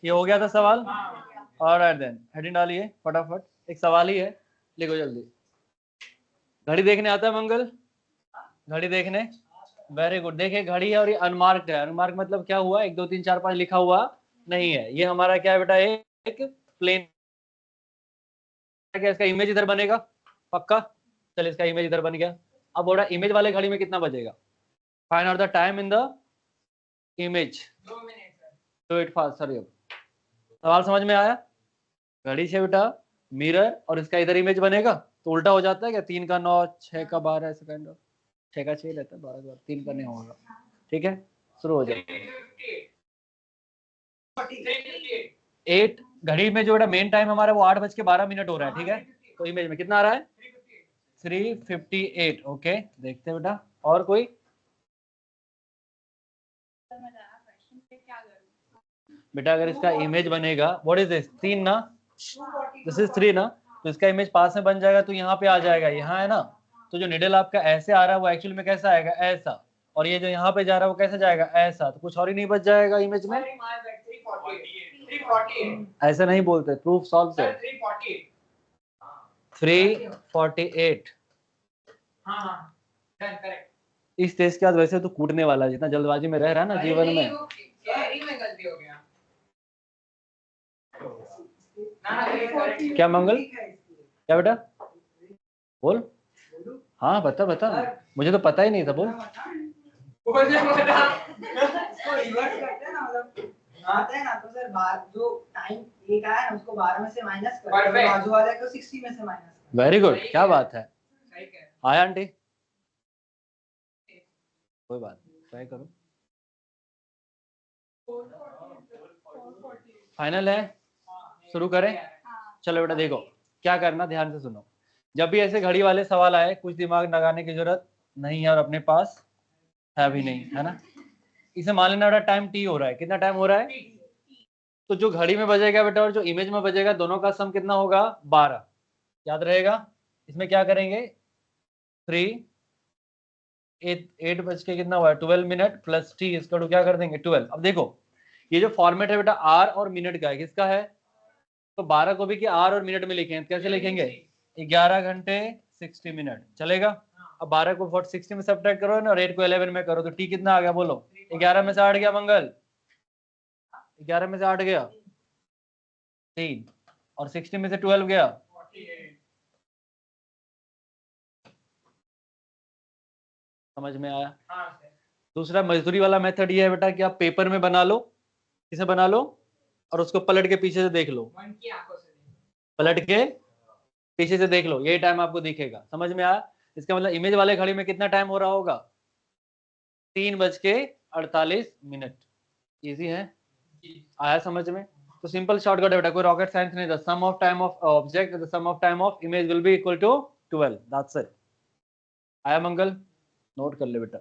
ये हो गया था सवाल। ऑलराइट देन, हेडिंग डालिए फटाफट, एक सवाल ही है, लिखो जल्दी। घड़ी देखने आता है मंगल? घड़ी देखने, वेरी गुड। देखिए घड़ी है और ये अनमार्क्ड है। अनमार्क मतलब क्या हुआ, 1 2 3 4 5 लिखा हुआ नहीं है। ये हमारा क्या है बेटा, एक प्लेन। क्या इसका इमेज इधर बनेगा? पक्का। चल इसका इमेज इधर बन गया। अब बोला इमेज वाले घड़ी में कितना बजेगा? Find out the time in the image. 2 minute do it fast, hurry up. सवाल समझ में आया? घड़ी से बेटा मिरर और इसका इधर इमेज बनेगा तो उल्टा हो जाता है क्या? 3 का 9, 6 का 12, ऐसा काइंड ऑफ। 6 का 6 रहता है, 12 का 3 का नहीं होगा। ठीक है, शुरू हो जाए। 8 घड़ी में जो बेटा मेन टाइम हमारा वो 8:12 हो रहा है। ठीक है, तो इमेज में कितना आ रहा है? 3:58। ओके, देखते हैं बेटा और कोई। बेटा अगर इसका इमेज बनेगा, व्हाट इज दिस, 3 ना, दिस इज 3 ना, तो इसका इमेज पास में बन जाएगा तो यहाँ पे आ जाएगा, यहाँ है ना। तो जो निडल आपका ऐसे आ रहा है वो एक्चुअली में कैसा आएगा, ऐसा। और ये जो यहाँ पे जा रहा है वो कैसे जाएगा, ऐसा। तो कुछ और ही नहीं बच जाएगा इमेज में। ऐसे नहीं बोलते, प्रूफ सॉल्व से। 3:48। इस टेस्ट के बाद वैसे तो कूटने वाला है, जितना जल्दबाजी में रह रहा है ना जीवन में। गलती हो गया। क्या मंगल, क्या बेटा बोल? हाँ बता बता, मुझे तो पता ही नहीं था, बोल। आता है ना, तो सर जो टाइम एक आया ना उसको 12 में से माइनस कर, बाजू वाले को 60 में से माइनस कर। वेरी गुड, क्या बात है। आया आंटी, कोई बात नहीं, ट्राई करो। फाइनल है, शुरू करें? चलो बेटा देखो क्या करना, ध्यान से सुनो। जब भी ऐसे घड़ी वाले सवाल आए, कुछ दिमाग लगाने की जरूरत नहीं है और अपने पास है भी नहीं, है ना। इसे मान लेना बेटा टाइम टी हो रहा है। कितना टाइम हो रहा है? तो जो घड़ी में बजेगा बेटा और जो इमेज में बजेगा, दोनों का सम कितना होगा? 12। याद रहेगा। इसमें क्या करेंगे, 8 बज के कितना हुआ है, 12 मिनट प्लस टी, इसका क्या कर देंगे 12। अब देखो ये जो फॉर्मेट है बेटा आर और मिनट का है, किसका है? तो 12 को भी कि आर और मिनट में लिखें, कैसे लिखेंगे? 11 घंटे 60 मिनट, चलेगा। अब 12 को 60 में सब्ट्रैक्ट करो ना और 8 को 11 में करो, तो टी कितना आ गया बोलो? 11 में से 8 गया मंगल, 11 में से 8 गया 3, और 60 में से 12 गया 48। समझ में आया? हाँ सर। दूसरा मजदूरी वाला मेथड ये है बेटा कि आप पेपर में बना लो, किसे बना लो, और उसको पलट के पीछे से देख लो। मन की आंखों से पलट के पीछे से देख लो, यही टाइम आपको दिखेगा। समझ में आया? इसका मतलब इमेज वाले घड़ी में कितना टाइम हो रहा होगा? 3:48। इजी है, आया समझ में? तो सिंपल शॉर्टकट है बेटा, कोई रॉकेट साइंस नहीं। The sum of time of object, the sum of time of image will be equal to 12, that's it. आया मंगल? नोट कर ले बेटा।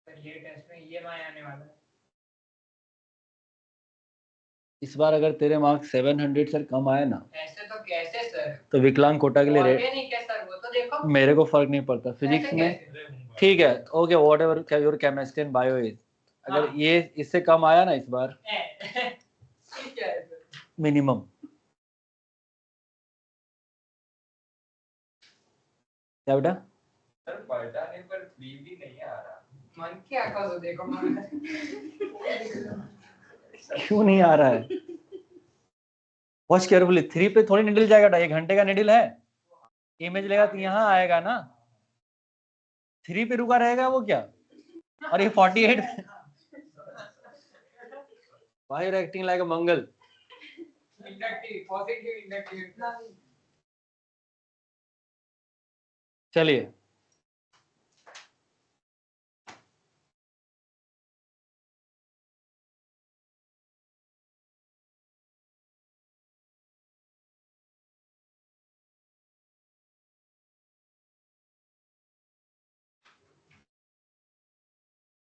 ये टेस्ट में EMI आने वाला है। इस बार अगर तेरे मार्क्स 700 से कम आए ना, ऐसे तो कैसे सर? तो विकलांग कोटा के लिए नहीं क्या सर, वो तो देखो। मेरे को फर्क नहीं पड़ता फिजिक्स में, ठीक है okay, what ever your chemistry and bio is. अगर ये इससे कम आया ना इस बार मिनिमम, क्या बेटा? सर पलटाने पर 3 भी नहीं आ रहा। मन की आंखों से देखो। क्यों नहीं आ रहा है? वॉच केयरफुली, 3 पे थोड़ी निडल जाएगा, 1 घंटे का निडल है। इमेज लेगा तो यहाँ आएगा ना, 3 पे रुका रहेगा वो क्या? और ये 48 भाई एक्टिंग लाइक अ मंगल। Inductive, positive inductive. चलिए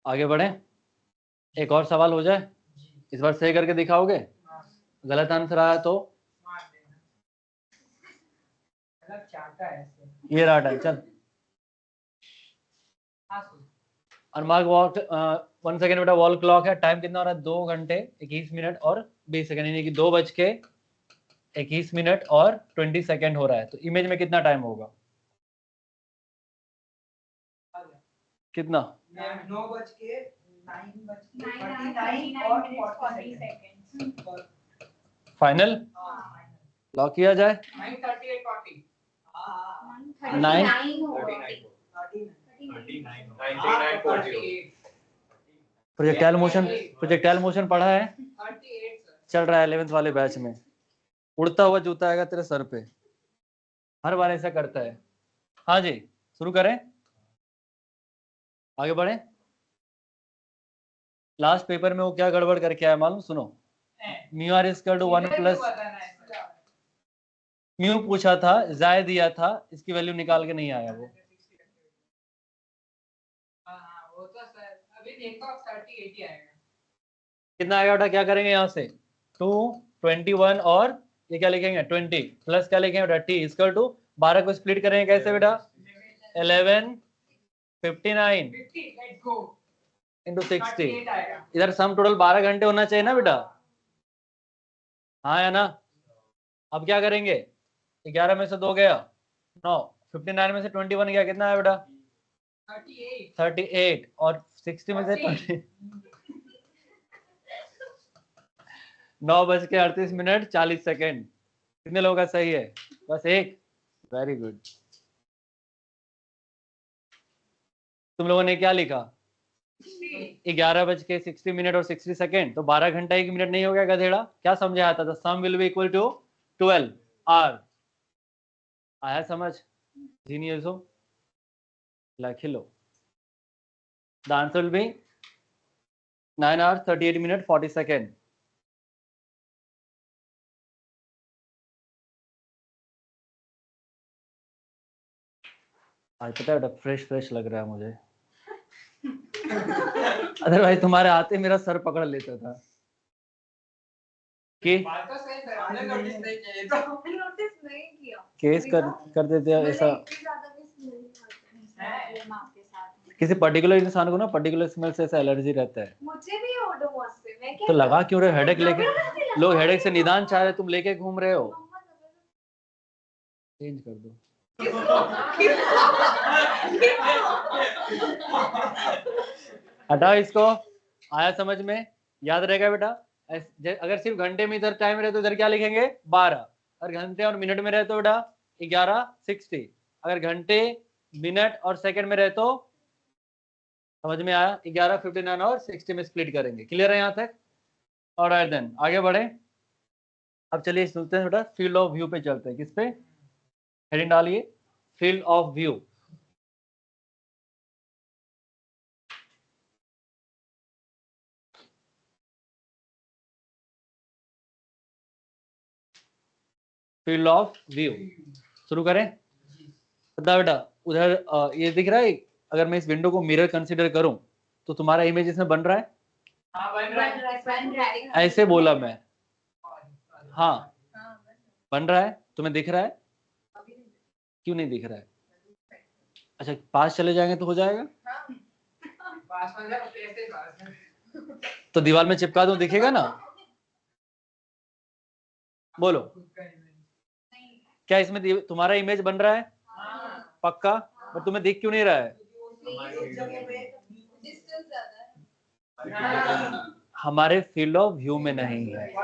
आगे बढ़े, एक और सवाल हो जाए। इस बार सही करके दिखाओगे? गलत आंसर आया तो मार देना। मतलब चाहता है ऐसे। ये रहा टाइम, चल। हाँ सर। और मार्क वॉल 1 सेकेंड बेटा वॉल क्लॉक है, टाइम कितना हो रहा है 2 घंटे 21 मिनट और 20 सेकेंड, यानी कि 2:21 मिनट और 20 सेकेंड हो रहा है। तो इमेज में कितना टाइम होगा, कितना 9:39 और 40 सेकंड। फाइनल लॉक किया जाए 9:38:40 प्रोजेक्टाइल मोशन पढ़ा है, 38 सर। चल रहा है 11th वाले बैच में। उड़ता हुआ जूता आएगा तेरे सर पे, हर बार ऐसा करता है। हाँ जी शुरू करें, आगे बढ़े। लास्ट पेपर में वो क्या गड़बड़ करके आया मालूम, सुनो। Mu R equal to 1 plus mu पूछा था, जाय दिया था, इसकी वैल्यू निकाल के नहीं आया वो। वो तो सर अभी देखो 38 ही आएगा। कितना आएगा बेटा, क्या करेंगे यहाँ से 2 21 और ये क्या लिखेंगे 20 प्लस क्या लिखेंगे बेटा टी इक्वल टू 12 को स्प्लिट करेंगे कैसे बेटा 11 59 लेट्स गो इंटू 60। 38 आएगा। इधर सम टोटल 12 घंटे होना चाहिए ना बेटा, हाँ या ना। अब क्या करेंगे, 11 में से 2 गया 9, 59 में से 21 गया, कितना है बेटा 38 और 60 में से 20 9:38 40 सेकेंड। कितने लोगों का सही है, बस एक, वेरी गुड। तुम लोगों ने क्या लिखा 11:60 और 60 सेकेंड, तो 12 घंटा 1 मिनट नहीं हो गया गधेड़ा, क्या समझा आता था, sum will be equal to 12 hour. आया समझ, जीनियस हो, लिख लो। The answer will be 9 hours 38 minutes 40 seconds। आज पता है फ्रेश लग रहा है मुझे अदरवाइज तुम्हारे आते मेरा सर पकड़ लेता था कि बात तो सही सर, हमने नोटिस नहीं किया तो। नोटिस नहीं किया, केस कर देते हैं ऐसा। किसी पर्टिकुलर इंसान को ना पर्टिकुलर स्मेल से ऐसा एलर्जी रहता है। मुझे भी ओडोमॉस से, मैं क्या तो लगा क्यों रहे, हेडेक लेके, लोग हेडेक से निदान चाह रहे, तुम लेके घूम रहे हो। चेंज कर दो हटाओ इसको। आया समझ में, याद रहेगा बेटा। अगर सिर्फ घंटे में इधर टाइम रहे तो इधर क्या लिखेंगे 12, अगर घंटे और मिनट में रहे तो बेटा 11:60, अगर घंटे मिनट और सेकंड में रहे तो समझ में आया 11:59 और 60 में स्प्लिट करेंगे। क्लियर है यहाँ तक, ऑलराइट देन आगे बढ़े। अब चलिए सुनते हैं बेटा, फील्ड ऑफ व्यू पे चलते हैं। किस पे, हेडिंग डालिए field of view. Field of view शुरू करें। बता बेटा उधर ये दिख रहा है, अगर मैं इस विंडो को मिरर कंसीडर करूं तो तुम्हारा इमेज इसमें बन रहा है, हाँ बन रहा है। ऐसे बोला मैं, हाँ बन रहा है, तुम्हें दिख रहा है, क्यों नहीं दिख रहा है। अच्छा पास चले जाएंगे तो हो जाएगा, पास में जाओ कैसे पास। तो दीवार में चिपका दूं दिखेगा ना, बोलो क्या इसमें तुम्हारा इमेज बन रहा है पक्का, पर तुम्हें दिख क्यों नहीं रहा है। हमारे फील्ड ऑफ व्यू में नहीं है।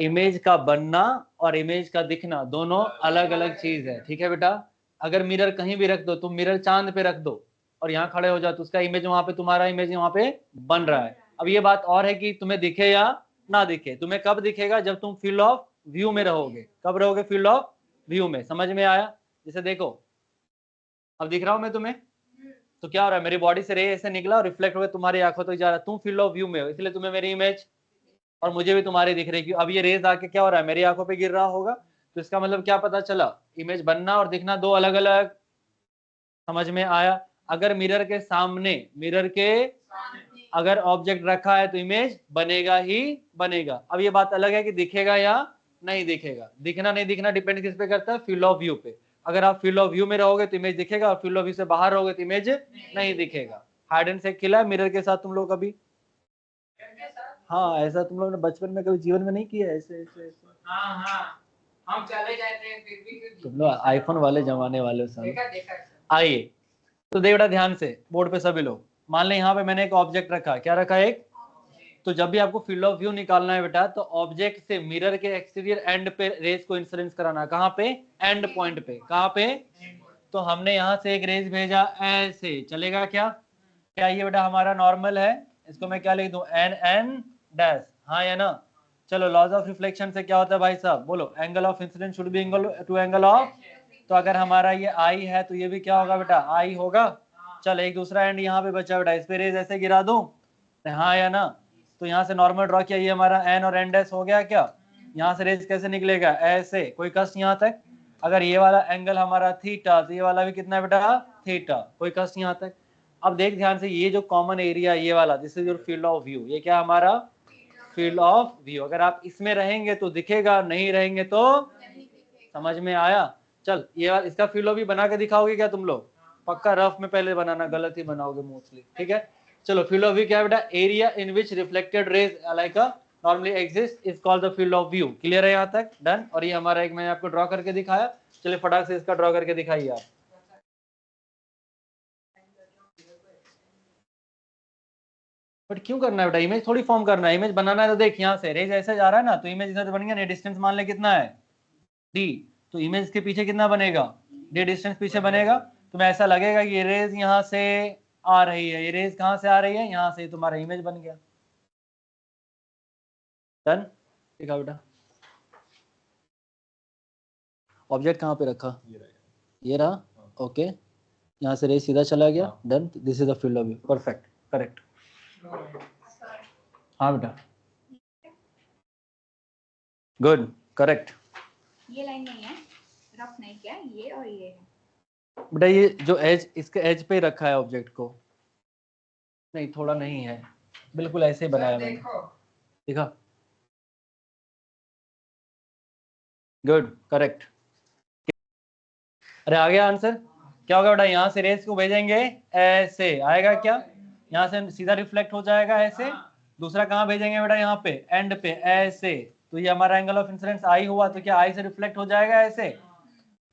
इमेज का बनना और इमेज का दिखना दोनों अलग अलग चीज है, ठीक है बेटा। अगर मिरर कहीं भी रख दो, तुम मिरर चांद पे रख दो और यहाँ खड़े हो जाओ तो उसका इमेज वहां पे, तुम्हारा इमेज वहां पे बन रहा है। अब ये बात और है कि तुम्हें दिखे या ना दिखे। तुम्हें कब दिखेगा, जब तुम फील्ड ऑफ व्यू में रहोगे। कब रहोगे फील्ड ऑफ व्यू में, समझ में आया। जैसे देखो अब दिख रहा हूं मैं तुम्हें, तो क्या हो रहा है, मेरी बॉडी से रे ऐसे निकला और रिफ्लेक्ट होकर तुम्हारी आंखों तक जा रहा है। तुम फील्ड ऑफ व्यू में हो, इसलिए तुम्हें मेरी इमेज और मुझे भी तुम्हारी दिख रही है। अब ये रेज आके क्या हो रहा है, मेरी आंखों पे गिर रहा होगा, तो इसका मतलब क्या पता चला, इमेज बनना और दिखना दो अलग अलग। समझ में आया। अगर मिरर के सामने, मिरर के अगर ऑब्जेक्ट रखा है तो इमेज बनेगा ही बनेगा। अब ये बात अलग है कि दिखेगा या नहीं दिखेगा। दिखना नहीं दिखना डिपेंड किस पे करता है, फील्ड ऑफ व्यू पे। अगर आप फील्ड ऑफ व्यू में रहोगे तो इमेज दिखेगा, और फील्ड ऑफ व्यू से बाहर रहोगे तो इमेज नहीं दिखेगा। हाइड एंड सीक खेला है मिरर के साथ तुम लोग कभी? हाँ, ऐसा तुम लोग ने बचपन में कभी जीवन में नहीं किया ऐसे ऐसे ऐसे? हाँ हाँ, हम चले जाते हैं फिर भी क्यों? तुम लोग आईफोन वाले जमाने वाले हो साले। देखा देखा सर। आइए, तो देखो बेटा ध्यान से बोर्ड पे सभी लोग, मान लें यहाँ पे मैंने एक ऑब्जेक्ट रखा, क्या रखा है एक? तो जब भी आपको फील्ड ऑफ व्यू निकालना है बेटा, तो ऑब्जेक्ट से मिरर के एक्सटीरियर एंड पे रेज को इंसिडेंस कराना है। कहाँ पे? एंड पॉइंट पे। कहाँ पे? तो हमने यहाँ से एक रेज भेजा ऐसे, चलेगा क्या? क्या ये बेटा हमारा नॉर्मल है? इसको मैं क्या लिख दूं? एन एन डैश, हाँ या ना? चलो, लॉज ऑफ रिफ्लेक्शन से क्या होता है भाई साहब? बोलो, angle of incidence should be angle to angle of. तो अगर हमारा ये आई है तो ये भी क्या होगा बेटा? आई होगा। चल, एक दूसरा एंड यहाँ पे बचा बेटा, इस पे रेज ऐसे गिरा दूं, हाँ या ना? तो यहाँ से नॉर्मल ड्रॉ किया, ये हमारा एन और एन डैश हो गया क्या? यहाँ से रेज कैसे निकलेगा? ऐसे, कोई कष्ट यहाँ तक? अगर ये वाला एंगल हमारा थीटा, तो ये वाला भी कितना है बेटा? थीटा, कोई कष्ट यहाँ तक? अब देख ध्यान से, ये जो कॉमन एरिया ये वाला, this is your field of view, ये क्या हमारा? Field of view. अगर आप इसमें रहेंगे तो दिखेगा, नहीं रहेंगे तो समझ में आया? चल, ये इसका फील्ड ऑफ व्यू बना के दिखाओगे क्या तुम लोग? पक्का रफ में पहले बनाना, गलत ही बनाओगे मोस्टली, ठीक है? चलो, फील्ड ऑफ व्यू क्या है बेटा? Area in which reflected raise like a normally exist is called the field of view. Clear है यहाँ तक? डन। और ये हमारा एक मैंने आपको ड्रॉ करके दिखाया, चलिए फटाक से इसका ड्रॉ करके दिखाइए आप। बट क्यों करना है बेटा? इमेज थोड़ी फॉर्म करना है, इमेज बनाना है। तो देख, यहाँ से रेज ऐसे जा रहा है ना, तो इमेज इधर बन गया ना, डिस्टेंस मान ले कितना है? डी। तो इमेज के पीछे कितना बनेगा? डी डिस्टेंस पीछे बनेगा। तुम्हें ऐसा लगेगा कि ये रेज यहाँ से आ रही है, ये रेज कहाँ से आ रही है? यहाँ से। तुम्हारा इमेज बन गया। डन। देखा बेटा, ऑब्जेक्ट कहाँ पे रखा? ये रहा। ओके, यहाँ से रेज सीधा चला गया। Done. This is the field of view. Perfect, correct. हाँ बेटा, गुड, करेक्ट। ये लाइन नहीं है, रफ नहीं किया, ये और ये है। बेटा ये जो एज, इसके एज पे रखा है ऑब्जेक्ट को, नहीं थोड़ा नहीं है, बिल्कुल ऐसे ही बनाया मैंने। देखा? Good, correct. अरे आ गया आंसर? क्या होगा बेटा? यहाँ से रेज को भेजेंगे ऐसे, आएगा क्या? यहाँ से सीधा रिफ्लेक्ट हो जाएगा ऐसे। दूसरा कहाँ भेजेंगे बेटा? यहाँ पे एंड पे ऐसे। तो ये हमारा एंगल ऑफ इंसिडेंस आई हुआ, तो क्या आई से रिफ्लेक्ट हो जाएगा ऐसे?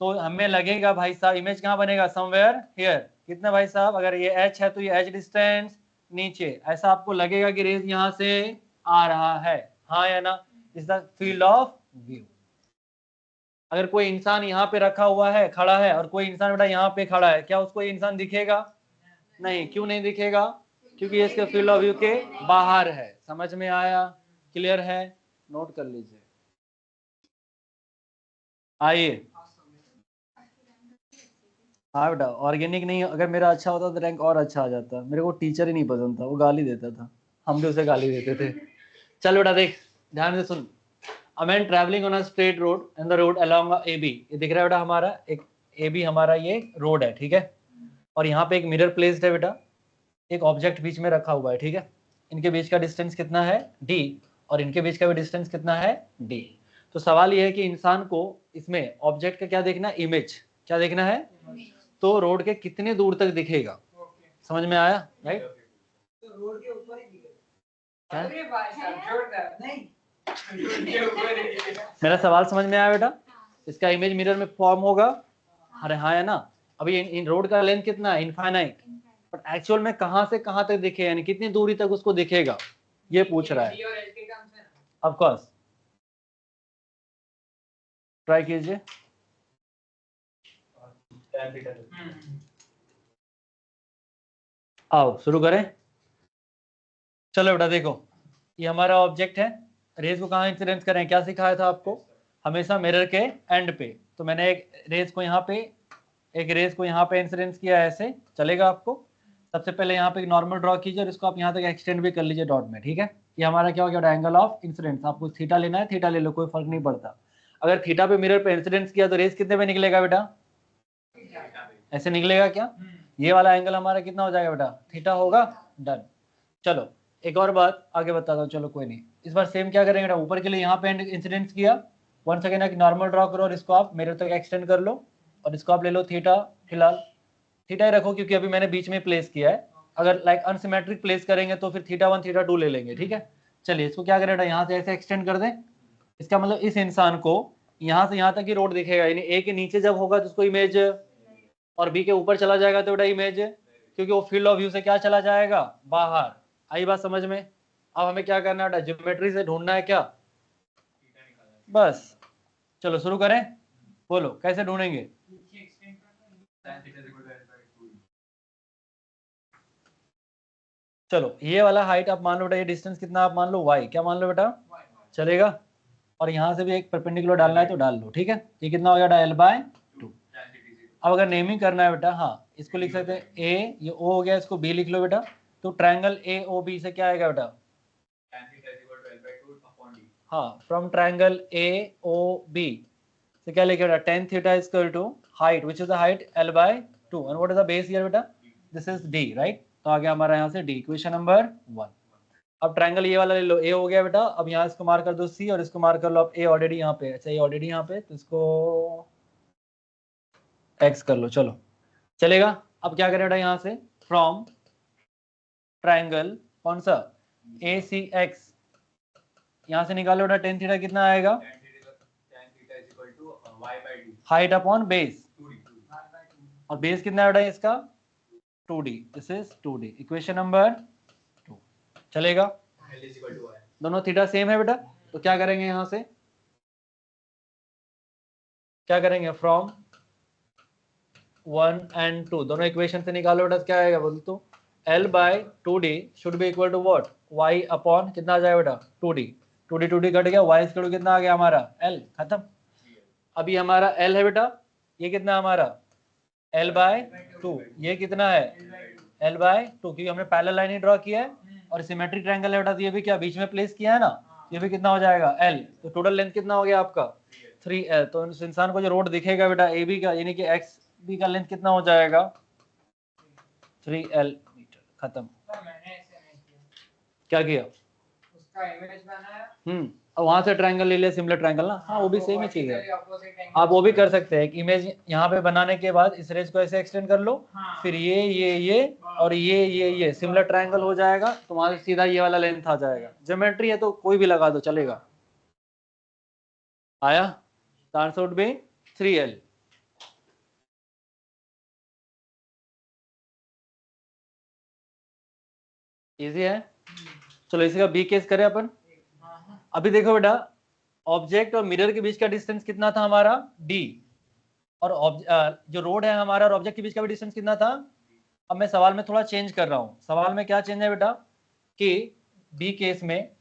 तो हमें लगेगा भाई साहब इमेज कहाँ बनेगा? Somewhere here. कितना भाई साहब? अगर ये एच है तो ये एच डिस्टेंस नीचे, ऐसा आपको लगेगा कि रेज यहाँ से आ रहा है, हाँ या ना? Is the field of view. अगर कोई इंसान यहाँ पे रखा हुआ है, खड़ा है, और कोई इंसान बेटा यहाँ पे खड़ा है, क्या उसको ये इंसान दिखेगा? नहीं। क्यों नहीं दिखेगा? क्योंकि ये इसके फील्ड ऑफ व्यू के बाहर है। समझ में आया? क्लियर है? नोट कर लीजिए। आइए। हाँ बेटा, ऑर्गेनिक नहीं, अगर मेरा अच्छा होता तो रैंक और अच्छा आ जाता। मेरे को टीचर ही नहीं पसंद था, वो गाली देता था, हम भी उसे गाली देते थे। चल बेटा देख, ध्यान से सुन। A man traveling on a straight road and the road along a AB, ये दिख रहा है बेटा हमारा एक AB, हमारा ये रोड है, ठीक है? और यहाँ पे एक मिरर प्लेस्ड है बेटा, एक ऑब्जेक्ट बीच में रखा हुआ है, ठीक है? इनके बीच का डिस्टेंस कितना है? D। और इनके बीच का भी डिस्टेंस कितना है? D। तो सवाल ये है कि इंसान को इसमें ऑब्जेक्ट का क्या देखना है? इमेज। क्या देखना है? तो रोड के कितने दूर तक दिखेगा? समझ में आया? राइट? तो रोड के ऊपर ही दिखेगा। क्या? अरे भाई साहब जोरदार। नहीं, मेरा सवाल समझ में आया बेटा? इसका इमेज मिरर में फॉर्म होगा, अरे हाँ या ना? अभी इन रोड का लेंथ कितना है? इनफाइनाइट। बट एक्चुअल में कहां से कहां तक दिखेगा, यानी कितनी दूरी तक उसको दिखेगा, ये पूछ रहा है। ऑफ कोर्स, ट्राई कीजिए। आओ शुरू करें। चलो बेटा देखो, ये हमारा ऑब्जेक्ट है, रेज को कहाँ इंसिडेंस करें? क्या सिखाया था आपको? हमेशा मिरर के एंड पे। तो मैंने एक रेज को यहाँ पे, एक रेज को यहाँ पे इंसिडेंस किया, ऐसे चलेगा आपको? सबसे पहले यहाँ पे एक नॉर्मल ड्रॉ कीजिए और इसको आप यहाँ तक एक्सटेंड भी कर लीजिए डॉट में, ठीक है? ये हमारा क्या हो गया? Angle of incidence. आपको थीटा लेना है, थीटा ले लो, कोई फर्क नहीं पड़ता। अगर थीटा पे मिरर पे इंसिडेंस किया तो रेज कितने पे निकलेगा बेटा? ऐसे निकलेगा क्या? ये वाला एंगल हमारा कितना हो जाएगा बेटा? थीटा होगा। डन। चलो एक और बात आगे बताता हूँ। चलो कोई नहीं, इस बार सेम क्या करेंगे बेटा? ऊपर के लिए यहाँ पे इंसिडेंस किया, वन सेकेंड एक नॉर्मल ड्रॉ करो और इसको आप मिरर तक एक्सटेंड कर लो और इसको आप ले लो थीटा। फिलहाल थीटा ही रखो क्योंकि अभी मैंने बीच में प्लेस किया है। अगर लाइक अनसिमेट्रिक प्लेस करेंगे तो फिर θ1 θ2 ले लेंगे, ठीक है। चलिए इसको क्या करें, यहाँ से ऐसे एक्सटेंड कर दें। इसका मतलब इस इंसान को यहाँ से यहाँ तक ही रोड दिखेगा, यानी ए के नीचे जब होगा तो उसको इमेज, और बी के ऊपर चला जाएगा तो बेटा इमेज, क्योंकि वो फील्ड ऑफ व्यू से क्या चला जाएगा, बाहर। आई बात समझ में। अब हमें क्या करना है बेटा, ज्योमेट्री से ढूंढना है क्या, बस। चलो शुरू करें, बोलो कैसे ढूंढेंगे। चलो ये वाला हाइट आप मान लो बेटा, ये डिस्टेंस कितना आप मान लो y, क्या मान लो बेटा, चलेगा। और यहाँ से भी एक परपेंडिकुलर डालना है तो डाल लो, ठीक है। ये कितना हो गया l/2। अब अगर नेमिंग करना है बेटा, हाँ इसको लिख सकते हैं a, ये o हो गया, इसको b लिख लो बेटा। तो ट्रायंगल AOB से क्या आएगा बेटा, हाँ फ्रॉम ट्रायंगल AOB से क्या लिखे बेटा, tan θ is equal to height, which is the height l/2, and what is the base here बेटा, this is d, right। तो आ गया हमारा यहाँ से d, इक्वेशन नंबर 1। अब ट्रायंगल ये वाला ले लो, a हो गया बेटा। अब यहाँ इसको मार कर दो c, और इसको मार कर लो, अब a ऑलरेडी यहाँ पे, अच्छा ये ऑलरेडी यहाँ पे, तो इसको x कर लो, चलो चलेगा। अब क्या करें बेटा, यहाँ से फ्रॉम ट्रायंगल कौन सा, ACX, यहाँ से निकालो बेटा tan θ कितना आएगा, हाइट अपॉन बेस, और बेस कितना है बेटा इसका 2d, this is 2d, equation number 2, चलेगा। दोनों थीटा सेम है बेटा, तो क्या करेंगे, यहाँ से क्या करेंगे, फ्रॉम 1 and 2 दोनों इक्वेशन से निकालो बेटा, क्या आएगा बोल तो, l/2d should be equal to what, y upon कितना आ जाएगा बेटा 2d, 2d कट गया, y स्क्वायर कितना आ गया हमारा l, खत्म। अभी हमारा l है बेटा, ये कितना हमारा l/2, ये कितना है l/2, क्योंकि हमने पैरेलल लाइन ही ड्रॉ किया है, और सिमेट्रिक ट्रायंगल है बेटा, तो ये भी क्या बीच में प्लेस किया है ना, ये भी कितना हो जाएगा l, तो टोटल लेंथ कितना हो गया आपका 3l। तो इस इंसान को जो रोड दिखेगा बेटा AB का, यानी कि XB का लेंथ कितना हो जाएगा 3l मीटर, खत्म। मैंने ऐसे नहीं किया, क्या किया, उसका इमेज बनाया, और वहां से ट्रायंगल ले लिया, सिमिलर ट्रायंगल ना, हाँ वो भी सेम ही चीज है। opposite angle आप वो भी कर सकते हैं, एक इमेज यहाँ पे बनाने के बाद इस रेंज को ऐसे एक्सटेंड कर लो, हाँ। फिर ये और ये सिमिलर ट्रायंगल हो जाएगा, तो वहां से सीधा ये वाला लेंथ आ जाएगा। ज्योमेट्री है तो कोई भी लगा दो चलेगा। आया, the answer would be 3l। Easy है। चलो इसी का बी केस करें अपन। अभी देखो बेटा, ऑब्जेक्ट और मिरर के बीच का डिस्टेंस कितना था हमारा d, और जो रोड है हमारा और ऑब्जेक्ट के बीच का भी डिस्टेंस कितना था। अब मैं सवाल में थोड़ा चेंज कर रहा हूँ, सवाल में क्या चेंज है बेटा, कि बी केस में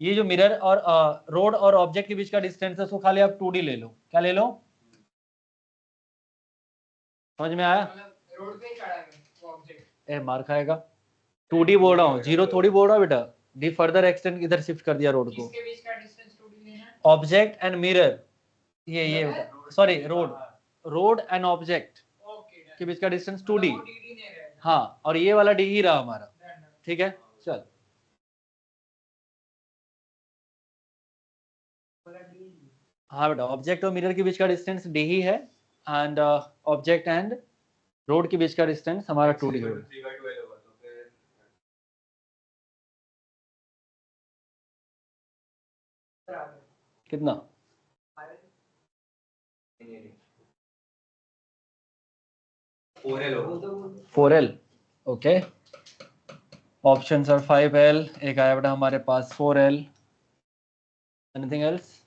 ये जो मिरर और रोड और ऑब्जेक्ट के बीच का डिस्टेंस है, उसको खाली आप 2d ले लो। क्या ले लो, समझ में आया, रोड पे ही खड़ा है वो ऑब्जेक्ट, ए मार खाएगा, 2d बोल रहा हूँ, जीरो थोड़ी बोल रहा बेटा, डी फर्दर एक्सटेंड इधर शिफ्ट कर दिया रोड को। इसके बीच का डिस्टेंस 2d लेना है, ऑब्जेक्ट एंड मिरर, ये बेटा सॉरी, रोड एंड ऑब्जेक्ट के बीच का डिस्टेंस 2d, हाँ, और ये वाला d ही रहा हमारा, ठीक है। चल हाँ बेटा, ऑब्जेक्ट और मिरर के बीच का डिस्टेंस d ही है, एंड ऑब्जेक्ट एंड रोड के बीच का डिस्टेंस हमारा 2d होगा। कितना 4l, okay. Options are 5l, एक आया बेटा हमारे पास 4l, एनीथिंग एल्स।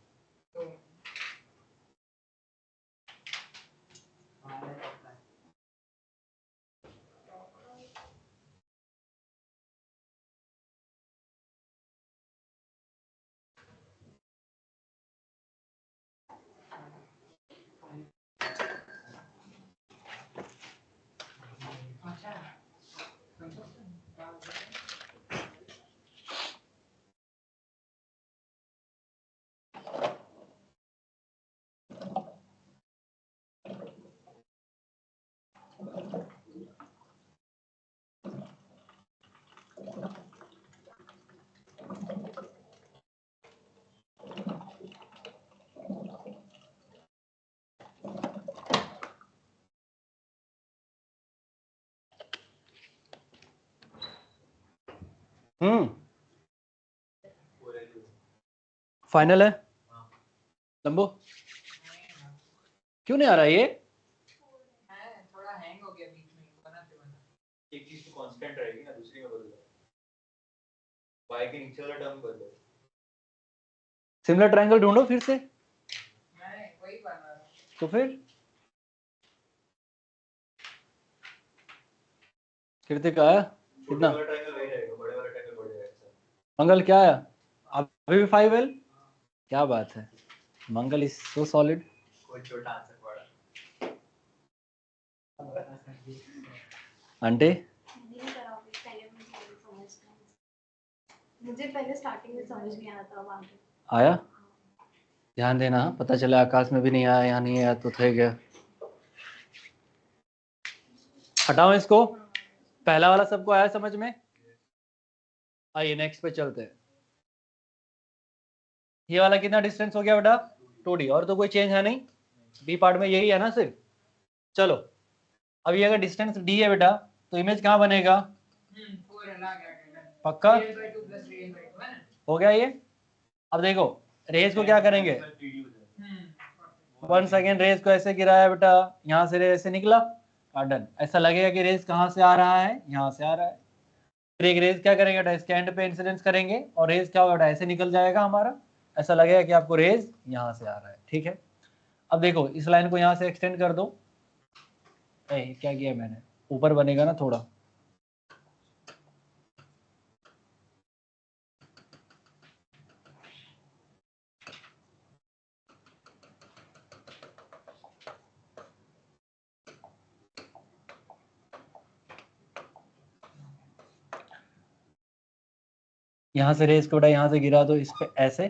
फाइनल है लंबो, क्यों नहीं आ रहा ये? थोड़ा हैंग हो गया बीच में, बनाते बनाते। एक चीज तो कांस्टेंट रहेगी ना, दूसरी में बदल जाएगा। y के नीचे वाला टर्म बदल। सिमिलर ट्रायंगल ढूंढो फिर से। मैं वही बना रहा हूँ। तो फिर कृतिक आया कितना? बड़ा ट्रायंगल वही रहेगा, बड़े वाला ट्रायंगल बढ़ जाएगा। मंगल क्या आया? अभी भी 5L? क्या बात है, मंगल इज सो सॉलिड। कोई छोटा आंसर पड़ा। आंटी मुझे पहले स्टार्टिंग में समझ नहीं आया था, अब आया? ध्यान देना, पता चला आकाश में भी नहीं आया, यहाँ नहीं आया तो थे गया। हटाओ इसको, पहला वाला सबको आया समझ में? आइए नेक्स्ट पे चलते हैं। ये वाला कितना डिस्टेंस हो गया बेटा? 2D, और तो कोई चेंज है नहीं, बी पार्ट में यही है ना सिर्फ। चलो अभी अगर डिस्टेंस d है बेटा तो इमेज कहाँ बनेगा? 4L आ गया। पक्का 3L/2 + 3L/2 है ना? हो गया ये। अब देखो रेज को क्या करेंगे, 1 सेकेंड, रेज को ऐसे गिराया बेटा, यहाँ से रेज ऐसे निकला, डन। ऐसा लगेगा कि रेज कहाँ से आ रहा है, यहाँ से आ रहा है। फिर एक रेज क्या करेंगे बेटा, इसके एंड पे इंसिडेंस करेंगे और रेज क्या होगा बेटा, ऐसे निकल जाएगा हमारा, ऐसा लगेगा कि आपको रेज यहाँ से आ रहा है। ठीक है, अब देखो इस लाइन को यहाँ से एक्सटेंड कर दो। क्या किया मैंने, ऊपर बनेगा ना थोड़ा, यहाँ से रेज को बेटा यहाँ से गिरा दो इस पे ऐसे,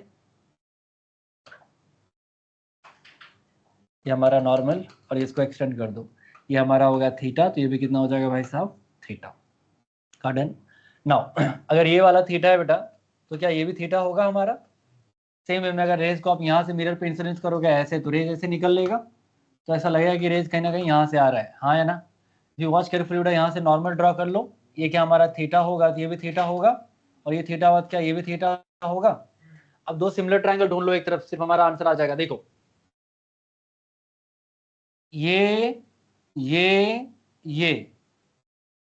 ये हमारा नॉर्मल, और इसको एक्सटेंड कर दो, ये हमारा होगा थीटा, तो ये भी कितना हो जाएगा भाई साहब, थीटा का। डन। नाउ अगर ये वाला थीटा है बेटा तो क्या ये भी थीटा होगा हमारा? सेम वे में अगर रेज को आप यहाँ से मिरर पे इंसिडेंस करोगे ऐसे, तो रेज ऐसे निकल लेगा, तो ऐसा लगेगा कि रेज कहीं ना कहीं यहाँ से आ रहा है, हाँ या ना? जी वॉच केयरफुली बेटा, यहाँ से नॉर्मल ड्रॉ कर लो, ये क्या हमारा थीटा होगा, तो ये भी थीटा होगा, और ये थीटा बाद क्या, ये भी थीटा होगा। अब दो सिमिलर ट्रायंगल ढूंढ लो एक तरफ, सिर्फ हमारा आंसर आ जाएगा। देखो ये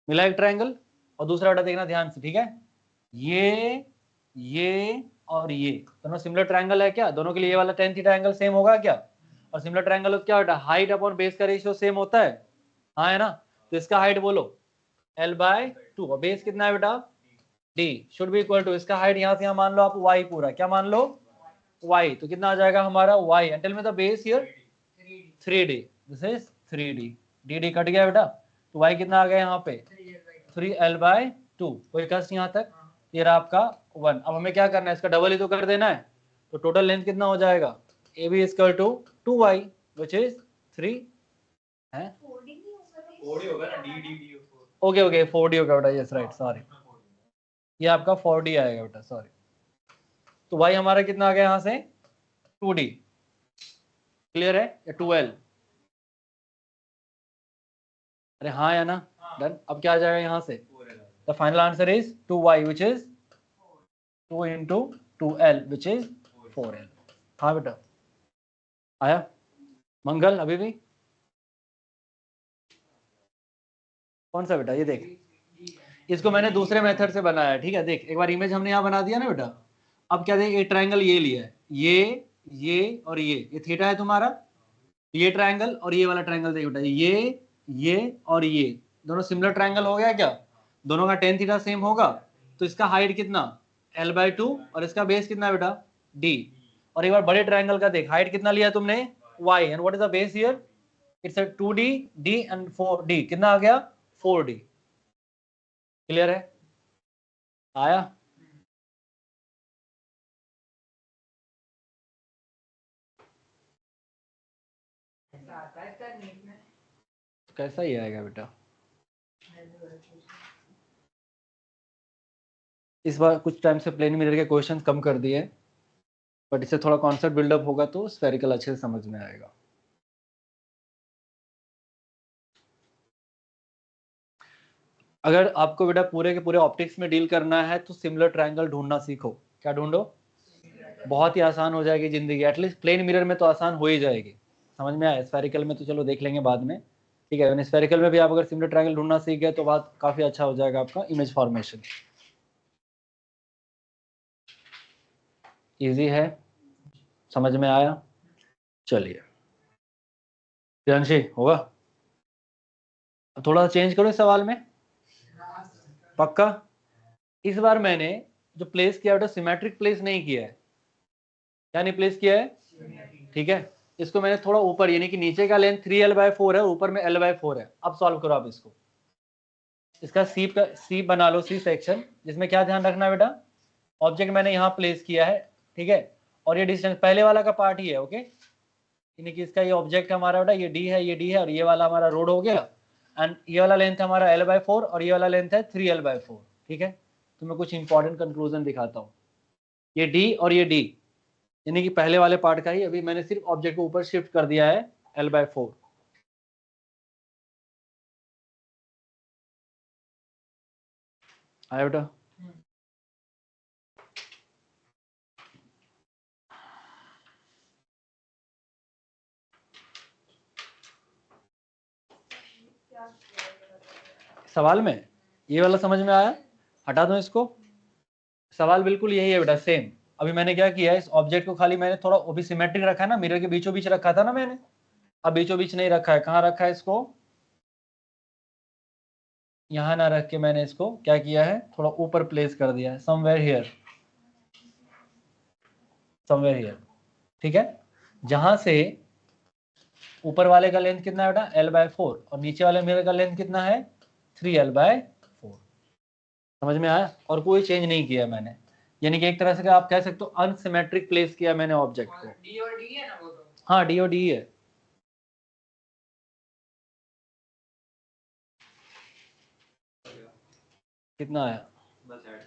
मिला एक ट्रायंगल, और दूसरा बेटा देखना ध्यान से, ठीक है? ये और ये दोनों सिमिलर ट्रायंगल है क्या? दोनों के लिए ये वाला tan थीटा एंगल सेम होगा क्या? और सिमिलर ट्रायंगल क्या बेटा, हाइट अपॉन बेस का रेशियो सेम होता है, हाँ है ना? तो इसका हाइट बोलो L/2, और बेस कितना है बेटा, d should be equal to, इसका हाइट यहाँ से यहाँ मान लो आप y पूरा, क्या मान लो, y, तो कितना आ जाएगा हमारा y, and tell me the base here 3d, this is 3d, dd cut गया बेटा, तो y कितना आ गया यहाँ पे 3L/2, कोई कष्ट यहाँ तक? ये रहा आपका 1। अब हमें क्या करना है, इसका डबल ही तो कर देना है, तो टोटल लेंथ कितना हो जाएगा, AB = 2y विच इज 3 है, 4D होगा ना, d ओके 4D होगा बेटा, यस राइट, सॉरी, ये आपका 4D आएगा बेटा, सॉरी। तो y हमारा कितना आ गया यहाँ से 2D, क्लियर है, या 2L? अरे हाँ या ना? डन। अब क्या आ जाएगा यहाँ से, the final answer is 2y which is 2 into 2L which is 4L। हाँ बेटा आया? मंगल अभी भी कौन सा बेटा, ये देख, इसको मैंने दूसरे मेथड से बनाया है, ठीक है? देख एक बार इमेज हमने यहाँ बना दिया ना बेटा, अब क्या देख, एक ट्रायंगल ये लिया है, ये और ये थीटा है तुम्हारा, ये ट्रायंगल और ये वाला ट्रायंगल देख बेटा, ये और ये दोनों सिमिलर ट्रायंगल हो गया क्या? दोनों का tan थीटा सेम होगा, तो इसका हाइट कितना L/2 और इसका बेस कितना बेटा d। और एक बार बड़े ट्रायंगल का देख, हाइट कितना लिया तुमने y, and what is the base here, it's 2d, d and 4d, कितना आ गया 4d। क्लियर है? आया? कैसा ही आएगा बेटा, इस बार कुछ टाइम से प्लेन मिरर के क्वेश्चंस कम कर दिए, बट इससे थोड़ा कॉन्सेप्ट बिल्डअप होगा तो स्फेरिकल अच्छे से समझ में आएगा। अगर आपको बेटा पूरे के पूरे ऑप्टिक्स में डील करना है तो सिमिलर ट्रायंगल ढूंढना सीखो। क्या ढूंढो? बहुत ही आसान हो जाएगी जिंदगी, एटलीस्ट प्लेन मिरर में तो आसान हो ही जाएगी। समझ में आया? स्फेरिकल में तो चलो देख लेंगे बाद में, ठीक है। स्फेरिकल में भी आप अगर सिमिलर ट्रायंगल ढूंढना सीख गए तो बात काफी अच्छा हो जाएगा आपका इमेज फॉर्मेशन। इजी है, समझ में आया? चलिए प्रियांशी होगा। अब थोड़ा सा चेंज करो इस सवाल में, पक्का। इस बार मैंने जो प्लेस किया बेटा सिमेट्रिक प्लेस नहीं किया है। क्या नहीं प्लेस किया है? ठीक है, इसको मैंने थोड़ा ऊपर, यानी कि नीचे का लेंथ 3l/4 है, ऊपर में l/4 है। अब सॉल्व करो आप इसको। इसका सी बना लो, सी सेक्शन, जिसमें क्या ध्यान रखना है बेटा, ऑब्जेक्ट मैंने यहाँ प्लेस किया है, ठीक है, और ये डिस्टेंस पहले वाला का पार्ट ही है, ओके। यानी कि इसका ये ऑब्जेक्ट हमारा बेटा ये डी है, ये डी है, और ये वाला हमारा रोड हो गया, एंड ये वाला लेंथ हमारा l/4 और ये वाला लेंथ है 3l/4, ठीक है। तो मैं कुछ इंपॉर्टेंट कंक्लूजन दिखाता हूँ। ये डी और ये डी यानी कि पहले वाले पार्ट का ही, अभी मैंने सिर्फ ऑब्जेक्ट को ऊपर शिफ्ट कर दिया है l/4। आया बेटा? सवाल में ये वाला समझ में आया? हटा दो इसको। सवाल बिल्कुल यही है बेटा, सेम। अभी मैंने क्या किया है, इस ऑब्जेक्ट को खाली मैंने थोड़ा वो भी सिमेट्रिक रखा है ना, मिरर के बीचों बीच रखा था ना मैंने। अब बीचों बीच नहीं रखा है, कहाँ रखा है इसको? यहाँ ना रख के मैंने इसको क्या किया है, थोड़ा ऊपर प्लेस कर दिया है, समवेयर हियर, समवेयर हियर, ठीक है। जहां से ऊपर वाले का लेंथ कितना है बेटा l/4 और नीचे वाले मिरर का लेंथ कितना है 3l/4। समझ में आया? और कोई चेंज नहीं किया मैंने, यानी कि एक तरह से आप कह सकते हो अनसिमेट्रिक प्लेस किया मैंने ऑब्जेक्ट को। डी और डी है ना वो तो? हाँ डी और डी है। कितना आया? बस ऐड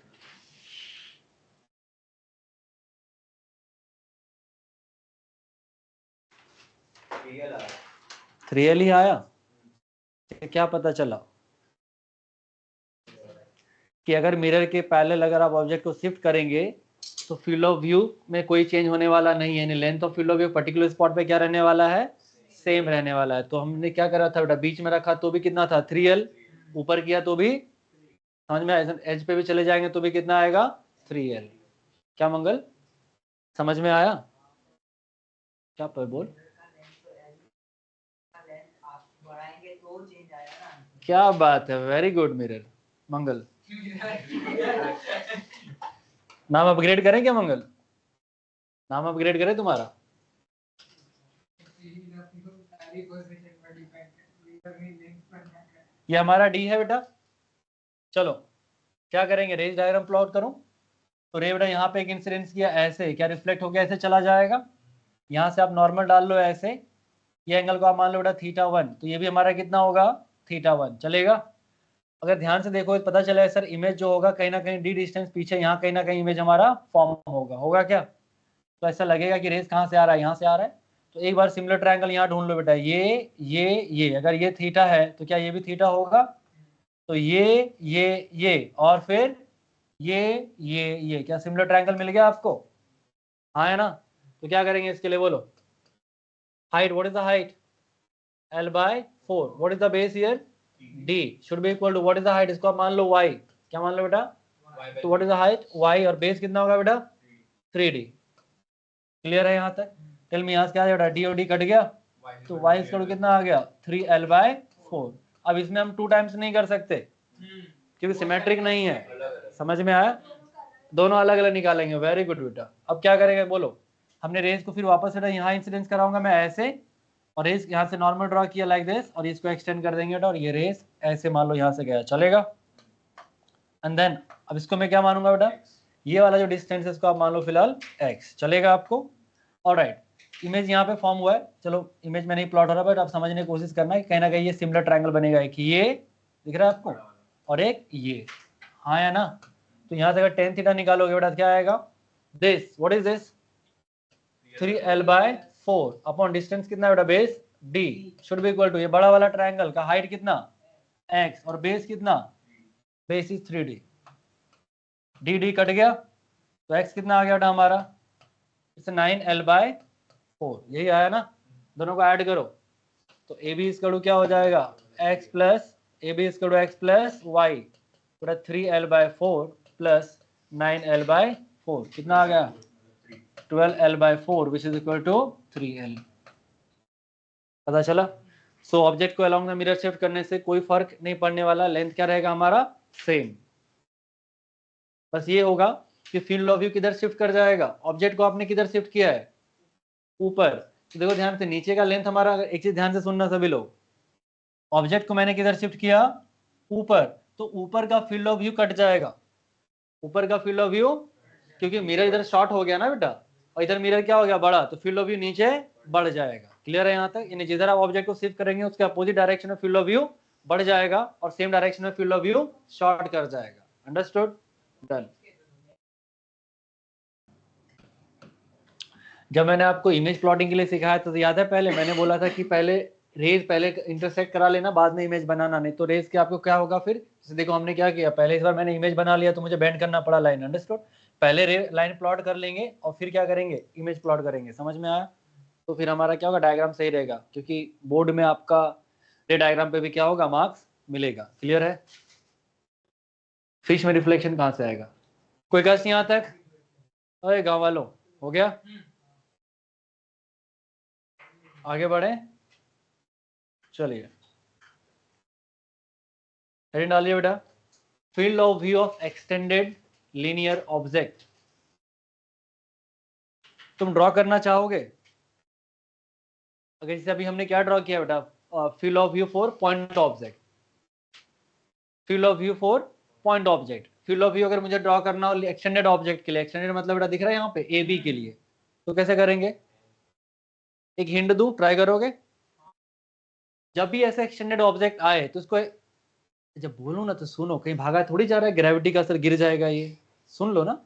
3l ही आया। क्या पता चला कि अगर मिरर के पैरेलल अगर आप ऑब्जेक्ट को शिफ्ट करेंगे तो फील्ड ऑफ व्यू में कोई चेंज होने वाला नहीं है, length of field of view particular spot पे क्या रहने वाला है, सेम रहने वाला है। तो हमने क्या करा था बेटा, बीच में रखा तो भी कितना था 3l, ऊपर किया तो भी, समझ में आया, एज पे भी चले जाएंगे तो भी कितना आएगा 3l। क्या मंगल, समझ में आया? क्या पर बोल, बढ़ाएंगे तो चेंज आएगा ना। क्या बात है, वेरी गुड मिरर मंगल। नाम अपग्रेड करें क्या मंगल? नाम अपग्रेड करें तुम्हारा? ये हमारा डी है बेटा। चलो क्या करेंगे, रेज डायग्राम प्लॉट करो। तो रे बेटा यहाँ पे एक इंसिडेंस किया, ऐसे क्या रिफ्लेक्ट होकर ऐसे चला जाएगा। यहाँ से आप नॉर्मल डाल लो ऐसे, ये एंगल को आप मान लो बेटा θ1, तो ये भी हमारा कितना होगा θ1, चलेगा। अगर ध्यान से देखो पता चला है सर, इमेज जो होगा कहीं ना कहीं डी डिस्टेंस पीछे, यहाँ कहीं ना कहीं इमेज हमारा फॉर्म होगा क्या? तो ऐसा लगेगा कि रेस कहाँ से आ रहा है, यहाँ से आ रहा है। तो एक बार सिमिलर ट्रायंगल यहाँ ढूंढ लो बेटा, ये अगर ये थीटा है तो क्या ये भी थीटा होगा? तो ये और फिर ये क्या सिमिलर ट्रायंगल मिल गया आपको? हाँ है ना? तो क्या करेंगे इसके लिए बोलो, height, what is the height l/4, what is the base here d should be equal to what is the height, इसको आप मान लो y, क्या मान लो बेटा, तो what is the height y, और बेस कितना होगा बेटा 3d। क्लियर है यहाँ तक? टेल मी यहाँ से क्या आ गया, d और d कट गया, तो y इक्वल कितना आ गया 3l/4। अब इसमें हम 2 टाइम्स नहीं कर सकते क्योंकि सिमेट्रिक नहीं है। समझ में आया? दोनों अलग अलग निकालेंगे, वेरी गुड बेटा। अब क्या करेंगे बोलो, हमने रेस को फिर वापस से यहाँ इंसिडेंस कराऊंगा मैं ऐसे, और रेस यहाँ से नॉर्मल ड्रॉ किया लाइक दिस, और इसको एक्सटेंड कर देंगे और ये रेस ऐसे मान लो यहाँ से गया, चलेगा। एंड देन अब इसको मैं क्या मानूंगा बेटा, ये वाला जो डिस्टेंस है इसको आप मान लो फिलहाल x, चलेगा आपको। ऑलराइट, इमेज यहाँ पे फॉर्म हुआ है, चलो इमेज में नहीं प्लॉट हो रहा, बट आप समझने की कोशिश करना है कहीं ना कहीं ये सिमिलर ट्रायंगल बनेगा, एक ये दिख रहा है आपको और एक ये, हाँ या ना? तो यहाँ से अगर tan थीटा निकालोगे बेटा क्या आएगा, this, what is this 3l/4 upon distance कितना बेटा base d should be equal to, ये बड़ा वाला ट्रायंगल का हाइट कितना x और बेस कितना base is 3D, D D cut गया तो x कितना आ गया बेटा हमारा, इट्स 9l/4, यही आया ना, दोनों को ऐड करो तो ए बी इसका क्या हो जाएगा, x प्लस ए बी इसका x प्लस वाई पूरा 3l/4 प्लस 9l/4 कितना आ गया 12l/4 which is equal to 3l। पता चला। सो ऑब्जेक्ट को अलोंग द मिरर शिफ्ट करने से कोई फर्क नहीं पड़ने वाला, लेंथ क्या रहेगा हमारा सेम। बस ये होगा कि फील्ड ऑफ व्यू किधर शिफ्ट कर जाएगा, ऑब्जेक्ट को आपने किधर शिफ्ट किया है ऊपर, तो देखो ध्यान से नीचे का लेंथ हमारा, एक चीज ध्यान से सुनना सभी लोग, ऑब्जेक्ट को मैंने किधर शिफ्ट किया ऊपर, तो ऊपर का फील्ड ऑफ व्यू कट जाएगा, ऊपर का फील्ड ऑफ व्यू, क्योंकि मिरर इधर शॉर्ट हो गया ना बेटा और इधर मिरर क्या हो गया बड़ा, तो फील्ड ऑफ व्यू नीचे बढ़ जाएगा। क्लियर है यहाँ तक, यानी जिधर आप ऑब्जेक्ट को शिफ्ट करेंगे उसके अपोजिट डायरेक्शन में फील्ड ऑफ व्यू बढ़ जाएगा और सेम डायरेक्शन में फील्ड ऑफ व्यू शॉर्ट कर जाएगा। Understood, done. जब मैंने आपको इमेज प्लॉटिंग के लिए सिखाया तो याद है पहले मैंने बोला था कि पहले रेज पहले इंटरसेक्ट करा लेना, बाद में इमेज बनाना, नहीं तो रेज के आपको क्या होगा फिर। देखो हमने क्या किया, पहले इस बार मैंने इमेज बना लिया तो मुझे बेंड करना पड़ा लाइन। अंडरस्टूड, पहले लाइन प्लॉट कर लेंगे और फिर क्या करेंगे, इमेज प्लॉट करेंगे। समझ में आया? तो फिर हमारा क्या होगा, डायग्राम सही रहेगा, क्योंकि बोर्ड में आपका रे डायग्राम पे भी क्या होगा, मार्क्स मिलेगा। क्लियर है? फिश में रिफ्लेक्शन कहां से आएगा? कोई कष्ट यहाँ तक? अरे गाँव वालों, हो गया? आगे बढ़े, चलिए हेडिंग डालिए बेटा, field of view of extended linear object. तुम ड्रॉ करना चाहोगे? अगर जैसे अभी हमने क्या ड्रॉ किया बेटा, field of view for point object, field of view for point object. Field of view अगर मुझे ड्रॉ करना हो एक्सटेंडेड ऑब्जेक्ट के लिए, एक्सटेंडेड मतलब बेटा दिख रहा है यहाँ पे ए बी के लिए, तो कैसे करेंगे? एक हिंट दूं, ट्राई करोगे? जब भी ऐसे एक्सटेंडेड ऑब्जेक्ट आए तो उसको, जब बोलूं ना तो सुनो, कहीं भागा थोड़ी जा रहा है, ग्रेविटी का असर गिर जाएगा, ये सुन लो ना।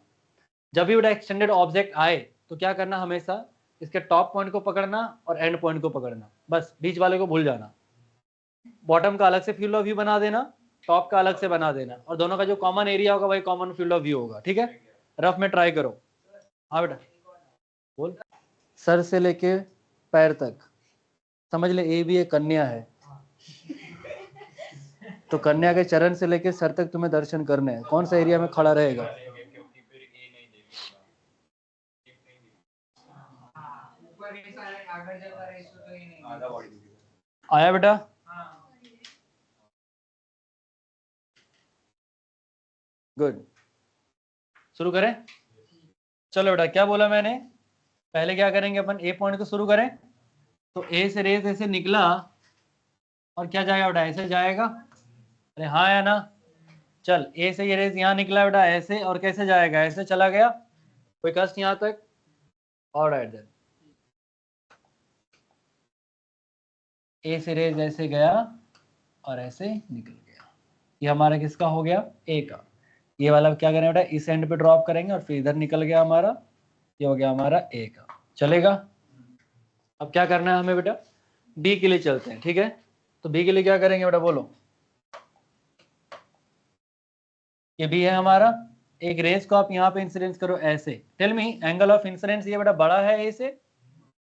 जब भी बेटा एक्सटेंडेड ऑब्जेक्ट आए तो क्या करना, हमेशा इसके टॉप पॉइंट को पकड़ना और एंड पॉइंट को पकड़ना, बस बीच वाले को भूल जाना। बॉटम का अलग से फील्ड ऑफ व्यू बना देना, टॉप का अलग से बना देना, और दोनों का जो कॉमन एरिया होगा वही कॉमन फील्ड ऑफ व्यू होगा। ठीक है, रफ में ट्राई करो। हाँ बेटा बोल। सर से लेके पैर तक, समझ ले ए भी एक कन्या है, तो कन्या के चरण से लेके सर तक तुम्हें दर्शन करने हैं, कौन सा एरिया में खड़ा रहेगा? आया बेटा? गुड, शुरू करें? चलो बेटा, क्या बोला मैंने, पहले क्या करेंगे अपन, ए पॉइंट को शुरू करें, तो ए से रेस ऐसे निकला और क्या जाएगा बेटा, ऐसे जाएगा। अरे हाँ या ना? चल, ए से ये रेस यहाँ निकला बेटा ऐसे, और कैसे जाएगा, ऐसे चला गया। कोई कष्ट यहाँ तक? ऑलराइट देन, ए से रेस ऐसे गया और ऐसे निकल गया। ये हमारा किसका हो गया, ए का। ये वाला क्या करें बेटा, इस एंड पे ड्रॉप करेंगे और फिर इधर निकल गया हमारा, ये हो गया हमारा ए का। चलेगा? अब क्या करना है हमें बेटा, बी के लिए चलते हैं। ठीक है, तो बी के लिए क्या करेंगे बेटा, बोलो। ये बी है हमारा, एक रेस को आप यहाँ पे इंसिडेंस करो ऐसे। Tell me, angle of incidence ये बेटा बड़ा है ए से,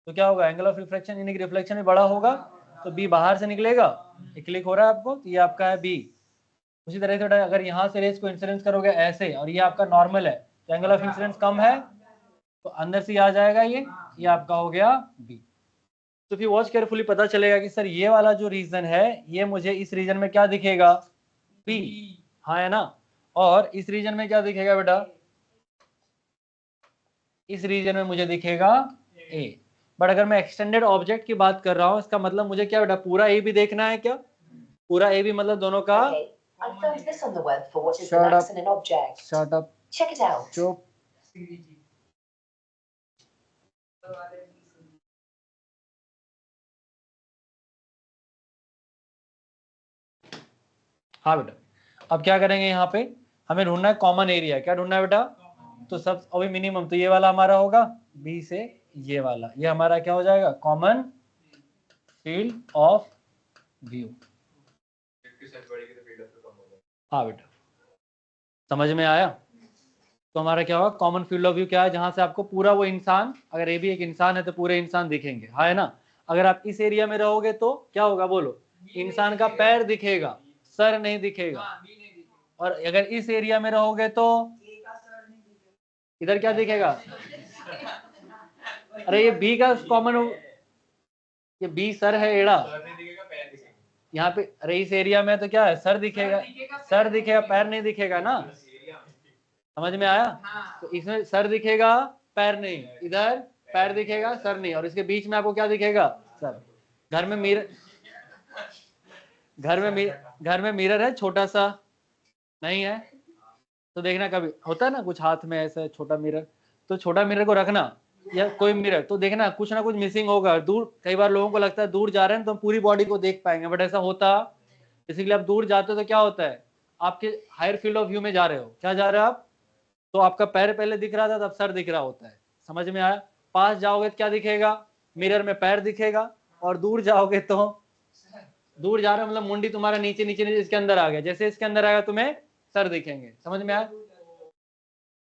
तो क्या होगा, एंगल ऑफ रिफ्लेक्शन यानी कि रिफ्लेक्शन भी बड़ा होगा, तो बी बाहर से निकलेगा। ये क्लिक हो रहा है आपको? तो ये आपका है बी। उसी तरह से बेटा अगर यहाँ से रेस को इंसिडेंस करोगे ऐसे, और ये आपका नॉर्मल है, तो एंगल ऑफ इंसिडेंस कम है, तो अंदर से आ जाएगा ये आपका हो गया बी। तो फिर वॉच केयरफुली, पता चलेगा कि सर ये वाला जो रीजन है ये मुझे इस रीजन में क्या दिखेगा, बी। हाँ है ना? और इस रीजन में क्या दिखेगा बेटा, इस रीजन में मुझे दिखेगा ए। बट अगर मैं एक्सटेंडेड ऑब्जेक्ट की बात कर रहा हूँ, इसका मतलब मुझे क्या बेटा, पूरा ए भी देखना है क्या? पूरा ए भी मतलब दोनों का। I found this on the web for what is Shut an up. accident object. Shut up, Check it out. चुप। हाँ बेटा, अब क्या करेंगे, यहाँ पे हमें ढूंढना है कॉमन एरिया। क्या ढूंढना है बेटा? तो सब अभी मिनिमम तो ये वाला हमारा होगा, बी से ये वाला, ये हमारा क्या हो जाएगा, कॉमन फील्ड ऑफ व्यू। हाँ बेटा, समझ में आया? तो हमारा क्या होगा, कॉमन फील्ड ऑफ व्यू क्या है, जहां से आपको पूरा वो इंसान, अगर ये भी एक इंसान है तो पूरे इंसान दिखेंगे, हाँ है ना। अगर आप इस एरिया में रहोगे तो क्या होगा बोलो, इंसान का पैर दिखेगा, सर नहीं दिखेगा। हाँ, भी नहीं दिखेगा। और अगर इस एरिया में रहोगे तो ए का सर नहीं दिखेगा। इधर क्या दिखेगा, अरे ये बी का कॉमन, ये बी सर है एड़ा, सर नहीं दिखेगा, पैर दिखेगा। यहाँ पे अरे इस एरिया में तो क्या है, सर दिखेगा, सर दिखेगा पैर नहीं दिखेगा ना, एरिया में। समझ में आया? हाँ, तो इसमें सर दिखेगा पैर नहीं, इधर पैर दिखेगा सर नहीं, और इसके बीच में आपको क्या दिखेगा, सर। घर में मिरर, घर में मिरर है छोटा सा, नहीं है तो देखना, कभी होता है ना कुछ हाथ में ऐसा छोटा मिरर, तो छोटा मिरर को रखना या कोई मिरर, तो देखना कुछ ना कुछ मिसिंग होगा। दूर कई बार लोगों को लगता है दूर जा रहे हैं तो हम पूरी बॉडी को देख पाएंगे, बट ऐसा होता, इसीलिए आप दूर जाते हो तो क्या होता है, आपके हायर फील्ड ऑफ व्यू में जा रहे हो, क्या जा रहे हो आप, तो आपका पैर पहले दिख रहा था तब सर दिख रहा होता है, समझ में आया? पास जाओगे तो क्या दिखेगा, मिरर में पैर दिखेगा, और दूर जाओगे तो दूर जा रहे हो मतलब मुंडी तुम्हारा नीचे नीचे नीचे इसके अंदर आ गया, जैसे इसके अंदर आएगा तुम्हें सर दिखेंगे, समझ में आया?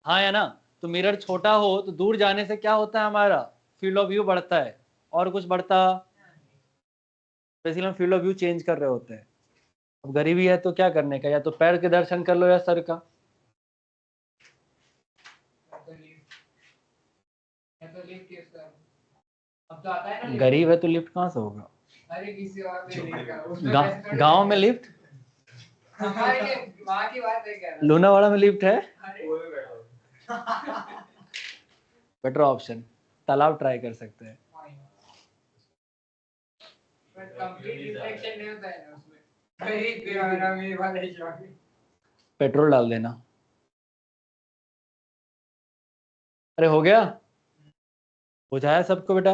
हाँ या ना। तो मिरर छोटा हो तो दूर जाने से क्या होता है, हमारा फील्ड ऑफ व्यू बढ़ता है, और कुछ बढ़ता, बेसिकली हम फील्ड ऑफ व्यू चेंज कर रहे होते हैं। अब गरीबी है तो क्या करने का, या तो पैर के दर्शन कर लो या सर का। तो लिफ्ट यूज कर। अब तो आता है ना गरीब है तो लिफ्ट कहाँ से होगा, अरे किसी और पे लिफ्ट कर, उसमें पैसे थोड़े गांव में लिफ्ट, हमारे लिए वहाँ की बात नहीं कर रहा। लोनावाड़ा में लिफ्ट है, अरे वो भी बैठो। बेटर ऑप्शन, तालाब ट्राई कर सकते हैं। बट कंप्लीट रिफ्लेक्शन नहीं होता है ना उसमें। गरीब भी हमारा मेरे वाला ही शौक है। पेट्रोल डाल देना। अरे हो गया, बुझाया सबको बेटा?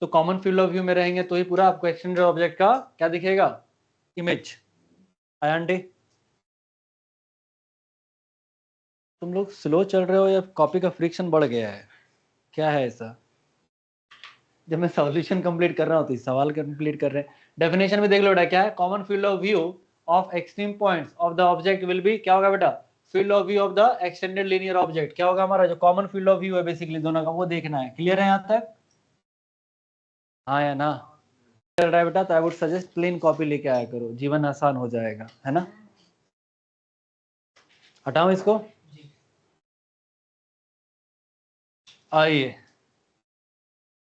तो कॉमन फील्ड ऑफ व्यू में रहेंगे तो ही पूरा आपको एक्सटेंडेड ऑब्जेक्ट का क्या दिखेगा, इमेज। आया आंटी? तुम लोग स्लो चल रहे हो या कॉपी का फ्रिक्शन बढ़ गया है, क्या है ऐसा? जब मैं सॉल्यूशन कंप्लीट कर रहा हूँ तो सवाल कंप्लीट कर रहे हैं। डेफिनेशन में देख लो बेटा क्या है, common field of view of extreme points of the object will B, क्या होगा बेटा, field of view of the extended linear object. क्या होगा हमारा जो कॉमन फील्ड ऑफ व्यू है बेसिकली दोनों का, वो देखना है। क्लियर है यहाँ तक? हाँ या ना? चल रहा है बेटा? तो I would suggest plain copy लेके आया करो, जीवन आसान हो जाएगा, है ना। हटाओ इसको, आइए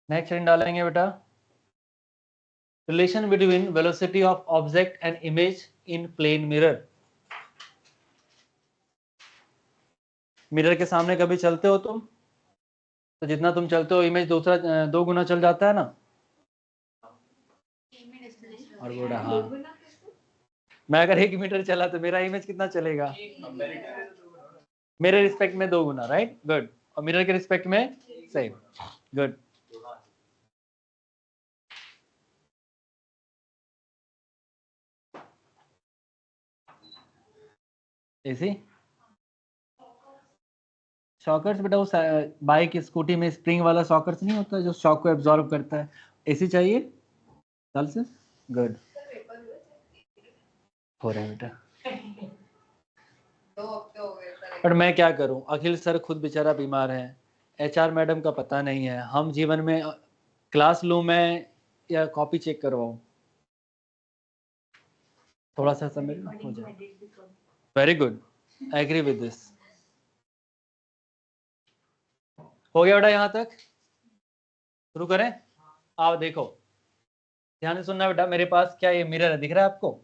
नेक्स्ट हेडिंग डालेंगे बेटा, relation between velocity of object and image in plane mirror. Mirror के सामने कभी चलते हो तुम, तो जितना तुम चलते हो इमेज दूसरा 2 गुना चल जाता है ना। और बोला हाँ, मैं अगर 1 मीटर चला तो मेरा इमेज कितना चलेगा, मेरे रिस्पेक्ट में 2 गुना, राइट, गुड। और मिरर के रिस्पेक्ट में सेम, गुड। ऐसी शॉकर्स बेटा, उस बाइक स्कूटी में स्प्रिंग वाला शॉकर्स नहीं होता जो शॉक को एब्जॉर्ब करता है, ऐसी चाहिए साल से, गुड हो रहा है बेटा। 2 हफ्ते हो गए सर। पर मैं क्या करूं, अखिल सर खुद बेचारा बीमार है, एचआर मैडम का पता नहीं है, हम जीवन में क्लास लूं मैं या कॉपी चेक करवाऊं, थोड़ा सा समय हो जाए। Very good, I agree with this. हो गया बेटा यहाँ तक? शुरू करें? आओ देखो, ध्यान से सुनना बेटा। मेरे पास क्या ये मिरर है, दिख रहा है आपको?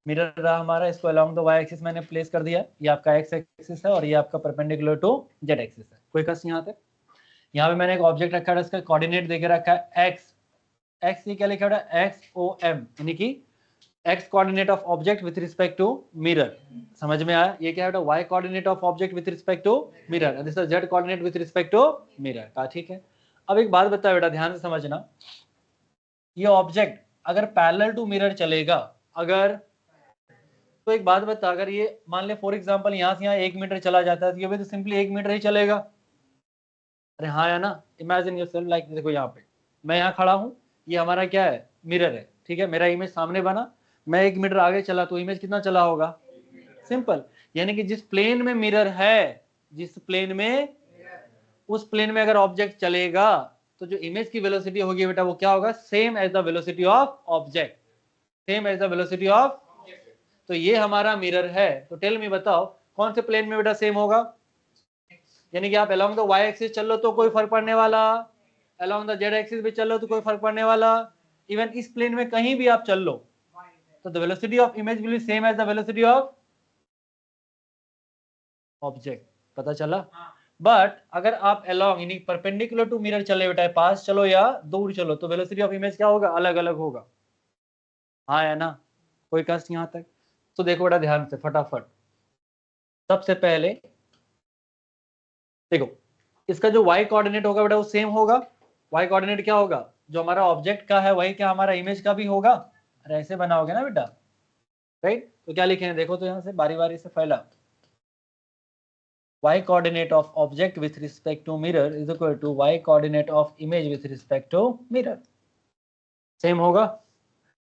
मिरर रहा हमारा, इसको अलोंग द वाई एक्सिस मैंने प्लेस कर दिया, ये आपका एक्स एक्सिस है और ये आपका परपेंडिकुलर टू जेड एक्सिस है। कोई कस यहाँ तक? यहाँ पे मैंने एक ऑब्जेक्ट रखा है, इसका कोऑर्डिनेट देके रखा है एक्स, एक्स ये क्या लिखा है, एक्स ओ एम, यानी कि X coordinate of object with respect to mirror. समझ में आया? ये क्या है, Y coordinate of object with respect to mirror, and this is Z coordinate with respect to mirror का, ठीक है। अब एक बात बता बेटा, ध्यान से समझना, ये ऑब्जेक्ट अगर पैरेलल टू मिरर चलेगा, अगर, तो एक बात बता, अगर ये मान ले फॉर एग्जांपल यहाँ से यहाँ 1 मीटर चला जाता है तो ये भी तो सिंपली 1 मीटर ही चलेगा। अरे हाँ या ना? इमेजिन योरसेल्फ लाइक, देखो यहाँ पे मैं यहाँ खड़ा हूँ, ये हमारा क्या है, मिरर है, ठीक है। मेरा इमेज सामने बना, मैं 1 मीटर आगे चला तो इमेज कितना चला होगा, सिंपल। यानी कि जिस प्लेन में मिरर है, जिस प्लेन में, उस प्लेन में अगर ऑब्जेक्ट चलेगा तो जो इमेज की वेलोसिटी होगी बेटा वो क्या होगा, same as the velocity of object, same as the velocity of. तो ये हमारा मिरर है, तो टेल मी बताओ कौन से प्लेन में बेटा सेम होगा। यानी कि आप अलोंग द वाई एक्सिस चल लो तो कोई फर्क पड़ने वाला, अलोंग द जेड एक्सिस भी चल लो तो कोई फर्क पड़ने वाला, इवन इस प्लेन में कहीं भी आप चल लो तो the velocity of image will be same as the velocity of object. पता चला। बट अगर आप अलोंग यानी परपेंडिकुलर टू मिरर चले बेटा, पास चलो या दूर चलो, तो वेलोसिटी ऑफ इमेज क्या होगा, अलग अलग होगा। हाँ या ना, कोई कष्ट यहाँ तक। तो देखो बेटा ध्यान से फटाफट, सबसे पहले देखो इसका जो y कोऑर्डिनेट होगा बेटा वो सेम होगा। y कोऑर्डिनेट क्या होगा, जो हमारा ऑब्जेक्ट का है वही क्या हमारा इमेज का भी होगा। अरे ऐसे बनाओगे ना बेटा, राइट। तो क्या लिखे हैं देखो, तो यहाँ से बारी बारी से फैला, y coordinate of object with respect to mirror is equal to y coordinate of image with respect to mirror। Same होगा।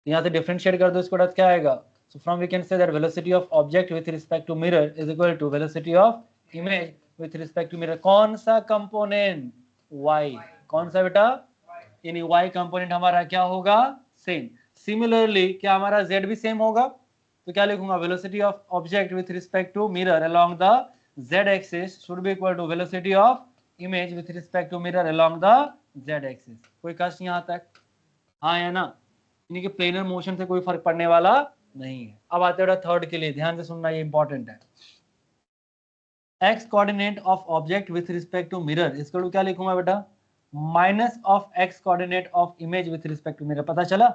यहाँ से डिफरेंशिएट कर दो इसको, क्या आएगा, so from we can say that velocity of object with respect to mirror is equal to velocity of image with respect to mirror। कौन सा कंपोनेंट, y, कौन सा बेटा, यानी y कंपोनेंट हमारा क्या होगा, सेम। सिमिलरली क्या हमारा z भी सेम होगा, तो क्या लिखूंगा, velocity of object with respect to mirror along the z axis should be equal to velocity of image with respect to mirror along the z axis। कोई कष्ट यहाँ तक, हाँ या ना, यानी कि प्लेनर मोशन से कोई फर्क पड़ने वाला नहीं है। अब आते हैं थर्ड के लिए, ध्यान से सुनना, ये इंपॉर्टेंट है। x coordinate of object with respect to mirror, इसको क्या लिखूंगा बेटा, minus of x coordinate of image with respect to mirror. पता चला।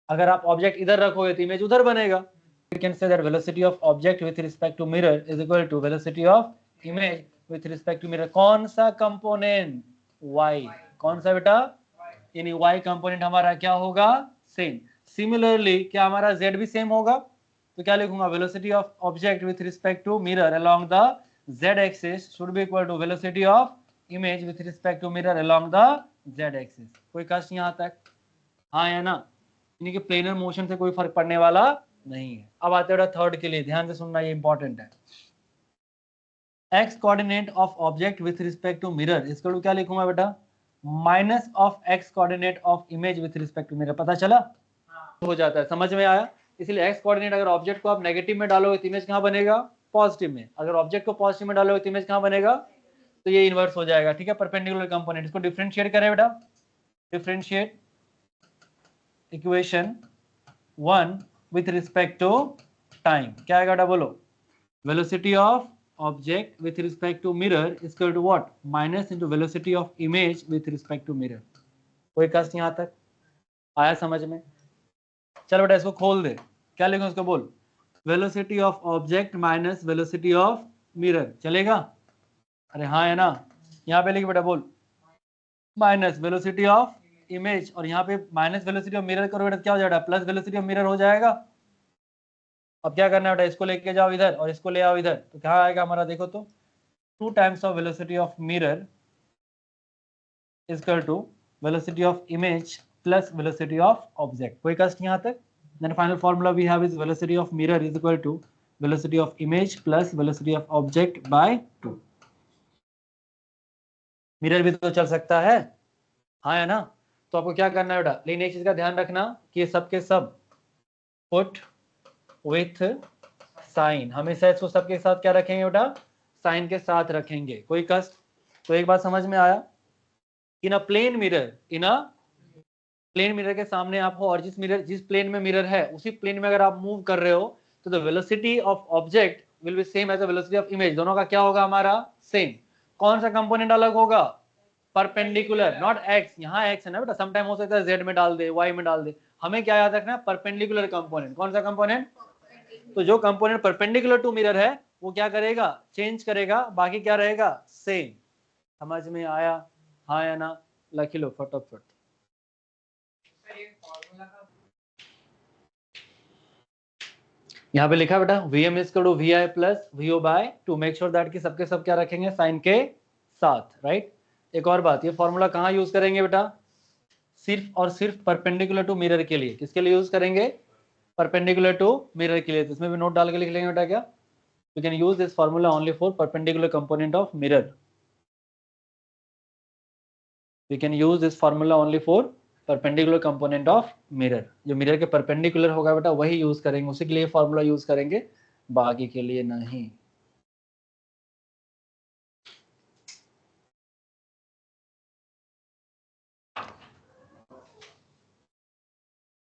अगर आप ऑब्जेक्ट इधर रखोगे तो इमेज उधर बनेगा। We can say that velocity of object with respect to mirror is equal to velocity of image with respect to mirror। कौन सा कंपोनेंट, y, कौन सा बेटा, यानी y कंपोनेंट हमारा क्या होगा, सेम। सिमिलरली क्या हमारा z भी सेम होगा, तो क्या लिखूंगा, velocity of object with respect to mirror along the z axis should be equal to velocity of image with respect to mirror along the z axis. कोई कष्ट यहाँ तक, हाँ या ना, यानी कि प्लेनर मोशन से कोई फर्क पड़ने वाला नहीं है। अब आते हैं थर्ड के लिए, ध्यान से सुनना, ये इंपॉर्टेंट है। x coordinate of object with respect to mirror, इसको क्या लिखूंगा बेटा, minus of x coordinate of image with respect to mirror. पता चला। हो जाता है, समझ में आया। इसलिए x कोऑर्डिनेट अगर ऑब्जेक्ट को आप नेगेटिव में डालोगे तो इमेज कहाँ बनेगा, पॉजिटिव में। अगर ऑब्जेक्ट को पॉजिटिव में डालोगे तो इमेज कहाँ बनेगा, तो ये इनवर्स हो जाएगा। ठीक है, परपेंडिकुलर कंपोनेंट। इसको डिफरेंशिएट करें बेटा, differentiate equation 1 with respect to time, क्या आएगा बेटा बोलो, velocity of object with respect to mirror is equal to what, minus into velocity of image with respect to mirror। कोई कष्ट यहाँ तक आया समझ में। चल बेटा इसको खोल दे, क्या लिखूं इसको बोल, velocity of object minus velocity of mirror, चलेगा। अरे हाँ है ना, यहाँ पे लिख बेटा बोल, माइनस वेलोसिटी ऑफ इमेज, और यहाँ पे माइनस वेलोसिटी ऑफ मिरर करोगे तो क्या हो जाएगा, प्लस वेलोसिटी ऑफ मिरर हो जाएगा। अब क्या करना है बेटा, इसको लेके जाओ इधर और इसको ले आओ इधर, तो क्या आएगा हमारा, देखो तो 2 times of velocity of mirror is equal to velocity of image plus velocity of object. कोई कष्ट यहाँ तक। Then final formula we have is velocity of mirror is equal to velocity of image plus velocity of object by 2। Mirror भी तो चल सकता है, हाँ है ना। तो आपको क्या करना है बेटा, लेकिन एक चीज का ध्यान रखना कि ये सब के सब पुट विथ साइन, हमेशा इसको सबके साथ क्या रखेंगे बेटा, साइन के साथ रखेंगे। कोई कष्ट। तो एक बात समझ में आया, इन अ प्लेन मिरर, इन अ प्लेन मिरर के सामने आप हो और जिस प्लेन में मिरर है उसी प्लेन में अगर आप मूव कर रहे हो तो the velocity of object will be same as the velocity of image. दोनों का क्या होगा हमारा, सेम। कौन सा कंपोनेंट अलग होगा, परपेंडिकुलर, नॉट एक्स। यहाँ एक्स है ना बेटा, समटाइम हो सकता है जेड में डाल दे, वाई में डाल दे। हमें क्या याद रखना है, परपेंडिकुलर कंपोनेंट। कौन सा कंपोनेंट, तो जो कंपोनेंट परपेंडिकुलर टू मिरर है वो क्या करेगा, चेंज करेगा, बाकी क्या रहेगा, सेम। समझ में आया, हाँ या ना, लिख लो फटाफट। यहाँ पे लिखा बेटा Vm is equal to Vi plus Vo by 2। Make sure that कि सबके सब क्या रखेंगे, साइन के साथ, राइट। एक और बात, ये फॉर्मूला कहाँ यूज करेंगे बेटा, सिर्फ और सिर्फ परपेंडिकुलर टू मिरर के लिए। किसके लिए यूज करेंगे, परपेंडिकुलर टू मिरर के लिए। तो इसमें भी नोट डाल के लिख लेंगे बेटा, क्या We can use this formula only for perpendicular component of mirror. We can use this formula only for perpendicular component of mirror. जो मिरर के परपेंडिकुलर होगा बेटा वही यूज करेंगे, उसी के लिए फॉर्मूला यूज करेंगे, बाकी के लिए नहीं.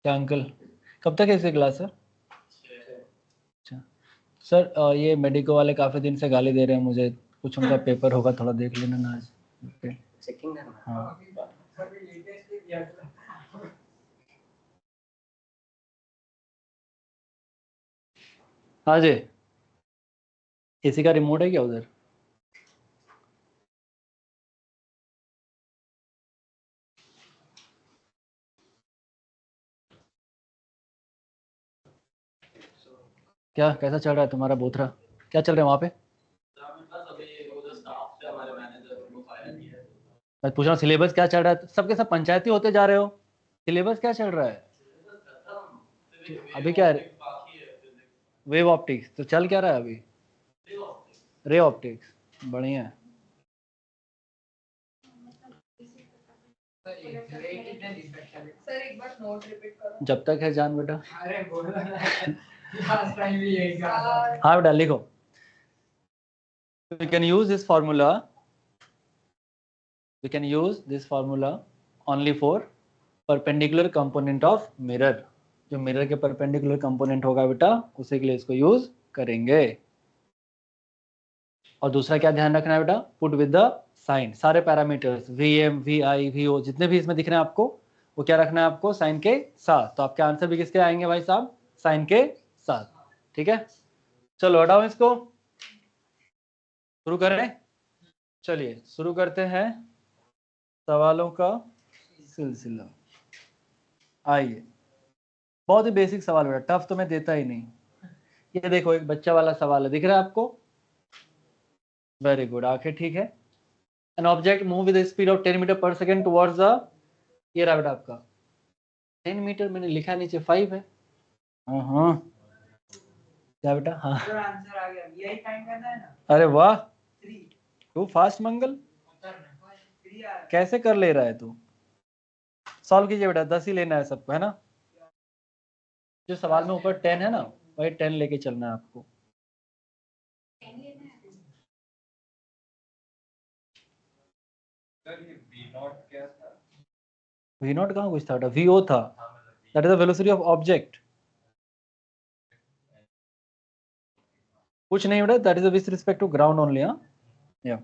क्या अंकल कब तक है इसकी क्लास है? अच्छा सर ये मेडिको वाले काफी दिन से गाली दे रहे हैं मुझे, कुछ उनका पेपर होगा थोड़ा देख लेना ना आज. Okay Checking them. हाँ अभी लेटेस्ट किया था आज एसी का रिमोट है क्या उधर? क्या कैसा चल रहा है तुम्हारा बोथरा? क्या चल रहा है वहाँ पे? मैं पूछ रहा हूँ सिलेबस क्या चल रहा है? सबके सब पंचायती होते जा रहे हो, सिलेबस क्या चल रहा है अभी? क्या है वेव ऑप्टिक्स? तो चल क्या रहा है अभी? Ray optics. बढ़िया है. सर एक बार नोट रिपीट करो. जब तक है जान बेटा. अरे बोलो ना लास्ट टाइम भी यही कहा हाँ बेटा लिखो. We can use this formula. We can use this formula only for perpendicular component of mirror. जो मिरर के परपेंडिकुलर कंपोनेंट होगा बेटा उसी के लिए इसको यूज करेंगे. और दूसरा क्या ध्यान रखना है बेटा? Put with the sign. सारे पैरामीटर्स Vm, Vi, Vo जितने भी इसमें दिख रहे हैं आपको वो क्या रखना है आपको? साइन के साथ. तो आपके आंसर भी किसके आएंगे भाई साहब? साइन के साथ. ठीक है चलो हटाओ इसको, शुरू करें. चलिए शुरू करते हैं सवालों का सिलसिला. आइए बहुत ही बेसिक सवाल बेटा, टफ तो मैं देता ही नहीं. ये देखो एक बच्चा वाला सवाल है, दिख रहा है आपको? वेरी गुड, आंखें ठीक है. An object move with speed of 10 meter per second towards the, ये रहा बेटा आपका 10 मीटर, मैंने लिखा नीचे 5 है. हाँ क्या बेटा? हाँ सर आंसर आ गया. यही फाइंड करना है ना. अरे वाह 3 तू फास्ट मंगल, 3 आ रहा है. कैसे कर ले रहा है तू? सॉल्व कीजिए बेटा, 10 ही लेना है सबको, है ना? जो सवाल में ऊपर 10 है ना वही 10 लेके चलना है आपको. सर ये V0 क्या था? V नॉट कहाँ कुछ था बेटा? VO था, that is the velocity of object. कुछ नहीं बेटा, that is with respect to ground only. हाँ या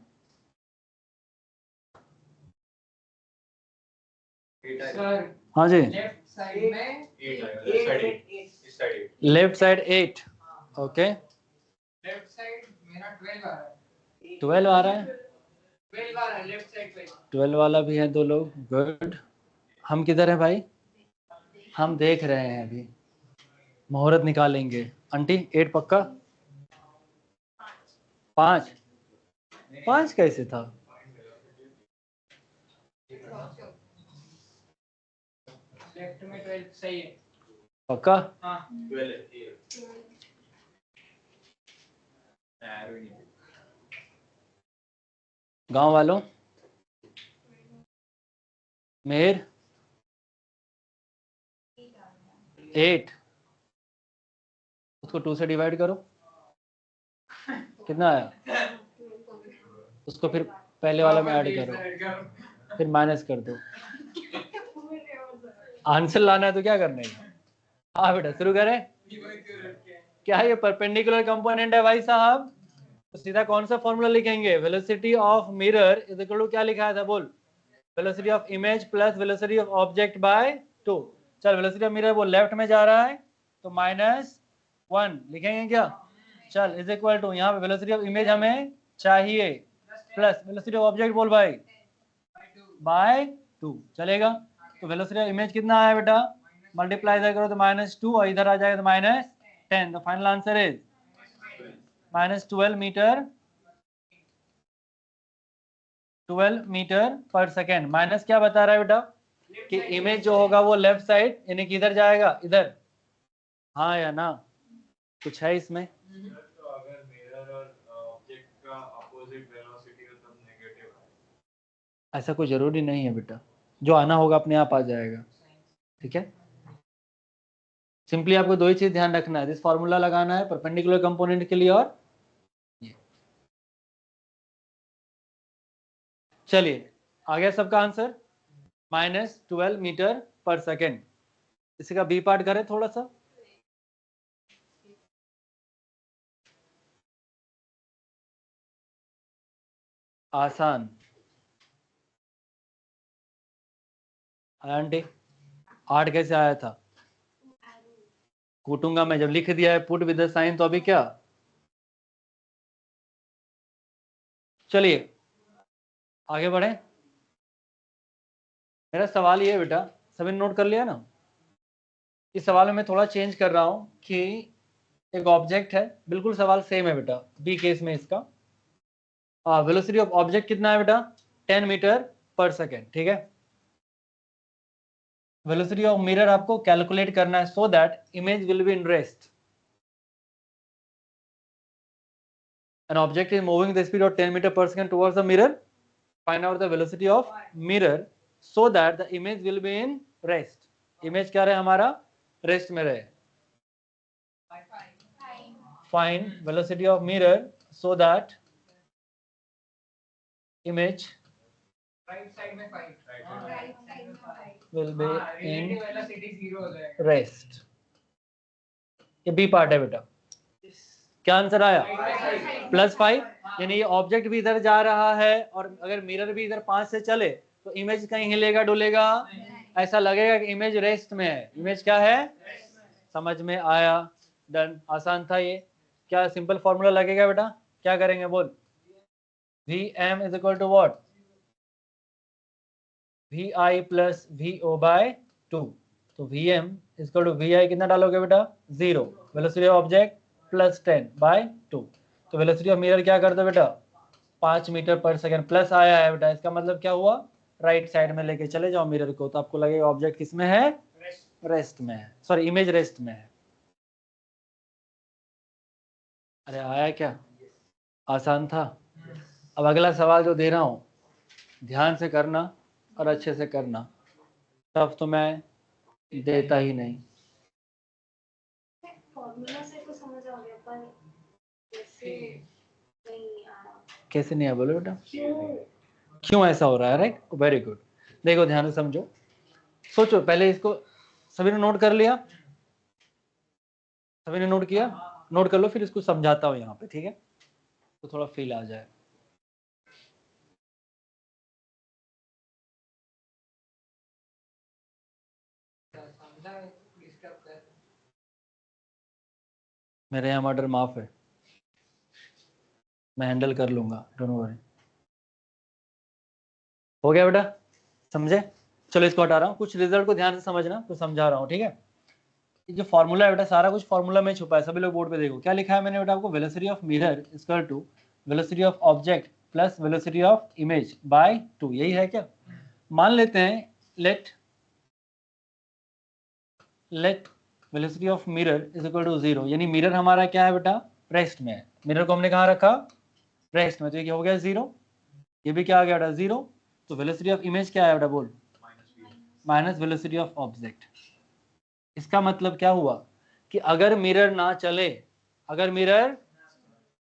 सर हाँ जी. लेफ्ट साइड में 8 आएगा. इस side 8. Left side 8. Okay left side मेरा 12 आ रहा है. 12 आ रहा है. 12 आ रहा है लेफ्ट साइड पे. 12 वाला भी है दो लोग. गुड. हम किधर हैं भाई? हम देख रहे हैं अभी, मुहूर्त निकालेंगे. आंटी 8 पक्का? 5 कैसे था? लेफ्ट में 12 सही है. पक्का? हाँ 12 है. एरो नहीं. गांव वालों मेर 8, उसको 2 से डिवाइड करो, कितना आया? उसको फिर पहले वाला में ऐड करो, फिर माइनस कर दो. आंसर लाना है तो क्या करना है? हाँ बेटा शुरू करें. क्या ये परपेंडिकुलर कंपोनेंट है भाई साहब? तो सीधा कौन सा फॉर्मूला लिखेंगे? Velocity of mirror is equal to क्या लिखा था बोल? Velocity of image plus velocity of object by 2. चल वेलोसिटी ऑफ मिरर वो लेफ्ट में जा रहा है तो -1 लिखेंगे क्या? चल इज इक्वल टू, यहाँ पे वेलोसिटी ऑफ इमेज हमें चाहिए प्लस वेलोसिटी ऑफ ऑब्जेक्ट बोल भाई बाय 2. चलेगा? तो वेलोसिटी ऑफ इमेज कितना आया बेटा? मल्टीप्लाई इधर करो तो -2 और इधर आ जाएगा तो -10. तो final answer is -12 metre per second. Minus क्या बता रहा है बेटा? कि इमेज जो होगा वो लेफ्ट साइड यानी कि इधर जाएगा, इधर. हाँ या ना? कुछ है इसमें? तो अगर मेरा अपोजिट वेलोसिटी है तब नेगेटिव है। ऐसा कोई जरूरी नहीं है बेटा, जो आना होगा अपने आप आ जाएगा, ठीक है। सिंपली आपको दो ही चीज ध्यान रखना है, दिस फॉर्मूला लगाना है परपेंडिकुलर कंपोनेंट के लिए और ये। चलिए आ गया सबका आंसर, -12 मीटर पर सेकेंड। इसी का बी पार्ट करें थोड़ा सा। आसान आंटी, 8 कैसे आया था? कूटूंगा मैं, जब लिख दिया है पुट विद द साइन, तो अभी क्या। चलिए आगे बढ़े। मेरा सवाल ये है बेटा, सभी ने नोट कर लिया ना? इस सवाल में मैं थोड़ा चेंज कर रहा हूं कि एक ऑब्जेक्ट है, बिल्कुल सवाल सेम है बेटा बी केस में इसका। वेलोसिटी ऑफ ऑब्जेक्ट कितना है बेटा? 10 मीटर पर सेकेंड, ठीक है। वेलोसिटी ऑफ मिरर आपको कैलकुलेट करना है so that image will be in rest. An object is moving the speed of 10 meter per second towards the mirror. Find out the velocity of mirror so that the image will be in rest. Image क्या रहे हमारा? Rest में रहे। Find velocity of mirror so that image right side में 5 will be in relative velocity 0 हो जाएगा। rest. ये B part है बेटा। क्या आंसर आया? +5। यानी ये ऑब्जेक्ट भी इधर जा रहा है और अगर मिरर भी इधर 5 से चले तो इमेज कहीं हिलेगा डुलेगा? ऐसा लगेगा कि इमेज रेस्ट में है। इमेज क्या है? समझ में आया? डन, आसान था ये। क्या सिंपल फॉर्मूला लगेगा बेटा? क्या करेंगे बोल? Vm is equal to what? Vi plus VO/2। तो Vm is equal to Vi कितना डालोगे बेटा? 0। Velocity of object +10/2। तो वेलोसिटी ऑफ मिरर क्या कर दो बेटा? 5 मीटर पर सेकेंड। प्लस आया है बेटा, इसका मतलब क्या हुआ? राइट साइड में लेके चले जाओ मिरर को, तो आपको लगेगा ऑब्जेक्ट किस में है? रेस्ट में है, सॉरी इमेज रेस्ट में है। अरे आया क्या? आसान था। अब अगला सवाल जो दे रहा हूं ध्यान से करना और अच्छे से करना, तब तो मैं देता ही नहीं। फॉर्मूला से तो समझ आ गया पर कैसे नहीं आ रहा, कैसे नहीं है बोलो बेटा? क्यों? क्यों ऐसा हो रहा है? Right, very good. देखो ध्यान से समझो, सोचो पहले इसको। सभी ने नोट कर लिया? सभी ने नोट किया? नोट कर लो, फिर इसको समझाता हूँ यहाँ पे, ठीक है, तो थोड़ा फील आ जाए। मेरे यहाँ मर्डर माफ है, मैं हैंडल कर लूंगा, डोंट वरी। हो गया बेटा? समझे? चलो इसको हटा रहा हूँ, कुछ रिजल्ट को ध्यान से समझना, तो समझा रहा हूँ, ठीक है। ये जो फॉर्मूला है बेटा, सारा कुछ फॉर्मूला में छुपा है। सभी लोग बोर्ड पे देखो क्या लिखा है मैंने बेटा आपको। Velocity of mirror equal to velocity of object plus velocity of image by 2। यही है क्या? मान लेते हैं let velocity of mirror is equal to 0, यानी मिरर हमारा क्या है बेटा? रेस्ट में है। मिरर को हमने कहाँ रखा? रेस्ट में। तो ये क्या हो गया? 0। ये भी क्या आ गया बेटा? 0। तो वेलोसिटी ऑफ इमेज क्या है बेटा बोल? Minus velocity of object. इसका मतलब क्या हुआ कि अगर मिरर ना चले, अगर मिरर,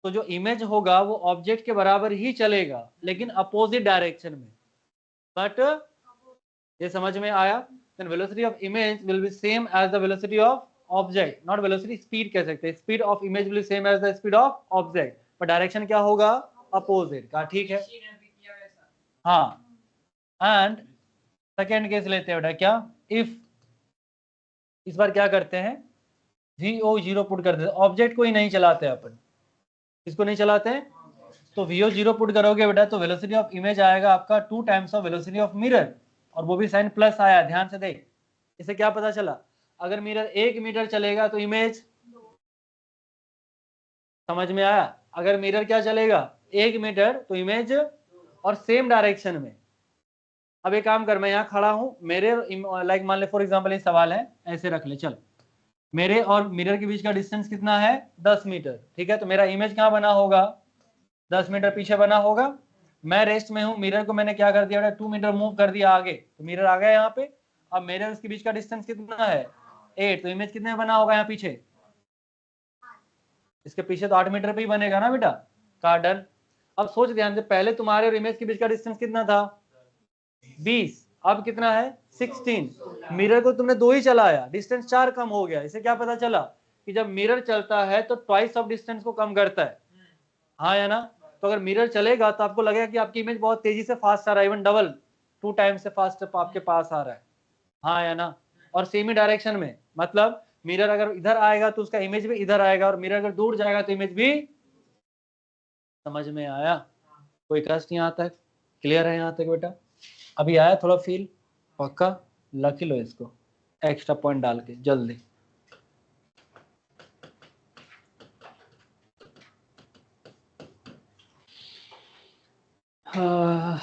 तो जो इमेज होगा वो ऑब्जेक्ट के बराबर ही चलेगा, लेकिन अपोजिट डायरेक्शन में। बट ये समझ में आया? Then velocity of image will be same as the velocity of object, not velocity, speed कह सकते हैं। Speed of image will be same as the speed of object, पर डायरेक्शन क्या होगा? अपोजिट का, ठीक है। हाँ, एंड सेकेंड केस लेते हैं बेटा, क्या? इफ इस बार क्या करते हैं? VO 0 पुट कर देते हैं। ऑब्जेक्ट को ही नहीं चलाते अपन, इसको नहीं चलाते हैं, तो VO 0 पुट करोगे बेटा तो वेलोसिटी ऑफ इमेज आएगा आपका 2 times of velocity of mirror, और वो भी साइन प्लस आया। ध्यान से देख, इसे क्या पता चला? अगर मिरर 1 मीटर चलेगा तो इमेज, समझ में आया? अगर मिरर क्या चलेगा? 1 मीटर, तो इमेज और सेम डायरेक्शन में। अब एक काम कर, मैं यहाँ खड़ा हूँ, मेरे लाइक मान ले फॉर एग्जाम्पल ये सवाल है, ऐसे रख ले, चल मेरे और मिरर के बीच का डिस्टेंस कितना है? 10 मीटर, ठीक है। तो मेरा इमेज कहाँ बना होगा? 10 मीटर पीछे बना होगा, मैं रेस्ट में हूँ, मिरर को मैंने क्या कर दिया, 2 मीटर मूव कर दिया आगे, तो मिरर आ गया यहाँ पे। अब मिरर उसके बीच का डिस्टेंस कितना है 8, तो इमेज कितने में बना होगा यहाँ पीछे, इसके पीछे तो 8 मीटर पे ही बनेगा ना बेटा, कहा डन। अब सोच ध्यान से, पहले तुम्हारे और इमेज के बीच का डिस्टेंस कितना था 20, अब कितना है 16। मिरर को तुमने 2 ही चलाया, डिस्टेंस 4 कम हो गया। इसे क्या पता चला कि जब मिरर चलता है तो ट्वाइस ऑफ डिस्टेंस को कम करता है, हाँ या ना। तो अगर मिरर चलेगा तो आपको लगेगा कि आपकी इमेज बहुत तेजी से फास्ट आ रहा है, इवन डबल 2 टाइम्स से फास्ट आपके पास आ रहा है, हाँ या ना। और सेम ही डायरेक्शन में, मतलब मिरर अगर इधर आएगा तो उसका इमेज भी इधर आएगा, और मिरर अगर दूर जाएगा तो इमेज भी। समझ में आया, कोई कष्ट यहाँ तक, क्लियर है यहाँ तक बेटा? अभी आया थोड़ा फील, पक्का लकी लो इसको एक्स्ट्रा पॉइंट डाल के जल्दी। हाँ।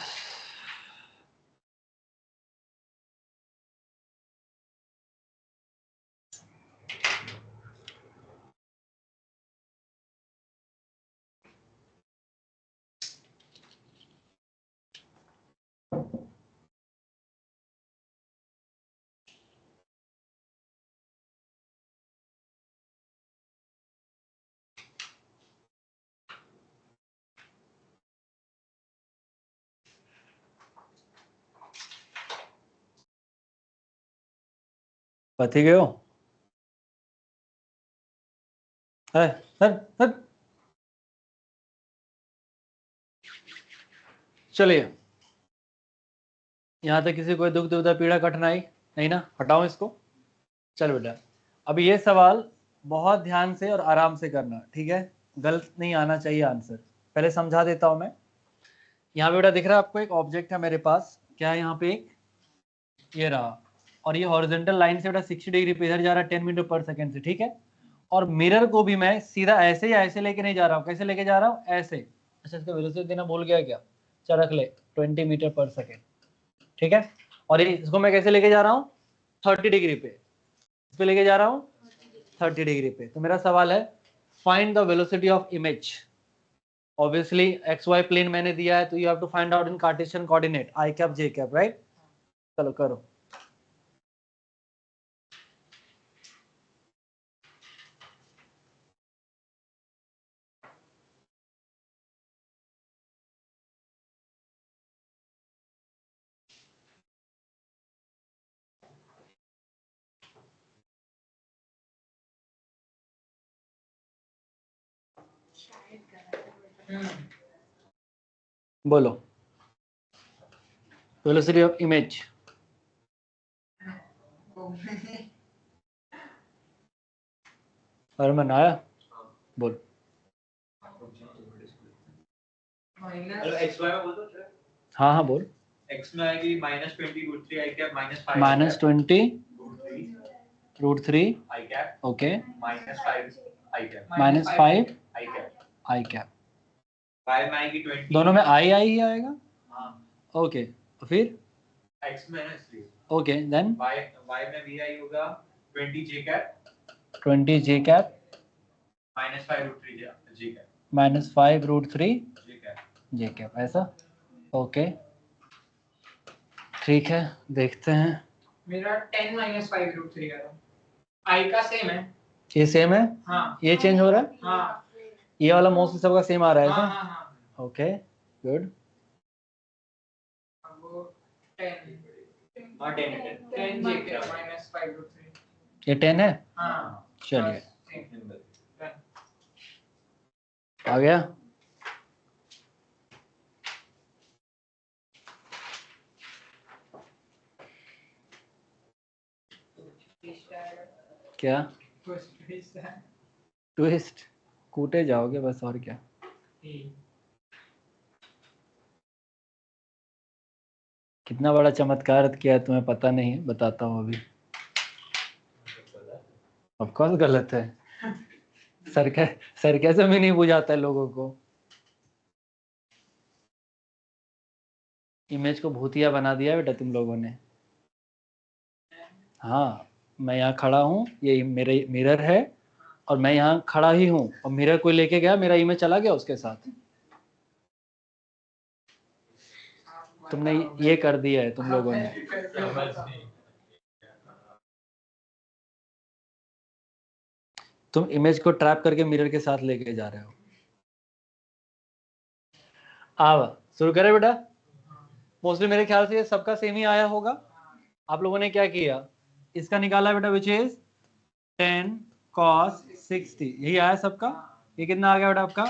पति गए हो है सर। चलिए, यहाँ तक किसी कोई दुख दुविधा पीड़ा कठिनाई नहीं ना, हटाओ इसको। चल बेटा, अभी ये सवाल बहुत ध्यान से और आराम से करना, ठीक है, गलत नहीं आना चाहिए आंसर। पहले समझा देता हूं मैं। यहाँ पे बेटा दिख रहा है आपको, एक ऑब्जेक्ट है मेरे पास, क्या है यहाँ पे, एक ये रहा, और ये हॉरिजॉन्टल लाइन से बेटा 60 डिग्री पे इधर जा रहा है 10 मीटर पर सेकेंड से, ठीक है। और मिरर को भी मैं सीधा ऐसे या ऐसे लेके नहीं जा रहा हूँ, कैसे लेके जा रहा हूँ, ऐसे। अच्छा, इसका वेलोसिटी देना भूल गया क्या, चल रख ले 20 मीटर पर सेकेंड, ठीक है। और इसको मैं कैसे लेके जा रहा हूँ 30 डिग्री पे, इस पे लेके जा रहा हूँ 30 डिग्री पे। तो मेरा सवाल है, find the velocity of image. Obviously X Y plane मैंने दिया है, तो you have to find out in Cartesian coordinate, I cap J cap, right. चलो करो। बोलो वेलोसिटी ऑफ इमेज। अरमान आया, बोल। हेलो एक्स वाई में बोल दो सर। हाँ हाँ बोल। एक्स में आएगी -20 √3 आई cap -5 -20 √3 I cap okay -5 I cap -5 I cap I cap. Y में आएगी 20। दोनों में आई आई ही आएगा, हाँ ओके। तो फिर एक्स में है ना इसलिए। ओके, देन वाई में वी आई होगा 20 जे कैप 20 जे कैप -5 √3 जे कैप -5 √3 जे कैप जे कैप, ऐसा, ओके ठीक है। देखते हैं, मेरा 10 -5 √3 है, आई का सेम है। ये सेम है, हाँ ये चेंज हो रहा है, हाँ ये वाला मोस्टली सबका सेम आ रहा है हाँ ऐसा, हाँ हाँ। Okay good. अब वो 10 हाँ 10 10 जे के -5 √3। ये 10 है, हाँ चलिए Done. आ गया। क्या ट्विस्ट, कूटे जाओगे बस, और क्या। कितना बड़ा चमत्कार किया है तुम्हें पता नहीं है, बताता हूँ अभी। ऑफ कोर्स गलत है, सरकैज़म में नहीं बुझाता है लोगों को। इमेज को भूतिया बना दिया बेटा तुम लोगों ने। हाँ, मैं यहाँ खड़ा हूँ, ये मेरे मिरर है, और मैं यहाँ खड़ा ही हूँ, और मिरर कोई लेके गया, मेरा इमेज चला गया उसके साथ, तुमने ये कर दिया है तुम लोगों ने। समझ नहीं। तुम इमेज को ट्रैप करके मिरर के साथ लेके जा रहे हो। अब शुरू करें बेटा। मोस्टली मेरे ख्याल से ये सबका सेम ही आया होगा। आप लोगों ने क्या किया, इसका निकाला बेटा विच इज 10 cos 60, यही आया सबका। ये कितना आ गया बेटा आपका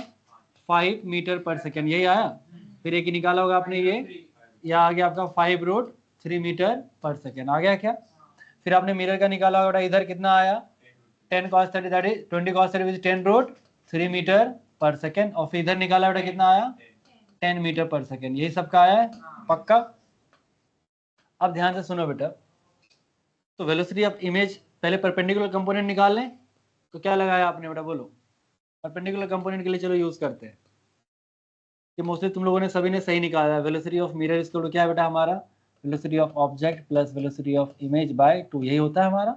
5 मीटर पर सेकेंड, यही आया। फिर एक ही निकाला होगा आपने, ये आ गया आपका 5√3 मीटर पर सेकेंड, आ गया क्या। फिर आपने मिरर का निकाला होगा बेटा, इधर कितना आया 10 cos 30 that is 20 cos 30 which 10√3 meter per second. और फिर इधर निकाला बेटा कितना आया 10 मीटर पर सेकेंड, यही सबका आया है पक्का। अब ध्यान से सुनो बेटा, तो वेलोसिटी ऑफ इमेज पहले परपेंडिकुलर कंपोनेंट निकाल लें। तो क्या लगाया आपने बेटा बोलो, परपेंडिकुलर कंपोनेंट के लिए चलो यूज करते हैं। कि मोस्टली तुम लोगों ने सभी ने सही निकाला है। वेलोसिटी ऑफ मिरर इसको क्या है बेटा हमारा, velocity of object plus velocity of image by 2, यही होता है हमारा।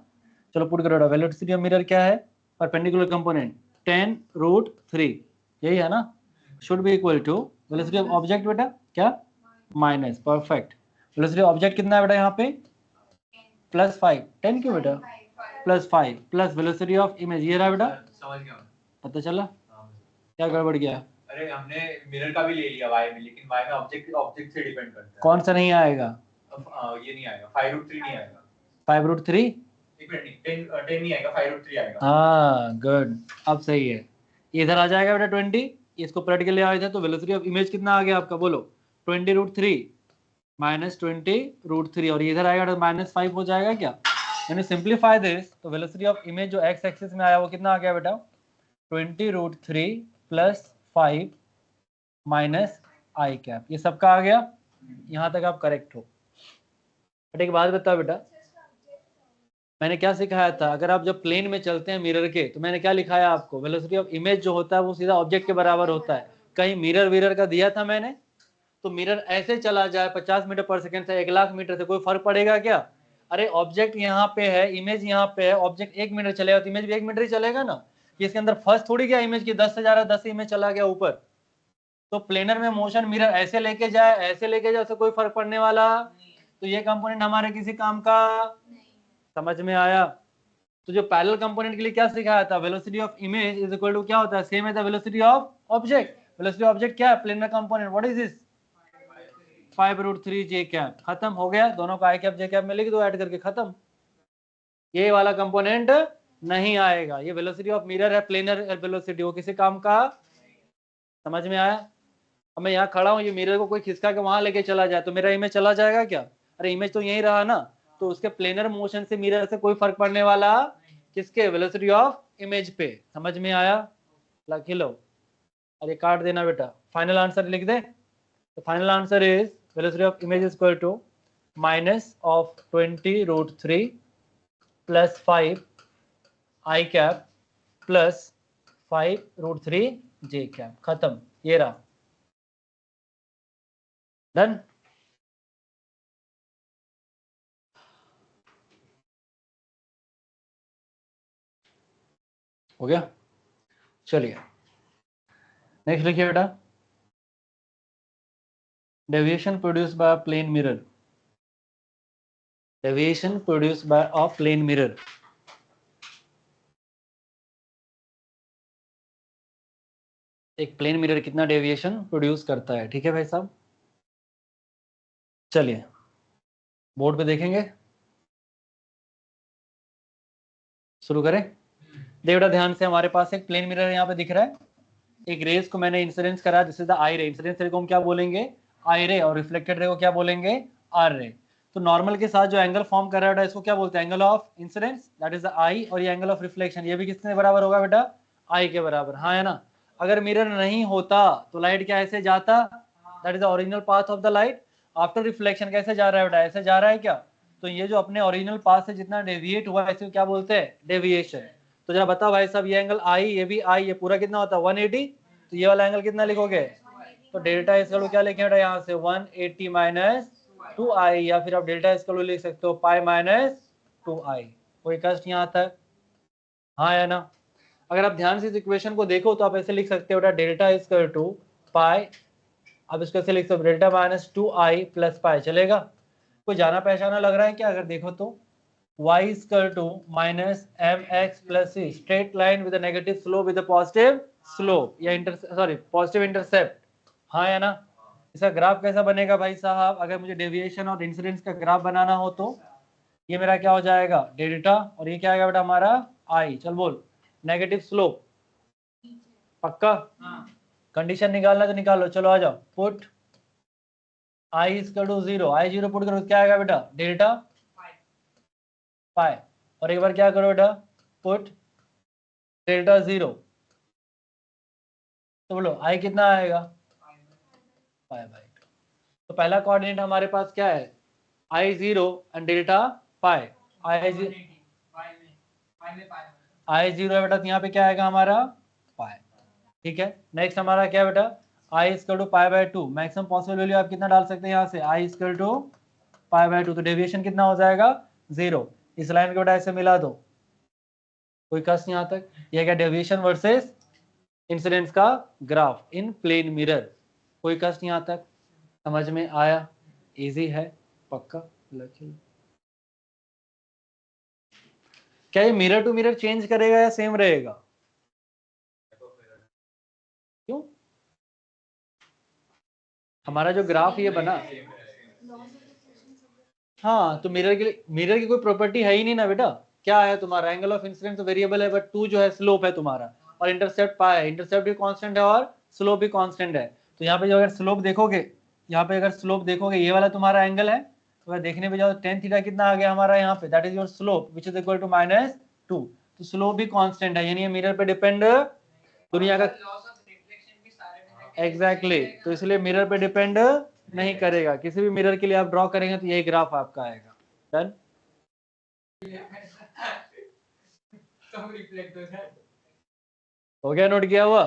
चलो पुट करो बेटा, वेलोसिटी ऑफ मिरर क्या है, परपेंडिकुलर कंपोनेंट 10√3, यही है ना, should be equal to velocity of object बेटा क्या minus, perfect. Velocity of object कितना है बेटा यहाँ पे +5, 10 क्यों बेटा +5 प्लस वेलोसिटी ऑफ इमेज, ये रहा बेटा, समझ गया मैं। पता चला हाँ। क्या गड़बड़ गया। अरे हमने मिरर का भी ले लिया वाई में, लेकिन वाई में ऑब्जेक्ट से डिपेंड करता है। कौन सा नहीं आएगा, अब ये नहीं आएगा, 5√3 नहीं आएगा। 5√3, एक मिनट नहीं, 10 नहीं आएगा, 5√3 आएगा। हाँ गुड, अब सही है। ये इधर आ जाएगा बेटा 20, इसको पलट के ले आए थे, तो वेलोसिटी ऑफ इमेज कितना आ गया आपका बोलो 20√3 माइनस 20√3, और इधर आएगा तो -5 हो जाएगा क्या। यानी सिंप्लीफाई दिस, तो वेलोसिटी ऑफ इमेज जो एक्स एक्सिस में आया वो कितना आ गया बेटा 20√3 + 5 माइनस आई कैप, ये सबका आ गया। यहाँ तक आप करेक्ट हो। बट एक बात बताओ बेटा, मैंने क्या सिखाया था, अगर आप जब प्लेन में चलते हैं मिरर के, तो मैंने क्या लिखाया आपको, वेलोसिटी ऑफ इमेज जो होता है वो सीधा ऑब्जेक्ट के बराबर होता है। कहीं मिरर विरर का दिया था मैंने, तो मिरर ऐसे चला जाए 50 मीटर पर सेकंड से 1,00,000 मीटर से, कोई फर्क पड़ेगा क्या। अरे ऑब्जेक्ट यहाँ पे है, इमेज यहाँ पे है, ऑब्जेक्ट 1 मीटर चलेगा तो इमेज भी 1 मीटर ही चलेगा ना। इसके अंदर फर्स्ट थोड़ी गया इमेज की 10 से जा रहा 10 इमेज चला गया ऊपर। तो प्लेनर में मोशन मिरर ऐसे लेके जाए ऐसे लेके जाए, उससे कोई फर्क पड़ने वाला, तो ये कंपोनेंट हमारे किसी काम का, समझ में आया। तो जो पैरेलल कंपोनेंट के लिए क्या सिखाया था, velocity of image is equal to क्या होता है, सेम है the velocity of object. Velocity of object क्या है, planar component, what is this 5√3 J cap, खत्म हो गया। दोनों को आई कैप जे कैप में लिख दो ऐड करके, खत्म। ये वाला कंपोनेंट नहीं आएगा, ये वेलोसिटी ऑफ मिरर है, प्लेनर वेलोसिटी, वो किसी काम का, समझ में आया। अब मैं यहाँ खड़ा हूँ, ये मिरर को कोई खिसका के वहां लेके चला जाए तो मेरा इमेज चला जाएगा क्या, अरे इमेज तो यही रहा ना। तो उसके प्लेनर मोशन से मिरर से कोई फर्क पड़ने वाला किसके, वेलोसिटी ऑफ इमेज पे, समझ में आया। लिख लो, अरे काट देना बेटा, फाइनल आंसर लिख दे। तो final answer is velocity of image is equal to -20√3 + 5 I cap + 5√3 J cap, खत्म, ये रहा डन। हो गया, चलिए नेक्स्ट लिखिए बेटा, deviation produced by plane mirror, deviation produced by a plane mirror. एक प्लेन मिरर कितना डेविएशन प्रोड्यूस करता है, ठीक है भाई साहब। चलिए बोर्ड पे देखेंगे, शुरू करें। देखो बेटा ध्यान से, हमारे पास एक प्लेन मिरर यहाँ पे दिख रहा है, एक रेस को मैंने इंसिडेंस करा, दिस इज द आई रे, इंसिडेंस रे को हम क्या बोलेंगे आई रे, और रिफ्लेक्टेड रे को क्या बोलेंगे आर रे। तो नॉर्मल के साथ जो एंगल फॉर्म कर रहा है इसको क्या बोलते हैं, angle of incidence, that is the i, और ये एंगल ऑफ रिफ्लेक्शन, ये भी किसके बराबर होगा बेटा आई के बराबर, हाँ है ना। अगर मिरर नहीं होता तो लाइट क्या ऐसे जाता, that is the original path of the light. After reflection कैसे जा रहा है बेटा, ऐसे जा रहा है क्या। तो ये जो अपने ओरिजिनल पाथ से जितना डेविएट हुआ है इसे क्या बोलते हैं डेविएशन। तो जरा बताओ भाई साहब, ये एंगल आई, ये भी आई, ये पूरा कितना होता है 180, तो ये वाला एंगल कितना लिखोगे, तो डेल्टा इसका क्या लिखें बेटा यहाँ से 180 - 2i, या फिर आप डेल्टा इसका लिख सकते हो पाई - 2i। कोई कष्ट यहाँ तक, हाँ या ना। अगर आप ध्यान से इस इक्वेशन को देखो तो आप ऐसे लिख सकते हो बेटा डेल्टा इक्वल टू पाई अब इसको ऐसे लिख सकते delta minus 2i plus pi, चलेगा? कोई जाना पहचाना लग रहा है क्या? अगर देखो तो y equal to minus mx plus c, straight line with negative slope with positive slope या पॉजिटिव इंटरसेप्ट, हाँ या ना? इसका ग्राफ कैसा बनेगा भाई साहब? अगर मुझे डेविएशन और इंसिडेंस का ग्राफ बनाना हो तो ये मेरा क्या हो जाएगा? डेल्टा, और ये क्या आएगा बेटा हमारा? आई। चल बोल, नेगेटिव स्लोप पक्का? कंडीशन निकालना तो निकालो, चलो आ जाओ। Put I equal to 0, I 0 put करो, क्या आएगा बेटा? Delta pi. और एक बार क्या करो बेटा? पुट डेल्टा 0, तो बोलो आई कितना आएगा? पाई बाई 2। तो पहला कोऑर्डिनेट हमारे पास क्या है? आई 0 एंड डेल्टा पाई। आई 0 है बेटा, तो यहाँ पे क्या आएगा हमारा? पाई। ठीक है, नेक्स्ट हमारा क्या है बेटा? I equal to pi by 2। Maximum possible value आप कितना डाल सकते हैं यहाँ से? I equal to pi by 2, तो डेविएशन कितना हो जाएगा? 0। इस लाइन को बेटा ऐसे मिला दो, कोई कष्ट यहाँ तक? ये क्या? डेविएशन वर्सेस इंसिडेंस का ग्राफ इन प्लेन मिरर, कोई कष्ट यहाँ तक? समझ में आया? इजी है पक्का? क्या ये मिरर टू मिरर चेंज करेगा या सेम रहेगा? क्यों? हमारा जो ग्राफ ये बना, हाँ, तो मिरर की कोई प्रॉपर्टी है ही नहीं ना बेटा। क्या है तुम्हारा? एंगल ऑफ इंसिडेंस वेरिएबल है, बट 2 जो है स्लोप है तुम्हारा, और इंटरसेप्ट पाई है। इंटरसेप्ट भी कांस्टेंट है और स्लोप भी कांस्टेंट है। तो यहाँ पे जो अगर स्लोप देखोगे, यहाँ पे अगर स्लोप देखोगे, ये वाला तुम्हारा एंगल है, तो अगर देखने पे जाओ tan थीटा कितना आ गया हमारा यहाँ पे? That is your slope which is equal to -2। तो स्लोप भी कांस्टेंट है, यानी ये मिरर पे डिपेंड दुनिया का एग्जैक्टली तो इसलिए मिरर पे डिपेंड नहीं करेगा। किसी भी मिरर के लिए आप ड्रॉ करेंगे तो यही ग्राफ आपका आएगा। डन? हो गया? नोट किया हुआ?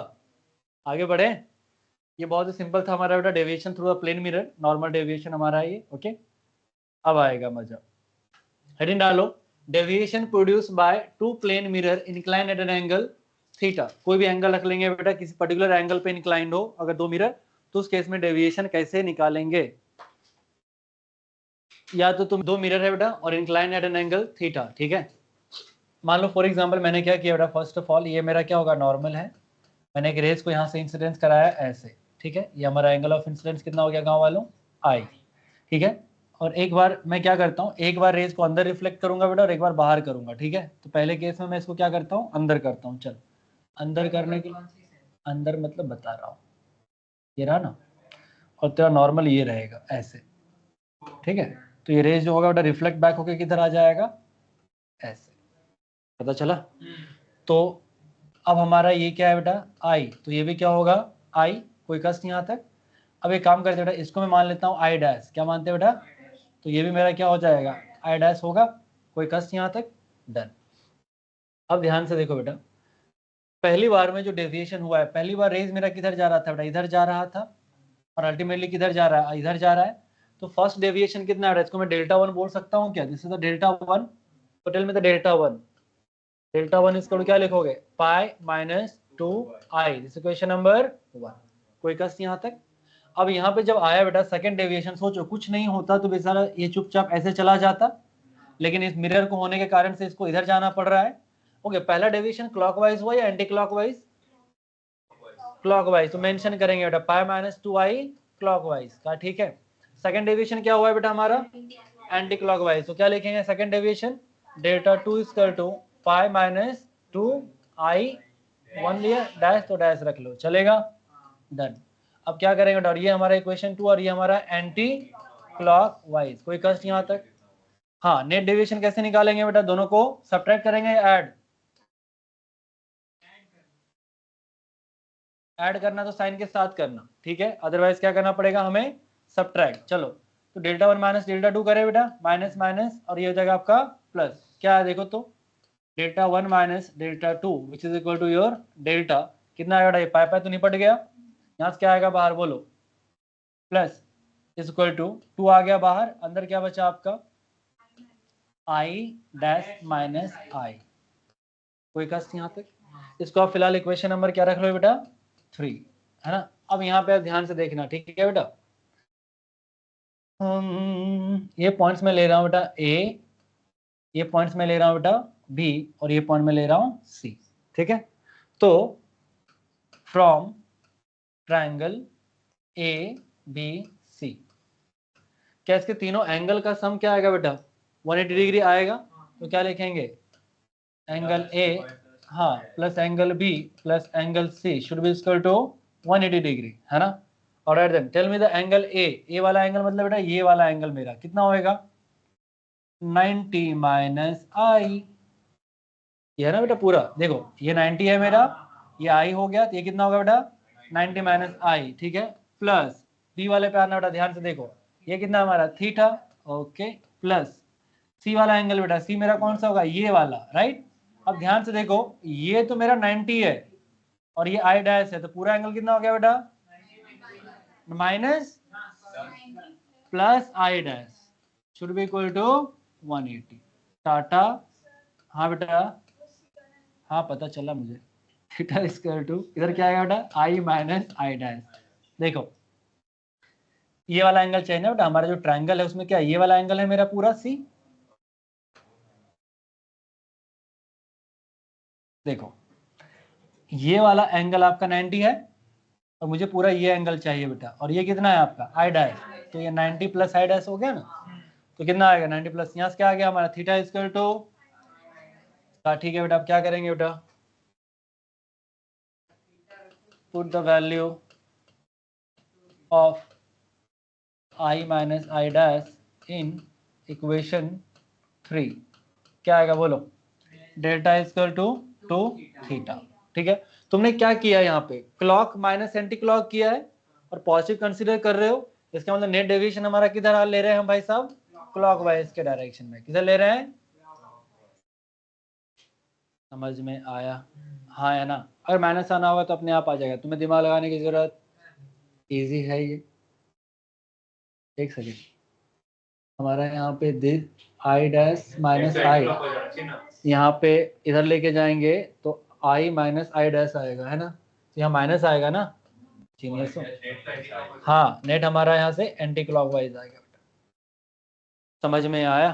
आगे बढ़े? ये बहुत ही सिंपल था हमारा बेटा, deviation through a plane mirror, normal deviation हमारा है ये। ओके, अब आएगा मजा। हेडिंग डालो, deviation produce by two plane mirror incline at an angle theta. कोई भी एंगल रख लेंगे बेटा, किसी पर्टिकुलर एंगल पे इंक्लाइंड हो अगर दो मिरर, तो उस केस में डेविएशन कैसे निकालेंगे? या तो तुम दो मिरर है बेटा और incline at an angle theta, ठीक है? मान लो फॉर एग्जांपल मैंने क्या किया बेटा, फर्स्ट ऑफ ऑल ये मेरा क्या होगा? नॉर्मल है, मैंने एक रेस को यहाँ से इंसिडेंस कराया ऐसे, ठीक है? ये हमारा एंगल ऑफ इंसिडेंस कितना हो गया गाँव वालों? आई, ठीक है? और एक बार मैं क्या करता हूँ, एक बार रेस को अंदर रिफ्लेक्ट करूंगा बेटा और एक बार बाहर करूंगा, ठीक है? तो पहले केस में मैं इसको क्या करता हूँ? अंदर करता हूँ। चल, अंदर करने के लिए, अंदर मतलब बता रहा हूँ, ये रहा ना, और तेरा नॉर्मल ये रहेगा ऐसे, ठीक है? तो ये रेस जो होगा बेटा रिफ्लेक्ट बैक होकर किधर आ जाएगा? ऐसे, पता चला? तो अब हमारा ये क्या है बेटा? आई, तो ये भी क्या होगा? आई, कोई कष्ट यहाँ तक? अब एक काम करते बेटा, इसको मैं मान लेता हूँ आई डैश, क्या मानते बेटा? तो ये भी मेरा क्या हो जाएगा? आई डैश होगा, कोई कष्ट यहाँ तक? डन। अब ध्यान से देखो बेटा, पहली बार में जो डेविएशन हुआ है, पहली बार रेज मेरा किधर जा रहा था बेटा? इधर जा रहा था, और अल्टीमेटली किधर जा रहा है? इधर जा रहा है। तो फर्स्ट डेविएशन कितना है? इसको मैं डेल्टा 1 बोल सकता हूँ क्या? दिस इज द डेल्टा 1, तो tell me the delta 1। Delta 1 इसको क्या लिखोगे? Pi minus 2i, this equation number 1, कोई कष्ट यहाँ तक? अब यहाँ पे जब आया बेटा सेकंड डेविएशन, सोचो कुछ नहीं होता तो बेचारा ये चुपचाप ऐसे चला जाता, लेकिन इस मिरर को होने के कारण से इसको इधर जाना पड़ रहा है। ओके, पहला डेविएशन क्लॉकवाइज हुआ या एंटी क्लॉकवाइज? क्लॉकवाइज, तो मेंशन करेंगे बेटा पाई माइनस 2i क्लॉकवाइज का, ठीक है? सेकंड डेविएशन क्या हुआ है बेटा हमारा? एंटी क्लॉकवाइज, तो क्या लिखेंगे second deviation? Delta 2 equal to pi minus 2i 1 लिया डैश, तो डैश रख लो, चलेगा? डन। अब क्या करेंगे बेटा? ये हमारा इक्वेशन 2 और ये हमारा एंटी क्लॉकवाइज, कोई कष्ट यहाँ तक? हाँ, नेट डेविएशन कैसे निकालेंगे बेटा? दोनों को सब्ट्रैक्ट करेंगे, ऐड करना तो साइन के साथ करना, ठीक है? अदरवाइज क्या करना पड़ेगा हमें? सब्ट्रैक्ट। चलो, तो डेल्टा 1 माइनस डेल्टा 2 करे बेटा, माइनस माइनस, और ये हो जाएगा आपका प्लस। क्या है देखो तो, delta 1 minus delta 2 which is equal to your delta, कितना आएगा? ये पाई पाई तो निपट गया, यहाँ से क्या आएगा बाहर बोलो? प्लस इज इक्वल टू 2 आ गया बाहर, अंदर क्या बचा आपका? आई डैश माइनस आई, कोई कष्ट यहाँ तक? इसको आप फिलहाल इक्वेशन नंबर क्या रख लो बेटा? 3, है ना? अब यहाँ पे ध्यान से देखना, ठीक है बेटा। ये पॉइंट्स में ले रहा हूँ बेटा ए, ये पॉइंट्स में ले रहा हूँ बेटा बी, और ये पॉइंट में ले रहा हूँ सी, ठीक है। तो from triangle A B C, क्या इसके तीनों एंगल का सम क्या आएगा बेटा? 180 डिग्री आएगा। तो क्या लिखेंगे? एंगल ए हाँ plus angle B plus angle C should be equal to 180 degree, है ना। Alright then tell me the angle A वाला एंगल मतलब बेटा ये वाला एंगल मेरा कितना होएगा? 90 माइनस आई, ये है ना बेटा पूरा, देखो ये 90 है मेरा, ये आई हो गया, तो ये कितना होगा बेटा? 90 माइनस आई, ठीक है। प्लस बी वाले पे आना बेटा, ध्यान से देखो ये कितना हमारा थीटा, ओके। प्लस सी वाला एंगल बेटा, सी मेरा कौन सा होगा? ये वाला, राइट। अब ध्यान से देखो ये तो मेरा 90 है और ये आई डैश है, तो पूरा एंगल कितना हो गया बेटा? Minus plus I dash should be equal to 180। टाटा, हाँ बेटा, हाँ पता चला मुझे। थीटा इक्वल टू इधर क्या आएगा बेटा? आई माइनस आई डैश। देखो ये वाला एंगल चाहिए ना बेटा, हमारा जो ट्रायंगल है उसमें क्या ये वाला एंगल है मेरा पूरा सी। देखो ये वाला एंगल आपका 90 है और मुझे पूरा ये एंगल चाहिए बेटा, और ये कितना है आपका? आई डैश, तो ये 90 प्लस आई डैश हो गया ना, तो कितना आएगा? 90 प्लस, यहाँ से क्या आ गया हमारा? थीटा इक्वल टू, ठीक है बेटा। अब क्या करेंगे बेटा? Put the value of I minus I dash in equation 3, क्या आएगा बोलो? डेल्टा इक्वल टू 2 थीटा, ठीक है। तुमने क्या किया यहाँ पे? क्लॉक माइनस एंटी क्लॉक किया है और पॉजिटिव कंसीडर कर रहे हो, इसका मतलब नेट डेविएशन हमारा किधर ले रहे हैं हम भाई साहब? क्लॉकवाइज के डायरेक्शन में। किधर ले रहे हैं? समझ में आया? हाँ है ना। अगर माइनस आना होगा तो अपने आप आ जाएगा, तुम्हें दिमाग लगाने की जरूरत, इजी है ये। एक सेकेंड, हमारा यहाँ पे दिस आई डैश माइनस आई, यहाँ पे इधर लेके जाएंगे तो आई माइनस आई डैश आएगा, है ना। तो यहाँ माइनस आएगा ना, जीनियस हो। हाँ नेट हमारा यहाँ से एंटी क्लॉकवाइज आएगा बेटा। समझ में आया?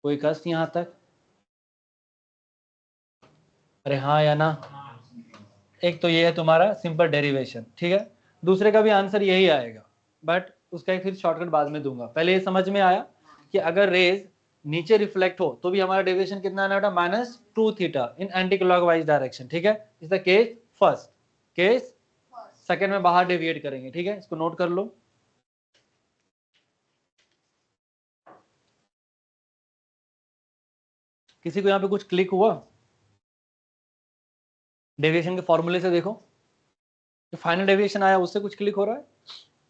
कोई कष्ट यहाँ तक? अरे हाँ या ना। एक तो ये है तुम्हारा सिंपल डेरिवेशन, ठीक है। दूसरे का भी आंसर यही आएगा, बट उसका एक फिर शॉर्टकट बाद में दूंगा। पहले ये समझ में आया कि अगर रेज नीचे रिफ्लेक्ट हो तो भी हमारा डेविएशन कितना आना बेटा? -2 theta in anti clockwise direction, ठीक है। Is the case first. Case second में बाहर डेविएट करेंगे, ठीक है। इसको नोट कर लो। किसी को यहाँ पे कुछ क्लिक हुआ? डेविएशन के फॉर्मूले से देखो, जो फाइनल डेविएशन आया उससे कुछ क्लिक हो रहा है?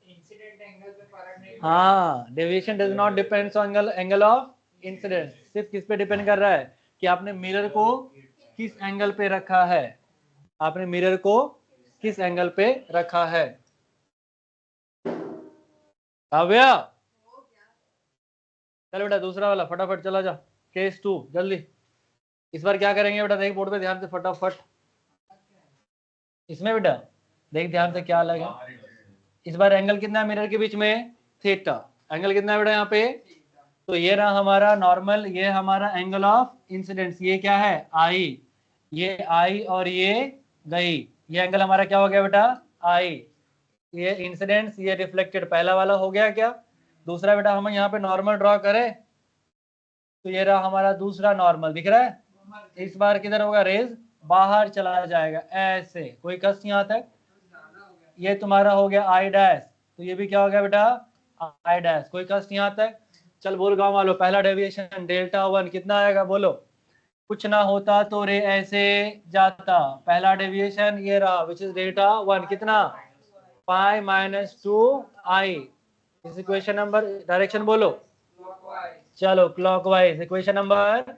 इंसिडेंट एंगल पे फर्क नहीं। हाँ, deviation does not depends on angle of incidence. सिर्फ किस पे डिपेंड कर रहा है? कि आपने मिरर को किस एंगल पे रखा है, आपने मिरर को किस एंगल पे रखा है। काव्या चल बेटा दूसरा वाला फटाफट चला जा। केस 2 जल्दी। इस बार क्या करेंगे बेटा? देख बोर्ड पे ध्यान से फटाफट। इसमें बेटा देख ध्यान से क्या लगा। इस बार एंगल कितना है मिरर के बीच में? थीटा। एंगल कितना है बेटा यहाँ पे? तो ये रहा हमारा नॉर्मल, ये हमारा एंगल ऑफ इंसिडेंस, ये क्या है? आई। ये आई और ये गई, ये एंगल हमारा क्या हो गया बेटा? आई। ये इंसिडेंस, ये रिफ्लेक्टेड, पहला वाला हो गया क्या? दूसरा बेटा हम यहाँ पे नॉर्मल ड्रॉ करें तो ये रहा हमारा दूसरा नॉर्मल, दिख रहा है। इस बार किधर होगा? रेज बाहर चला जाएगा ऐसे। कोई कष्ट यहाँ तक? ये तुम्हारा हो गया आई डैश, तो ये भी क्या हो गया बेटा? I dash. कोई कष्ट यहाँ तक? चल बोल गाँव वालों, पहला डेविएशन डेल्टा 1 कितना आएगा बोलो? कुछ ना होता तो रे ऐसे जाता। पहला डेविएशन ये रहा विच इज डेल्टा 1, कितना? Pi minus 2 I. इस इक्वेशन नंबर डायरेक्शन बोलो। चलो clockwise equation number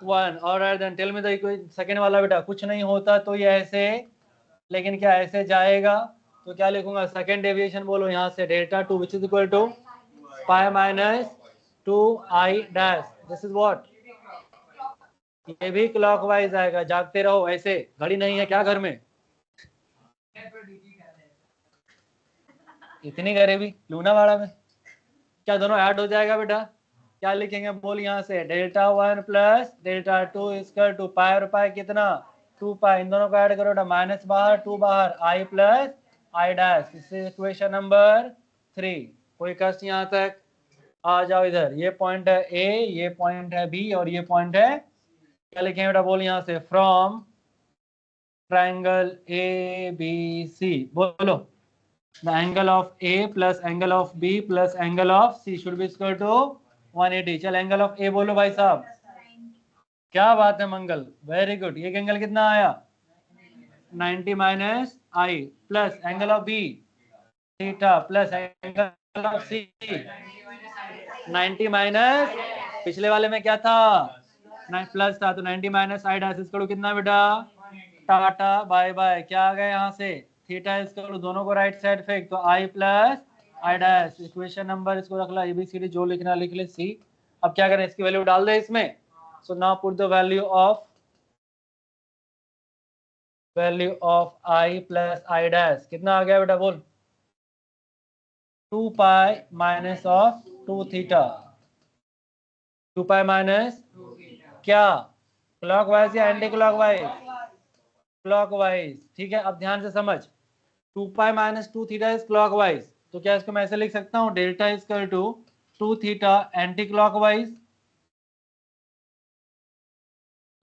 1। Alright then tell me the second वाला बेटा। कुछ नहीं होता तो ये ऐसे, लेकिन क्या ऐसे जाएगा? तो क्या लिखूंगा? सेकंड डेविएशन बोलो यहाँ से delta 2 which is equal to pi minus 2 I dash. This is what? ये भी क्लॉकवाइज आएगा। जागते रहो ऐसे, घड़ी नहीं है क्या घर में? इतनी गरीबी लूनावाड़ा में। क्या दोनों ऐड हो जाएगा बेटा? क्या लिखेंगे बोल यहाँ से, delta 1 plus delta 2 equal to pi और पाई कितना 2 पाई, इन दोनों को ऐड करो बेटा, माइनस बाहर 2 बाहर, आई प्लस आई डैश, इससे इक्वेशन नंबर 3। कोई कष्ट यहाँ तक? आ जाओ इधर, ये पॉइंट है ए, ये पॉइंट है बी और ये पॉइंट है, क्या लिखेंगे बेटा बोल यहाँ से, from triangle A B C, बोलो the angle of A plus angle of B plus angle of C should be equal to 180। चल एंगल ऑफ A बोलो भाई साहब। क्या बात है मंगल, वेरी गुड। ये एंगल कितना आया 90 minus i, plus angle of B theta plus angle of C 90 minus, पिछले वाले में क्या था प्लस था, तो 90 माइनस आई डैश इसको कितना बेटा, टाटा बाय बाय। क्या आ गया यहाँ से, थीटा इसको दोनों को राइट साइड फेंक, तो i plus I dash, equation number इसको रख ला एबीसीडी, जो लिखना लिख ले सी। अब क्या करें, इसकी वैल्यू डाल दे इसमें, so now put the value of I plus I dash, कितना आ गया बेटा बोल, 2 pi minus of 2 theta, 2 pi minus क्या, क्लॉकवाइज या एंटी क्लॉकवाइज, क्लॉकवाइज। ठीक है, अब ध्यान से समझ, 2 pi minus 2 theta is clockwise, तो क्या इसको मैं ऐसे लिख सकता हूँ, delta is equal to 2 theta anticlockwise.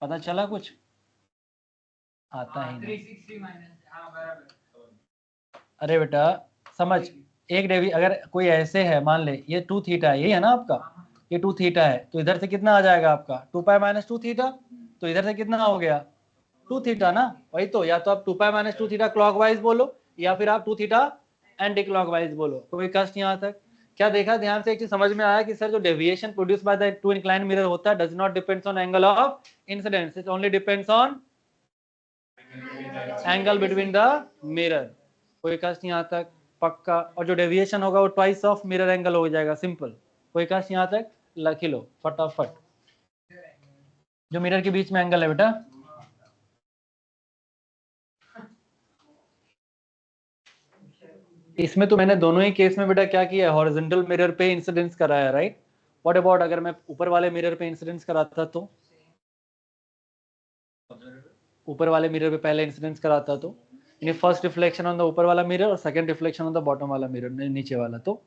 पता चला कुछ? आता ही नहीं। 360 माइनस, हाँ बराबर। अरे बेटा समझ, एक डेवी अगर कोई ऐसे है, मान ले ये 2 थीटा है, यही है ना आपका, ये 2 थीटा है, तो इधर से कितना आ जाएगा आपका 2 पाई माइनस 2 थीटा, तो इधर से कितना हो गया 2 थीटा ना, वही तो। या तो आप 2 पाई माइनस 2 थीटा क्लॉकवाइज बोलो, या फिर आप 2 थीटा एंटी क्लॉकवाइज बोलो, कोई कष्ट यहाँ तक? क्या देखा ध्यान से, एक चीज समझ में आया कि सर जो deviation produce by the two incline mirror होता है does not depends on angle of incidence, it only depends on angle between the mirror. कोई कष्ट यहाँ तक? पक्का। और जो डेविएशन होगा वो ट्वाइस ऑफ मिरर एंगल हो जाएगा, सिंपल। कोई कष्ट यहाँ तक? लिख लो फटाफट, जो मिरर के बीच में एंगल है बेटा, इसमें तो मैंने दोनों ही केस में बेटा क्या किया है, हॉरिजॉन्टल मिरर पे इंसिडेंस कराया, राइट। व्हाट अबाउट अगर मैं ऊपर वाले मिरर पे इंसिडेंस कराता, तो ऊपर वाले मिरर पे पहले इंसिडेंस कराता, तो यानी फर्स्ट रिफ्लेक्शन ऑन द ऊपर वाला मिरर और second reflection on the bottom वाला मिरर, नीचे वाला, तो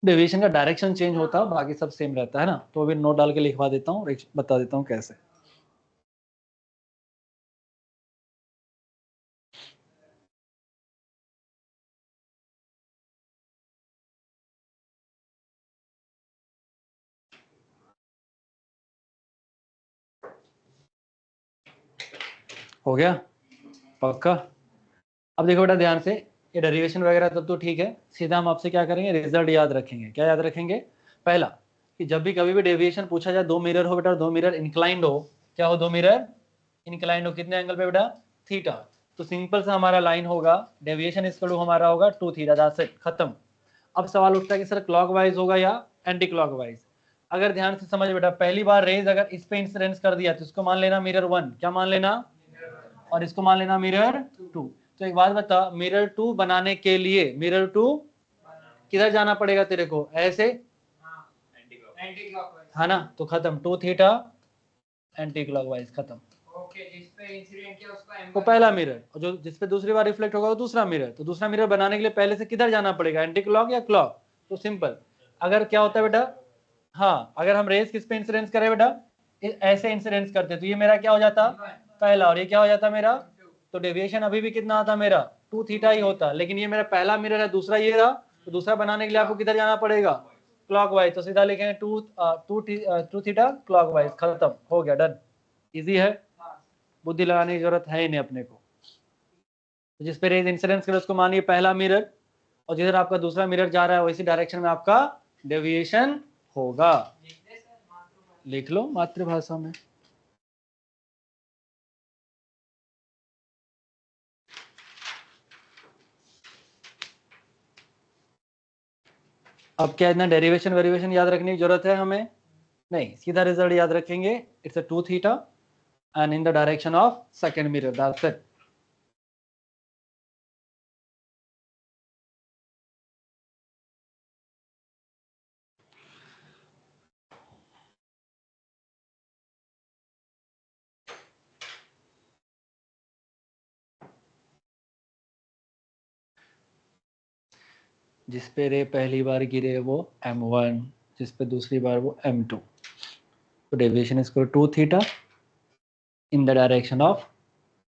डेविएशन का डायरेक्शन चेंज होता है, बाकी सब सेम रहता है ना। तो अभी नोट डाल के लिखवा देता हूँ, बता देता हूँ कैसे। हो गया पक्का? अब देखो बेटा ध्यान से, ये डेरिवेशन वगैरह तब तो ठीक है, सीधा हम आपसे क्या करेंगे, रिजल्ट याद रखेंगे। क्या याद रखेंगे? पहला कि जब भी कभी भी डेविएशन पूछा जाए, दो मिरर हो बेटा, दो मिरर इंक्लाइंड हो, क्या हो, दो मिरर इंक्लाइंड हो, कितने एंगल पे बेटा, थीटा। तो सिंपल सा हमारा लाइन होगा, डेविएशन इसका हमारा होगा 2 थीटा, दैट्स इट, खत्म। अब सवाल उठता है कि सर क्लॉकवाइज होगा या एंटी क्लॉकवाइज। अगर ध्यान से समझ बेटा, पहली बार रेज अगर इस पे इंसिडेंस कर दिया तो इसको मान लेना मिरर 1, क्या मान लेना, और इसको मान लेना मिरर 2। तो एक बात बता, मिरर 2 बनाने के लिए मिरर 2 किधर जाना पड़ेगा तेरे को, ऐसे, एंटी क्लॉकवाइज, है ना, तो खत्म, 2 थीटा एंटी क्लॉकवाइज, खत्म। ओके, जिस पे इंसिडेंट किया उसका वो पहला मिरर, और जो जिस पे दूसरी बार रिफ्लेक्ट होगा वो दूसरा मिरर। तो दूसरा मिरर बनाने के लिए पहले से किधर जाना पड़ेगा, एंटी क्लॉक या क्लॉक? तो सिंपल, अगर क्या होता है बेटा, हाँ अगर हम रेस किस पे इंसिडेंस करें बेटा, ऐसे इंसिडेंस करते, तो ये मेरा क्या हो जाता, पहला, और ये क्या हो जाता मेरा, तो डेविएशन अभी भी कितना आता मेरा, 2 थीटा ही होता। लेकिन ये मेरा पहला मिरर है, दूसरा ये रहा, तो दूसरा बनाने के लिए आपको किधर जाना पड़ेगा, क्लॉकवाइज। तो सीधा लिखेंगे 2 थीटा क्लॉकवाइज, खत्म, हो गया, डन। इजी है, बुद्धि लगाने की जरूरत है ही नहीं अपने को। तो जिस पे रेज इंसिडेंस करे उसको मानिए पहला मिरर, और जिधर आपका दूसरा मिरर जा रहा है वैसी डायरेक्शन में आपका डेविएशन होगा। लिख लो मातृभाषा में। अब क्या इतना डेरिवेशन वेरिएशन याद रखने की जरूरत है हमें? नहीं, सीधा रिजल्ट याद रखेंगे, it's a 2 theta and in the direction of second mirror, that's it. जिस पे रे पहली बार गिरे वो m1, जिस पे दूसरी बार वो m2. तो deviation is 2 theta in the direction of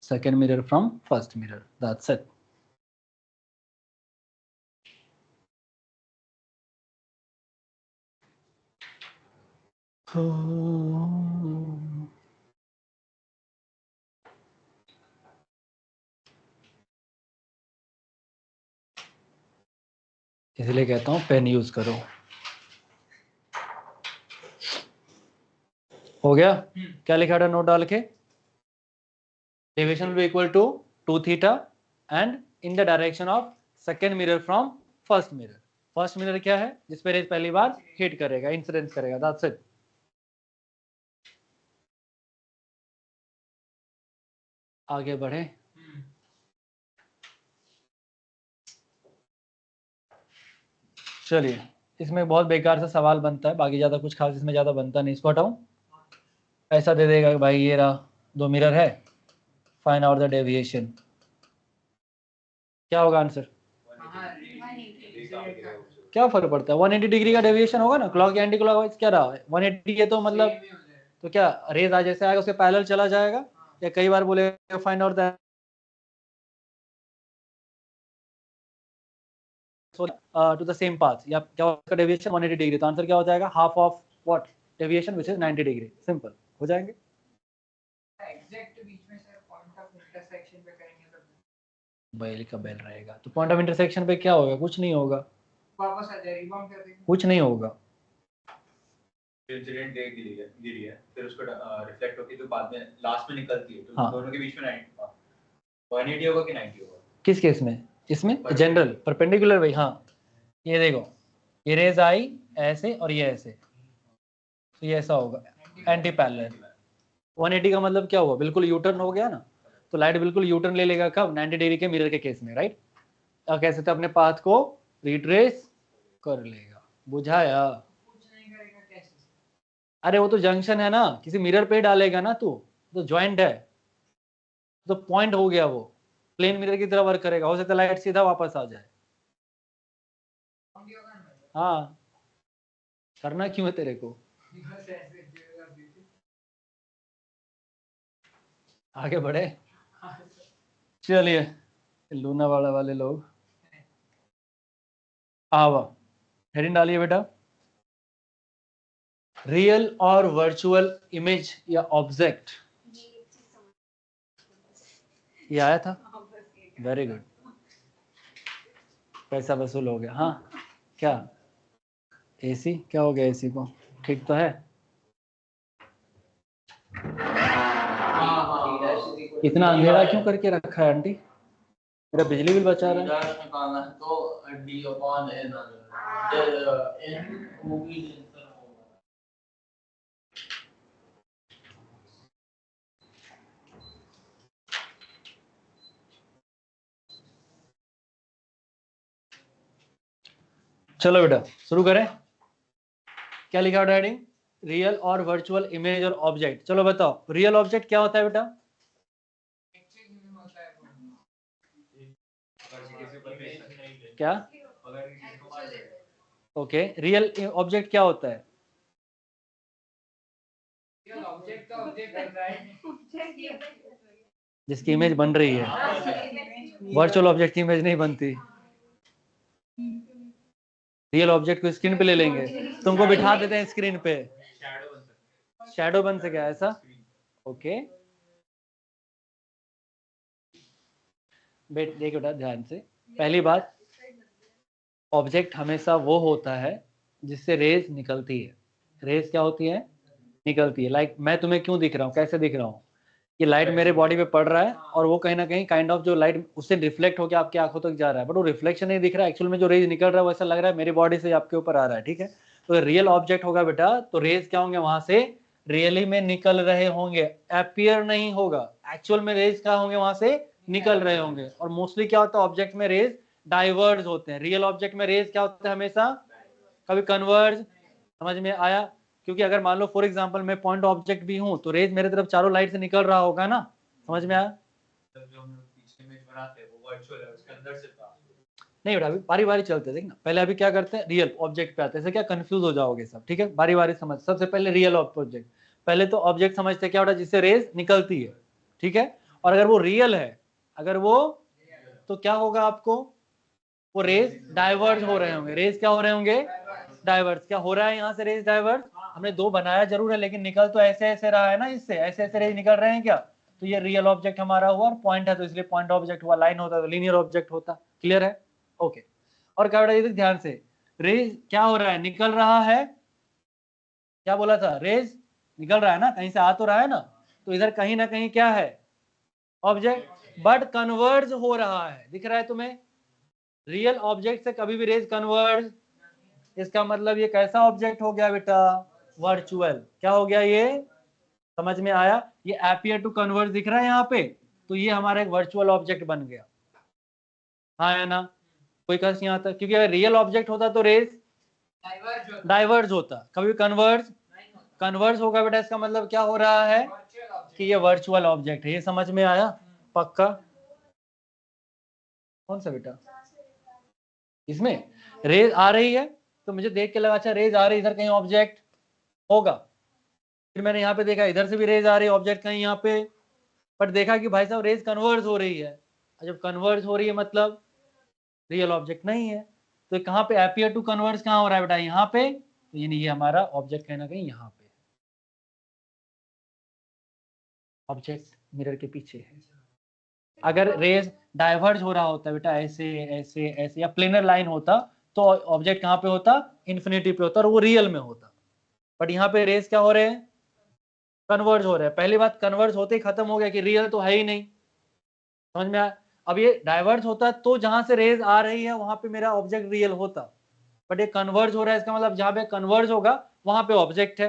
second mirror from first mirror. That's it. इसलिए कहता हूँ पेन यूज करो. हो गया? क्या लिखा था नोट डाल के? Deviation will be equal to 2 theta and in the direction of second mirror from first mirror. First mirror क्या है? जिस पे रेज पहली बार हिट करेगा, इंसिडेंस करेगा. That's it. आगे बढ़े. चलिए, इसमें बहुत बेकार सा सवाल बनता है, बाकी ज्यादा कुछ खास इसमें ज्यादा बनता नहीं. इसको हटाऊं? ऐसा दे देगा कि भाई ये रहा 2 मिरर है, फाइंड आउट द डेविएशन. क्या होगा आंसर? क्या फर्क पड़ता है? 180 डिग्री का डेविएशन होगा ना. क्लॉक या एंटी क्लॉकवाइज क्या रहा है? 180 है तो मतलब तो क्या रेज आज जैसे आएगा उसके पैरेलल चला जाएगा, या कई बार बोलेगा find out the two the same path, या क्या होगा डेविएशन 180 डिग्री. तो आंसर क्या हो जाएगा? Half of what deviation which is 90 degree. Simple हो जाएंगे. एग्जैक्ट बीच में सर पॉइंट ऑफ इंटरसेक्शन पे करेंगे तो बैल का बैल रहेगा. तो पॉइंट ऑफ इंटरसेक्शन पे क्या होगा? कुछ नहीं होगा. वापस आ जाए रिबाउंड कर देंगे. कुछ नहीं होगा. इंसिडेंट रे गिरी है, फिर उसको रिफ्लेक्ट होके तो बाद में लास्ट में निकलती है, तो हाँ. दोनों के बीच में 180 होगा कि 90 होगा? किस केस में? इसमें जनरल परपेंडिकुलर भाई. हाँ, ये देखो, ये रेज आई ऐसे और ये ऐसे, तो ये ऐसा होगा एंटी पैरेलल. 180 का मतलब क्या हुआ? बिल्कुल यूटर्न हो गया ना. तो लाइट बिल्कुल यूटर्न ले लेगा कब? 90 डिग्री के मिरर के केस में, राइट. और कैसे तो अपने पाथ को रिट्रेस कर लेगा. बुझाया? कुछ नहीं करेगा कैसे? अरे वो तो जंक्शन है ना, किसी मिरर पे डालेगा ना. तू तो ज्वाइंट है, तो पॉइंट हो गया. वो प्लेन मिरर की तरह वर्क करेगा. हो सकता है लाइट सीधा वापस आ जाए. हाँ, करना क्यों है तेरे को? आगे बढ़े. चलिए, लूना वाला वाले लोग आवा हेडिंग डालिए बेटा. रियल और वर्चुअल इमेज या ऑब्जेक्ट, ये आया था. Very good. पैसा वसूल हो गया. हाँ, क्या एसी क्या हो गया? एसी को ठीक तो है. इतना अंधेरा क्यों करके रखा है आंटी? मेरा बिजली बिल बचा रहा है. चलो बेटा शुरू करें. क्या लिखा है हेडिंग? रियल और वर्चुअल इमेज और ऑब्जेक्ट. चलो बताओ, रियल ऑब्जेक्ट क्या होता है बेटा? क्या? ओके, रियल ऑब्जेक्ट क्या होता है? ऑब्जेक्ट का ऑब्जेक्ट करता है जिसकी इमेज बन रही है. वर्चुअल ऑब्जेक्ट की इमेज नहीं बनती. रियल ऑब्जेक्ट को स्क्रीन पे ले लेंगे, तुमको बिठा देते हैं स्क्रीन पे, शैडो बन सके ऐसा. ओके देखो बेटा ध्यान से. पहली बात, ऑब्जेक्ट हमेशा वो होता है जिससे रेज निकलती है. रेज क्या होती है? निकलती है. लाइक मैं तुम्हें क्यों दिख रहा हूँ, कैसे दिख रहा हूँ? ये लाइट मेरे बॉडी पे पड़ रहा है और वो कहीं ना कहीं काइंड ऑफ जो लाइट उससे रिफ्लेक्ट होकर आपकी आंखों तक जा रहा है, बट वो रिफ्लेक्शन नहीं दिख रहा है. एक्चुअल में जो रेज निकल रहा है वो ऐसा लग रहा है मेरी बॉडी से आपके ऊपर आ रहा है. ठीक है, तो रियल ऑब्जेक्ट होगा बेटा, तो रेज क्या होंगे वहां से? रियली में निकल रहे होंगे, अपियर नहीं होगा. एक्चुअल में रेज क्या होंगे? वहां से निकल रहे होंगे. और मोस्टली क्या होता है ऑब्जेक्ट में? रेज डाइवर्ज होते हैं. रियल ऑब्जेक्ट में रेज क्या होता है? हमेशा कभी कन्वर्ज. समझ में आया? क्योंकि अगर मान लो फॉर एग्जांपल मैं पॉइंट ऑब्जेक्ट भी हूं तो रेज मेरे तरफ चारों लाइट से निकल रहा होगा ना. समझ में आया? जो हम लोग पीछे इमेज बनाते हैं वो वर्चुअल है, उसके अंदर से नहीं बेटा, अभी बारी बारी चलते हैं, देख ना। पहले अभी क्या करते हैं, रियल ऑब्जेक्ट पे आते हैं, ऐसे क्या कंफ्यूज हो जाओगे सब, ठीक है। बारी बारी समझ। सबसे पहले रियल ऑब्जेक्ट, पहले तो ऑब्जेक्ट समझते हैं क्या बेटा, जिससे रेज निकलती है, ठीक है। और अगर वो रियल है, अगर वो, तो क्या होगा आपको, वो रेज डाइवर्ज हो रहे होंगे। रेज क्या हो रहे होंगे, डाइवर्ज। क्या हो रहा है यहाँ से रेज डाइवर्ज, हमने दो बनाया जरूर है, लेकिन निकल तो ऐसे ऐसे रहा है ना, इससे ऐसे ऐसे रेज निकल रहे हैं क्या, तो ये रियल ऑब्जेक्ट हमारा हुआ। और पॉइंट है तो इसलिए पॉइंट ऑब्जेक्ट हुआ, लाइन होता तो लीनियर ऑब्जेक्ट होता। क्लियर है, ओके। और क्या बेटा, ये ध्यान से, रेज क्या हो रहा है, निकल रहा है। क्या बोला था, रेज निकल रहा है ना, कहीं से आ तो रहा है ना, तो इधर कहीं ना कहीं क्या है, ऑब्जेक्ट, बट कन्वर्ज हो रहा है, दिख रहा है तुम्हें। रियल ऑब्जेक्ट से कभी भी रेज कन्वर्ज, इसका मतलब ये कैसा ऑब्जेक्ट हो गया बेटा, वर्चुअल। क्या हो गया ये, समझ में आया। ये एपियर टू कन्वर्ज दिख रहा है यहाँ पे, तो ये हमारा एक वर्चुअल ऑब्जेक्ट बन गया, हाँ है ना। कोई कष्ट यहाँ तक, क्योंकि अगर रियल ऑब्जेक्ट होता तो रेज डाइवर्ज होता, कभी कन्वर्ज होगा बेटा। इसका मतलब क्या हो रहा है कि ये वर्चुअल ऑब्जेक्ट है। ये समझ में आया पक्का। कौन सा बेटा, इसमें रेज आ रही है तो मुझे देख के लगा अच्छा रेज आ रही है, इधर कहीं ऑब्जेक्ट होगा। फिर मैंने यहाँ पे देखा इधर से भी रेज आ रही है, ऑब्जेक्ट कहीं यहाँ पे, बट देखा कि भाई साहब रेज कन्वर्ज हो रही है। जब कन्वर्ज हो रही है मतलब रियल ऑब्जेक्ट नहीं है, तो कहाँ पे एपियर टू कन्वर्ज कहाँ हो रहा है बेटा, यहाँ पे। तो यानी ये हमारा ऑब्जेक्ट कहीं ना कहीं यहाँ पे, ऑब्जेक्ट मिरर के पीछे है। अगर रेज डाइवर्ज हो रहा होता बेटा, ऐसे ऐसे ऐसे, या प्लेनर लाइन होता, तो ऑब्जेक्ट कहाँ पे होता, इन्फिनिटी पे होता और वो रियल में होता। बट यहाँ पे रेज क्या हो रहे हैं, कन्वर्ज हो रहे हैं। पहली बात, कन्वर्ज होते ही खत्म हो गया कि रियल तो है ही नहीं, समझ में आया। अब ये डाइवर्ज होता तो जहां से रेज आ रही है वहां पे मेरा ऑब्जेक्ट रियल होता, बट ये कन्वर्ज हो रहा है, इसका मतलब जहां पे कन्वर्ज होगा वहां पे ऑब्जेक्ट है।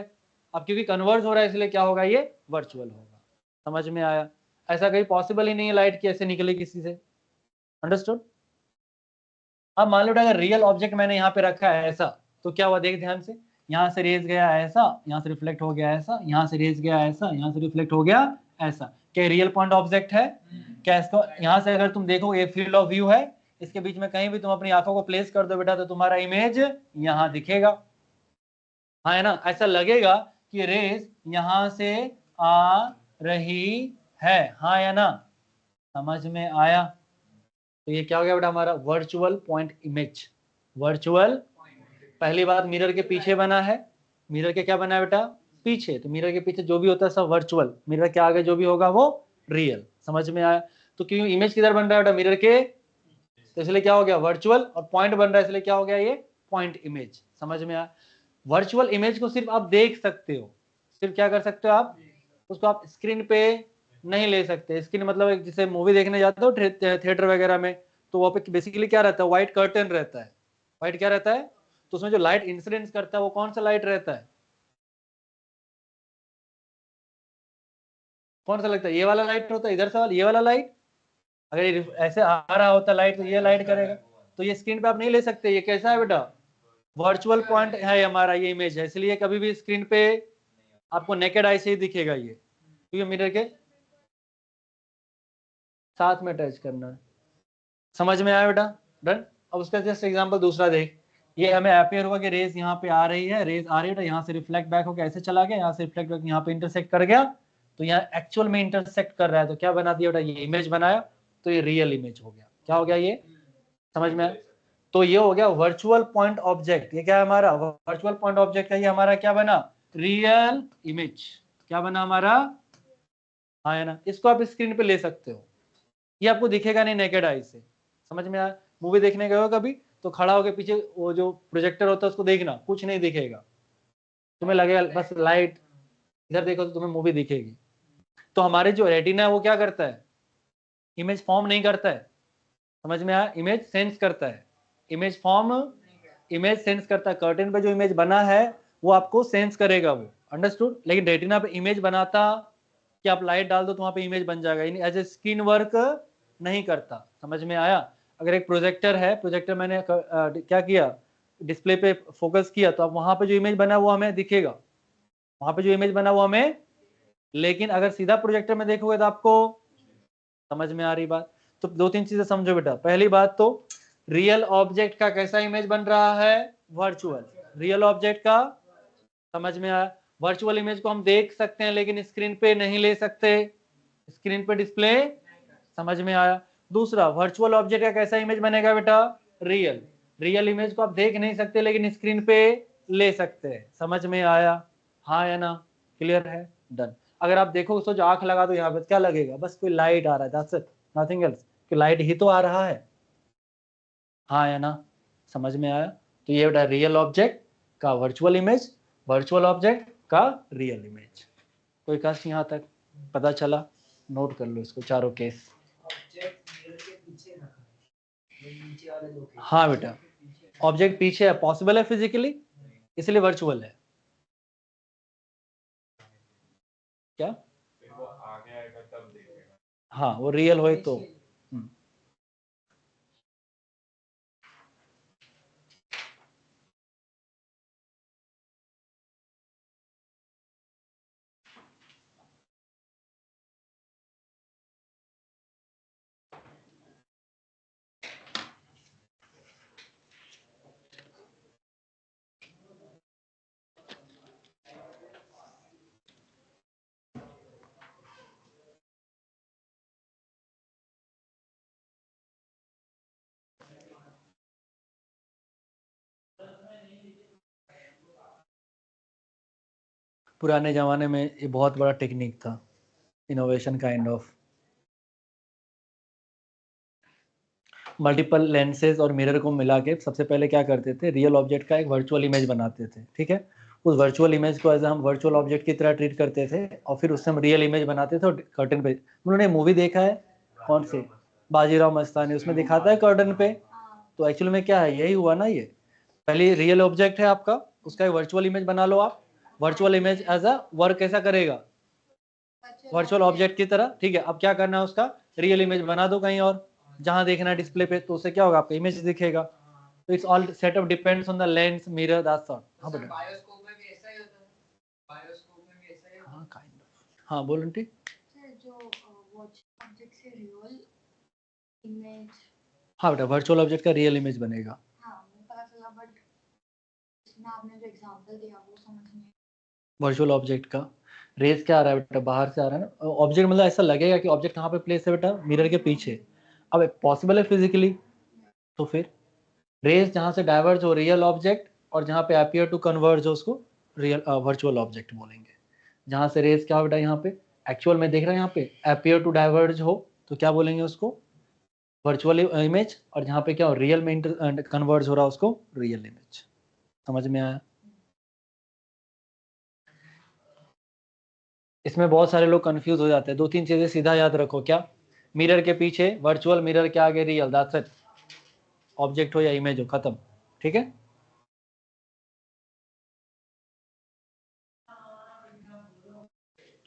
अब क्योंकि कन्वर्ज हो रहा है इसलिए क्या होगा, ये वर्चुअल होगा। समझ में आया। ऐसा कहीं पॉसिबल ही नहीं है लाइट की ऐसे निकले किसी से, अंडरस्टूड। अब मान लो अगर रियल ऑब्जेक्ट मैंने यहाँ पे रखा है ऐसा, तो क्या हुआ, देख ध्यान से, यहाँ से रेज गया ऐसा, यहाँ से रिफ्लेक्ट हो गया ऐसा, यहाँ से रेज गया ऐसा, यहाँ से रिफ्लेक्ट हो गया ऐसा। क्या रियल पॉइंट ऑब्जेक्ट है, क्या इसको यहाँ से अगर तुम देखो ये फील्ड ऑफ व्यू है, इसके बीच में कहीं भी तुम अपनी आंखों को प्लेस कर दो बेटा, तो तुम्हारा इमेज यहाँ दिखेगा, हाँ है ना। ऐसा लगेगा कि रेज यहाँ से आ रही है, हाँ या ना, समझ में आया। तो ये क्या हो गया बेटा, हमारा वर्चुअल पॉइंट इमेज। वर्चुअल, पहली बात मिरर के पीछे बना है, मिरर के क्या बना है बेटा, पीछे। तो मिरर के पीछे जो भी होता है सब वर्चुअल, मिरर के आगे जो भी होगा वो रियल। समझ में आया। तो क्यों इमेज किधर बन रहा है बेटा, मिरर के, तो इसलिए क्या हो गया वर्चुअल, और पॉइंट बन रहा है इसलिए क्या हो गया, ये पॉइंट इमेज। समझ में आया। वर्चुअल इमेज को सिर्फ आप देख सकते हो, सिर्फ क्या कर सकते हो आप, उसको आप स्क्रीन पे नहीं ले सकते। स्क्रीन मतलब जैसे मूवी देखने जाते हो थिएटर वगैरह में, तो वहाँ पे बेसिकली क्या रहता है, व्हाइट कर्टन रहता है। व्हाइट क्या रहता है, तो उसमें जो लाइट इंसिडेंस करता है वो कौन सा लाइट रहता है, कौन सा लगता है, ये वाला लाइट होता है, इधर से ये वाला लाइट। अगर ये ऐसे आ रहा होता लाइट तो ये लाइट करेगा, तो ये स्क्रीन पे आप नहीं ले सकते। ये कैसा है बेटा, वर्चुअल पॉइंट है हमारा, ये इमेज है, इसलिए कभी भी स्क्रीन पे आपको नेकेड आई से ही दिखेगा ये, क्योंकि मिरर के साथ में टच करना है। समझ में आया बेटा, डन। अब उसका जस्ट एग्जांपल दूसरा देख, ये हमें अपेयर हुआ कि रेज यहाँ पे आ रही है, रेज आ रही है तो यहाँ से रिफ्लेक्ट बैक होकर ऐसे चला गया, यहाँ से रिफ्लेक्ट बैक यहाँ पे इंटरसेक्ट कर गया, तो यहाँ एक्चुअल में इंटरसेक्ट कर रहा है, तो क्या बना दिया बेटा, ये इमेज बनाया, तो ये रियल इमेज हो गया। क्या हो गया ये, समझ में आया। तो ये हो गया वर्चुअल पॉइंट ऑब्जेक्ट। ये क्या है हमारा वर्चुअल पॉइंट ऑब्जेक्ट का, ये हमारा क्या बना, रियल इमेज। क्या बना हमारा, हाँ है ना। इसको आप स्क्रीन पे ले सकते हो, ये आपको दिखेगा नहीं नेकेड आई से। समझ में आया। मूवी देखने गए हो कभी, तो खड़ा होकर पीछे वो जो प्रोजेक्टर होता है उसको देखना, कुछ नहीं दिखेगा, तुम्हें लगेगा बस लाइट, इधर देखो तो तुम्हें मूवी दिखेगी। तो हमारे जो रेटिना है वो क्या करता है, इमेज फॉर्म नहीं करता है। समझ में आया, इमेज सेंस करता है, इमेज फॉर्म, इमेज सेंस करता है। कर्टेन पे जो इमेज बना है वो आपको सेंस करेगा वो, अंडरस्टूड। लेकिन रेटिना पे इमेज बनाता कि आप लाइट डाल दो तो वहां पे इमेज बन जाएगा, यानी एज ए स्क्रीन वर्क नहीं करता। समझ में आया। अगर एक प्रोजेक्टर है, प्रोजेक्टर मैंने क्या किया, डिस्प्ले पे फोकस किया, तो अब वहां पे जो इमेज बना वो हमें दिखेगा, वहां पे जो इमेज बना वो हमें, लेकिन अगर सीधा प्रोजेक्टर में देखोगे तो आपको, समझ में आ रही बात। तो दो तीन चीजें समझो बेटा। पहली बात तो रियल ऑब्जेक्ट का कैसा इमेज बन रहा है? वर्चुअल। रियल ऑब्जेक्ट का समझ में आया? वर्चुअल इमेज को हम देख सकते हैं लेकिन स्क्रीन पे नहीं ले सकते, स्क्रीन पे डिस्प्ले, समझ में आया? दूसरा, वर्चुअल ऑब्जेक्ट का कैसा इमेज बनेगा बेटा? रियल। रियल इमेज को आप देख नहीं सकते लेकिन स्क्रीन पे ले सकते हैं, समझ में आया? हाँ या ना? क्लियर है? डन। अगर आप देखो सोच आंख लगा दो यहाँ पे, क्या लगेगा? बस कोई लाइट आ रहा है, दैट्स इट, नथिंग एल्स, कि लाइट ही तो आ रहा है। हाँ या ना? समझ में आया? तो ये बेटा रियल ऑब्जेक्ट का वर्चुअल इमेज, वर्चुअल ऑब्जेक्ट का रियल इमेज। कोई कष्ट यहाँ तक पता चला? नोट कर लो इसको, चारों केस। ऑब्जेक्ट मिरर के पीछे रखा है, वो नीचे वाले दो के हाँ बेटा, ऑब्जेक्ट पीछे है, पॉसिबल है फिजिकली, इसलिए वर्चुअल है। क्या? फिर वो आगे आएगा तब देखेगा। हाँ, वो रियल होए तो। पुराने जमाने में ये बहुत बड़ा टेक्निक था, innovation kind of. Multiple lenses और मिरर को मिला के सबसे पहले क्या करते थे, रियल ऑब्जेक्ट का एक वर्चुअल इमेज बनाते थे, ठीक है? उस वर्चुअल इमेज को एज हम वर्चुअल ऑब्जेक्ट की तरह ट्रीट करते थे और फिर उससे हम रियल इमेज बनाते थे और कर्टन पे। उन्होंने मूवी देखा है कौन सी, बाजीराव मस्तानी, उसमें दिखाता है कर्टन पे। तो एक्चुअली में क्या है, यही हुआ ना। ये पहले रियल ऑब्जेक्ट है आपका, उसका एक वर्चुअल इमेज बना लो आप। Virtual image as a work कैसा करेगा? वर्चुअल ऑब्जेक्ट की तरह, ठीक है? अब क्या करना है, उसका रियल इमेज बना दो कहीं और, जहां देखना है डिस्प्ले पे, तो उससे क्या होगा, आपका इमेज दिखेगा। तो it's all setup depends on the lens, mirror, that's all. हां बेटा, बायोस्कोप में भी ऐसा ही होता है, बायोस्कोप में भी ऐसा ही होता है। हां काइंड ऑफ। हां बोल आंटी। सर जो वॉच ऑब्जेक्ट से रियल इमेज, हाँ बेटा, वर्चुअल ऑब्जेक्ट का रियल इमेज बनेगा। हाँ मुझे पता चला, बट इसमें आपने जो एग्जांपल दिया वो समझ नहीं। वर्चुअल ऑब्जेक्ट का रेस क्या आ रहा है बेटा, बाहर से आ रहा है ना ऑब्जेक्ट, मतलब ऐसा लगेगा कि ऑब्जेक्ट कहाँ पे प्लेस है बेटा, मिरर के पीछे। अब पॉसिबल है फिजिकली, तो फिर रेस जहाँ से डाइवर्ज हो रियल ऑब्जेक्ट, और जहाँ पे अपीयर टू कन्वर्ज हो उसको रियल वर्चुअल ऑब्जेक्ट बोलेंगे। जहाँ से रेस क्या हो बेटा, यहाँ पे एक्चुअल में देख रहे हैं, यहाँ पे अपीयर टू डाइवर्ज हो तो क्या बोलेंगे उसको, वर्चुअल इमेज। और जहाँ पे क्या हो, रियल में कन्वर्ज हो रहा है उसको रियल इमेज। समझ में आया? इसमें बहुत सारे लोग कंफ्यूज हो जाते हैं। दो तीन चीजें सीधा याद रखो, क्या? मिरर के पीछे वर्चुअल, मिरर के आगे रियल, दैट्स इट। ऑब्जेक्ट हो या इमेज हो, खत्म, ठीक है?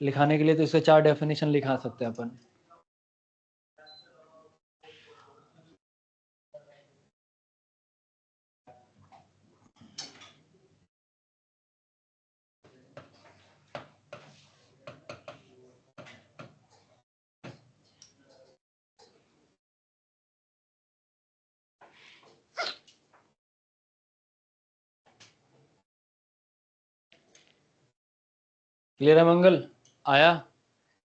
लिखाने के लिए तो इससे 4 डेफिनेशन लिखा सकते हैं अपन। क्लियर है मंगल? आया?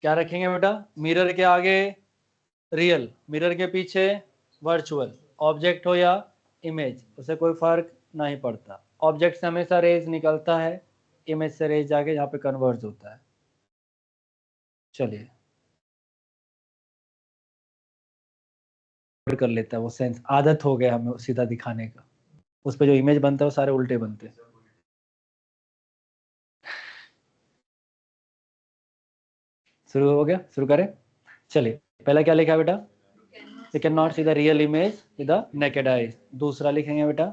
क्या रखेंगे बेटा, मिरर के आगे रियल, मिरर के पीछे वर्चुअल। ऑब्जेक्ट हो या इमेज, उसे कोई फर्क नहीं पड़ता। ऑब्जेक्ट से हमेशा रेज निकलता है, इमेज से रेज जाके यहाँ पे कन्वर्ज होता है। चलिए कर लेता है वो, सेंस आदत हो गया हमें सीधा दिखाने का। उस पे जो इमेज बनता है वो सारे उल्टे बनते हैं। शुरू हो गया, शुरू करें? चलिए, पहला क्या लिखा बेटा, you cannot see the real image with the naked eyes। दूसरा लिखेंगे बेटा,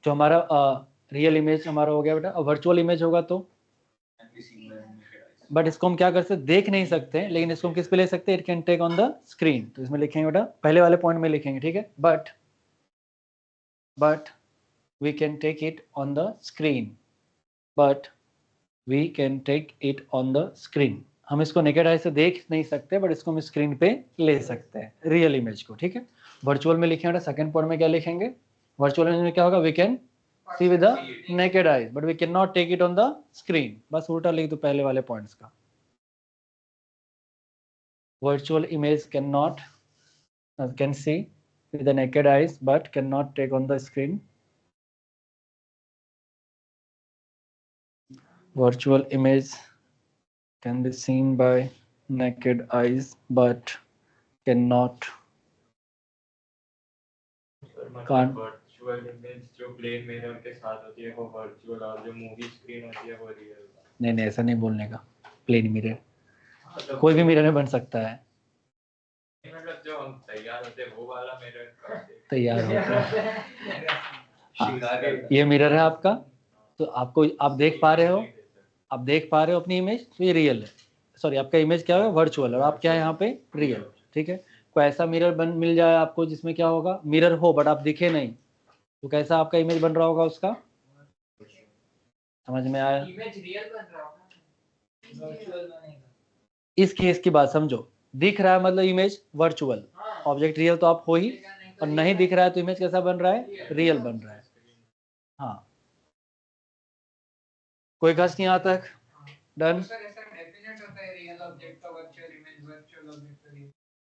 जो हमारा रियल इमेज हमारा हो गया बेटा, वर्चुअल इमेज होगा तो, बट इसको हम क्या कर सकते, देख नहीं सकते, लेकिन इसको हम किस पे ले सकते हैं, it can take on the screen. तो इसमें लिखेंगे बेटा, पहले वाले पॉइंट में लिखेंगे, ठीक है? But we can take it on the screen, but we can take it on the screen. हम इसको नेकेड आई से देख नहीं सकते, बट इसको हम स्क्रीन पे ले सकते हैं, रियल इमेज को, ठीक है? वर्चुअल में लिखेंगे, सेकंड पॉइंट में क्या लिखेंगे? वर्चुअल इमेज में क्या होगा? We can see with the naked eyes but we can not take it on the screen. बस उल्टा लिख दो पहले वाले पॉइंट्स का। Virtual image can not can see with the naked eyes but cannot take on the screen. Virtual image can be seen by naked eyes but cannot can't virtual image जो plane mirror के साथ होती है वो virtual, और जो movie screen होती है वो रियल। नहीं ऐसा नहीं बोलने का। प्लेन मिरर कोई भी मिरर में बन सकता है। मतलब जो हम तैयार होते हैं वो वाला मिरर तैयार होता है। श्रृंगार ये मिरर है आपका, तो आपको आप देख पा रहे हो, आप देख पा रहे हो अपनी इमेज, तो ये रियल है। सॉरी, आपका इमेज क्या है? वर्चुअल, और आप क्या है यहाँ पे? रियल। ठीक है। कोई ऐसा मिरर बन मिल जाए आपको जिसमें क्या होगा? मिरर हो बट आप दिखे नहीं, तो कैसा आपका इमेज बन रहा होगा उसका? समझ में आया? इमेज रियल बन रहा होगा, वर्चुअल बनेगा। इस केस की बात समझो। दिख रहा है मतलब इमेज वर्चुअल, ऑब्जेक्ट रियल तो आप हो ही, और नहीं दिख रहा है तो इमेज कैसा बन रहा है? रियल बन रहा है। हाँ, कोई कष्ट यहाँ तक? डन?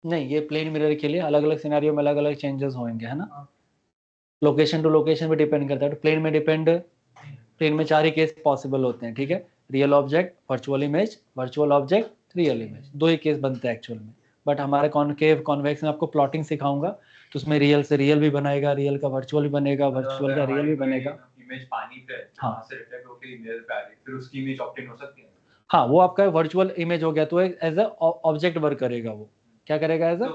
नहीं, ये प्लेन मिरर के लिए अलग अलग सिनेरियो में अलग अलग चेंजेस होंगे, है ना? लोकेशन टू लोकेशन पे डिपेंड करता है। तो प्लेन में डिपेंड, प्लेन में 4 ही केस पॉसिबल होते हैं। ठीक है, real object, virtual image, virtual object, real image, 2 ही केस बनते हैं एक्चुअल में। बट हमारे कॉनकेव कॉन्वेक्स में आपको प्लॉटिंग सिखाऊंगा, तो उसमें रियल से रियल भी बनेगा, रियल का वर्चुअल भी बनेगा, वर्चुअल का रियल भी बनेगा। इमेज पानी पे हाँ से रिफ्लेक्ट होकर मिरर पे आ रही है, फिर उसकी इमेज ऑब्टेन हो सकती है। हाँ, वो आपका वर्चुअल इमेज हो गया, तो एज अ ऑब्जेक्ट वर्क करेगा। वो क्या करेगा? एज अ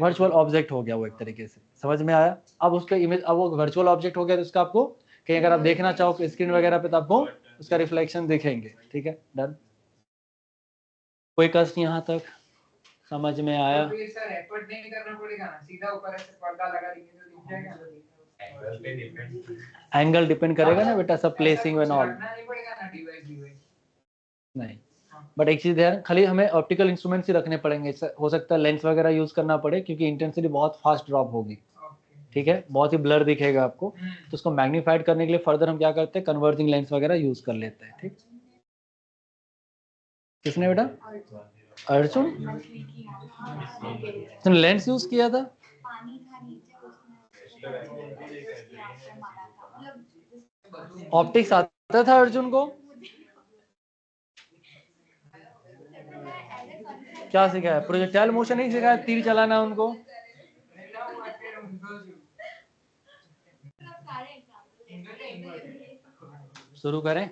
वर्चुअल ऑब्जेक्ट हो गया वो, एक तरीके से। समझ में आया? अब उसका इमेज, अब वो वर्चुअल ऑब्जेक्ट हो गया, तो उसका आपको कहीं अगर आप देखना चाहो स्क्रीन वगैरह पे, तो आपको उसका रिफ्लेक्शन दिखेंगे। ठीक है, डन? कोई कष्ट यहाँ तक? समझ में आया? तो सर एफर्ट नहीं करना पड़ेगा ना, सीधा ऊपर से पर्दा लगा देंगे तो दिख जाएगा। एंगल डिपेंड करेगा ना बेटा, सब प्लेसिंग एंड ऑल। नहीं पड़ेगा ना डिवाइस नहीं, बट एक चीज ध्यान, खाली हमें ऑप्टिकल इंस्ट्रूमेंट्स ही रखने पड़ेंगे। हो सकता है लेंस वगैरह यूज करना पड़े, क्योंकि इंटेंसिटी बहुत फास्ट ड्रॉप होगी। ठीक है, बहुत ही ब्लर दिखेगा आपको, तो उसको मैग्नीफाइड करने के लिए फर्दर हम क्या करते हैं? कन्वर्जिंग लेंस वगैरह यूज कर लेते हैं। ठीक, किसने बेटा? अर्जुन तुमने लेंस यूज किया था? पानी था नीचे, उसमें मारा था, मतलब ऑप्टिक्स आता था अर्जुन को? क्या सिखाया? प्रोजेक्टाइल मोशन नहीं सिखाया? तीर चलाना उनको? शुरू करें?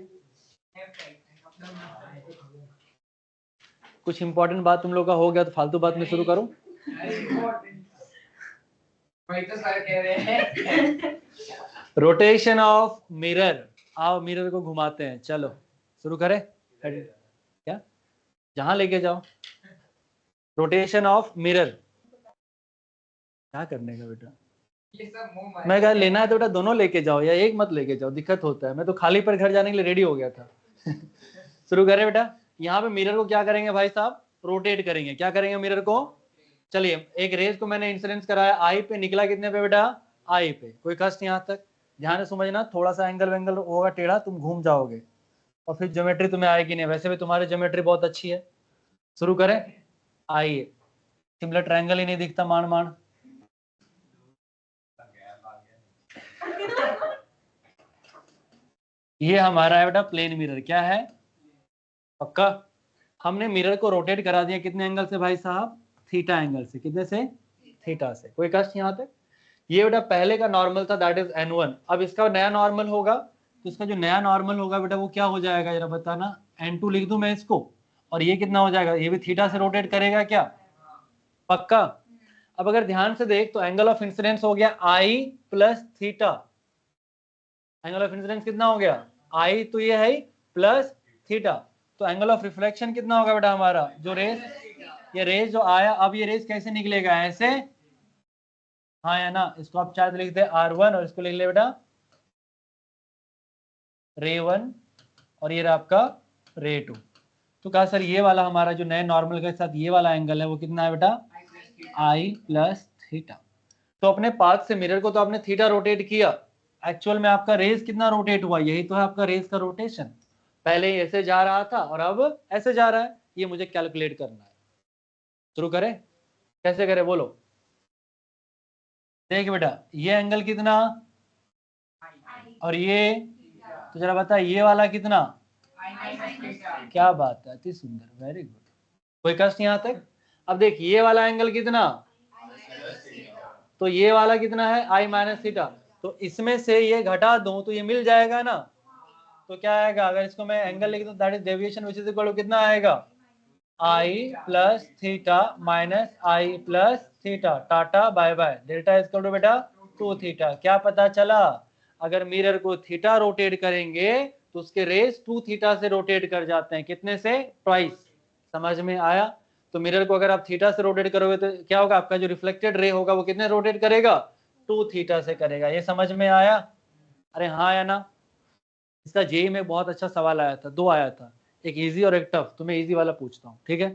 कुछ इंपॉर्टेंट बात तुम लोग का हो गया तो फालतू बात में शुरू करूं? वही तो सर कह रहे हैं। Rotation of mirror. आओ मिरर को घुमाते हैं, चलो शुरू करें। क्या? जहां लेके जाओ। Rotation of mirror. क्या करने का बेटा? ये सब मुंह मैं कहा लेना है तो बेटा दोनों लेके जाओ, या एक मत लेके जाओ, दिक्कत होता है। मैं तो खाली पर घर जाने के लिए रेडी हो गया था। शुरू करें बेटा। यहाँ पे मिरर को क्या करेंगे भाई साहब? रोटेट करेंगे। क्या करेंगे मिरर को? चलिए, एक रेज को मैंने इंसिडेंस कराया आई पे, निकला कितने पे बेटा? आई पे। कोई कष्ट यहाँ तक? ध्यान से समझना, थोड़ा सा एंगल वेंगल होगा टेढ़ा, तुम घूम जाओगे और फिर ज्योमेट्री तुम्हें आएगी नहीं। वैसे भी तुम्हारी ज्योमेट्री बहुत अच्छी है। शुरू करें? आइए, सिमिलर ट्रायंगल ही नहीं दिखता, मान मान। ये हमारा है बेटा प्लेन मिरर। क्या है? पक्का? हमने मिरर को रोटेट करा दिया कितने एंगल से भाई साहब? थीटा एंगल से। कितने से? थीटा से। कोई कष्ट यहाँ तक? ये बेटा पहले का नॉर्मल था, दैट इज n1। अब इसका नया नॉर्मल होगा, तो इसका जो नया नॉर्मल होगा बेटा वो क्या हो जाएगा जरा बताना? n2 लिख दूं मैं इसको, और ये कितना हो जाएगा? ये भी थीटा से रोटेट करेगा क्या? पक्का? अब अगर ध्यान से देख तो एंगल ऑफ इंसिडेंस हो गया I plus theta. Angle of incidence कितना हो गया? I तो ये है प्लस थीटा। तो एंगल ऑफ रिफ्लेक्शन कितना होगा बेटा हमारा? जो रेज, ये रेज जो आया, अब ये रेज कैसे निकलेगा? ऐसे, हाँ या ना? इसको आप चाहे तो लिख दे R1 और इसको लिख ले बेटा रे 1, और ये रहा आपका रे 2। तो कहा सर ये वाला हमारा जो नए नॉर्मल के साथ ये वाला एंगल है वो कितना है बेटा? I plus theta. तो अपने पाथ से मिरर को तो आपने थीटा रोटेट किया, एक्चुअल में आपका रेज कितना रोटेट हुआ, यही तो है आपका रेज का रोटेशन। पहले ऐसे जा रहा था और अब ऐसे जा रहा है, ये मुझे कैलकुलेट करना है। शुरू करें, कैसे करें बोलो। देख बेटा ये एंगल कितना और ये, तो जरा बता ये वाला कितना। क्या बात है, अति सुंदर, वेरी गुड, कोई कष्ट यहाँ तक। अब देख ये वाला एंगल कितना, तो ये वाला कितना है आई माइनस थीटा, तो इसमें से ये घटा दूं तो ये मिल जाएगा ना। तो क्या आएगा, अगर इसको मैं एंगल लिख दूं that is deviation which is equal to कितना आएगा, i plus theta minus i plus theta, tata bye bye, delta is equal to बेटा 2 थीटा। क्या पता चला, अगर मिरर को थीटा रोटेट करेंगे तो उसके रेज 2 थीटा से रोटेट कर जाते हैं, कितने से, ट्वाइस। समझ में आया। तो मिरर को अगर आप थीटा से रोटेट करोगे तो क्या होगा, आपका जो रिफ्लेक्टेड रे होगा वो कितने रोटेट करेगा, 2 थीटा से करेगा। ये समझ में आया, अरे हाँ या ना। इसका जेई में बहुत अच्छा सवाल आया था, 2 आया था, एक इजी और एक टफ। तो मैं इजी वाला पूछता हूँ, ठीक है।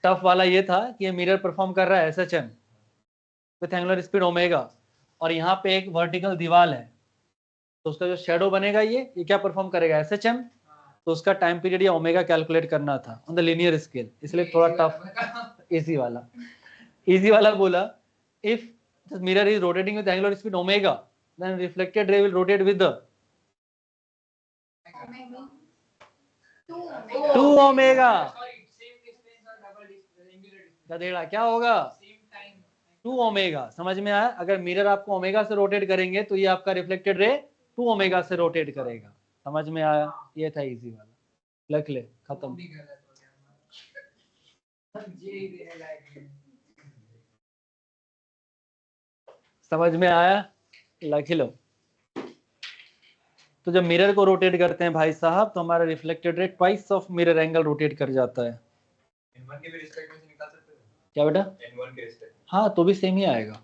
टफ वाला ये था कि ये मिरर परफॉर्म कर रहा है SHM with angular speed omega, और यहाँ पे एक वर्टिकल दीवार है, तो उसका जो शेडो बनेगा ये क्या परफॉर्म करेगा, एसएचएम। तो उसका टाइम पीरियड या ओमेगा कैलकुलेट करना था ऑन द लीनियर स्केल, इसलिए थोड़ा टफ। इजी वाला बोला, if the mirror is rotating with angular speed omega then reflected ray will rotate with the 2 omega. गधेड़ा क्या होगा, 2 ओमेगा। समझ में आया। अगर मिरर आपको ओमेगा से रोटेट करेंगे तो ये आपका रिफ्लेक्टेड रे 2 ओमेगा से रोटेट करेगा। समझ में आया, ये था इजी वाला, लिख ले, खत्म। समझ में आया, लिख लो। तो जब मिरर को रोटेट करते हैं भाई साहब तो हमारा reflected ray twice of mirror angle rotate कर जाता है। N1 के भी रिस्पेक्ट में से निकाल सकते हो क्या बेटा, N1 के रिस्पेक्ट। हाँ तो भी सेम ही आएगा।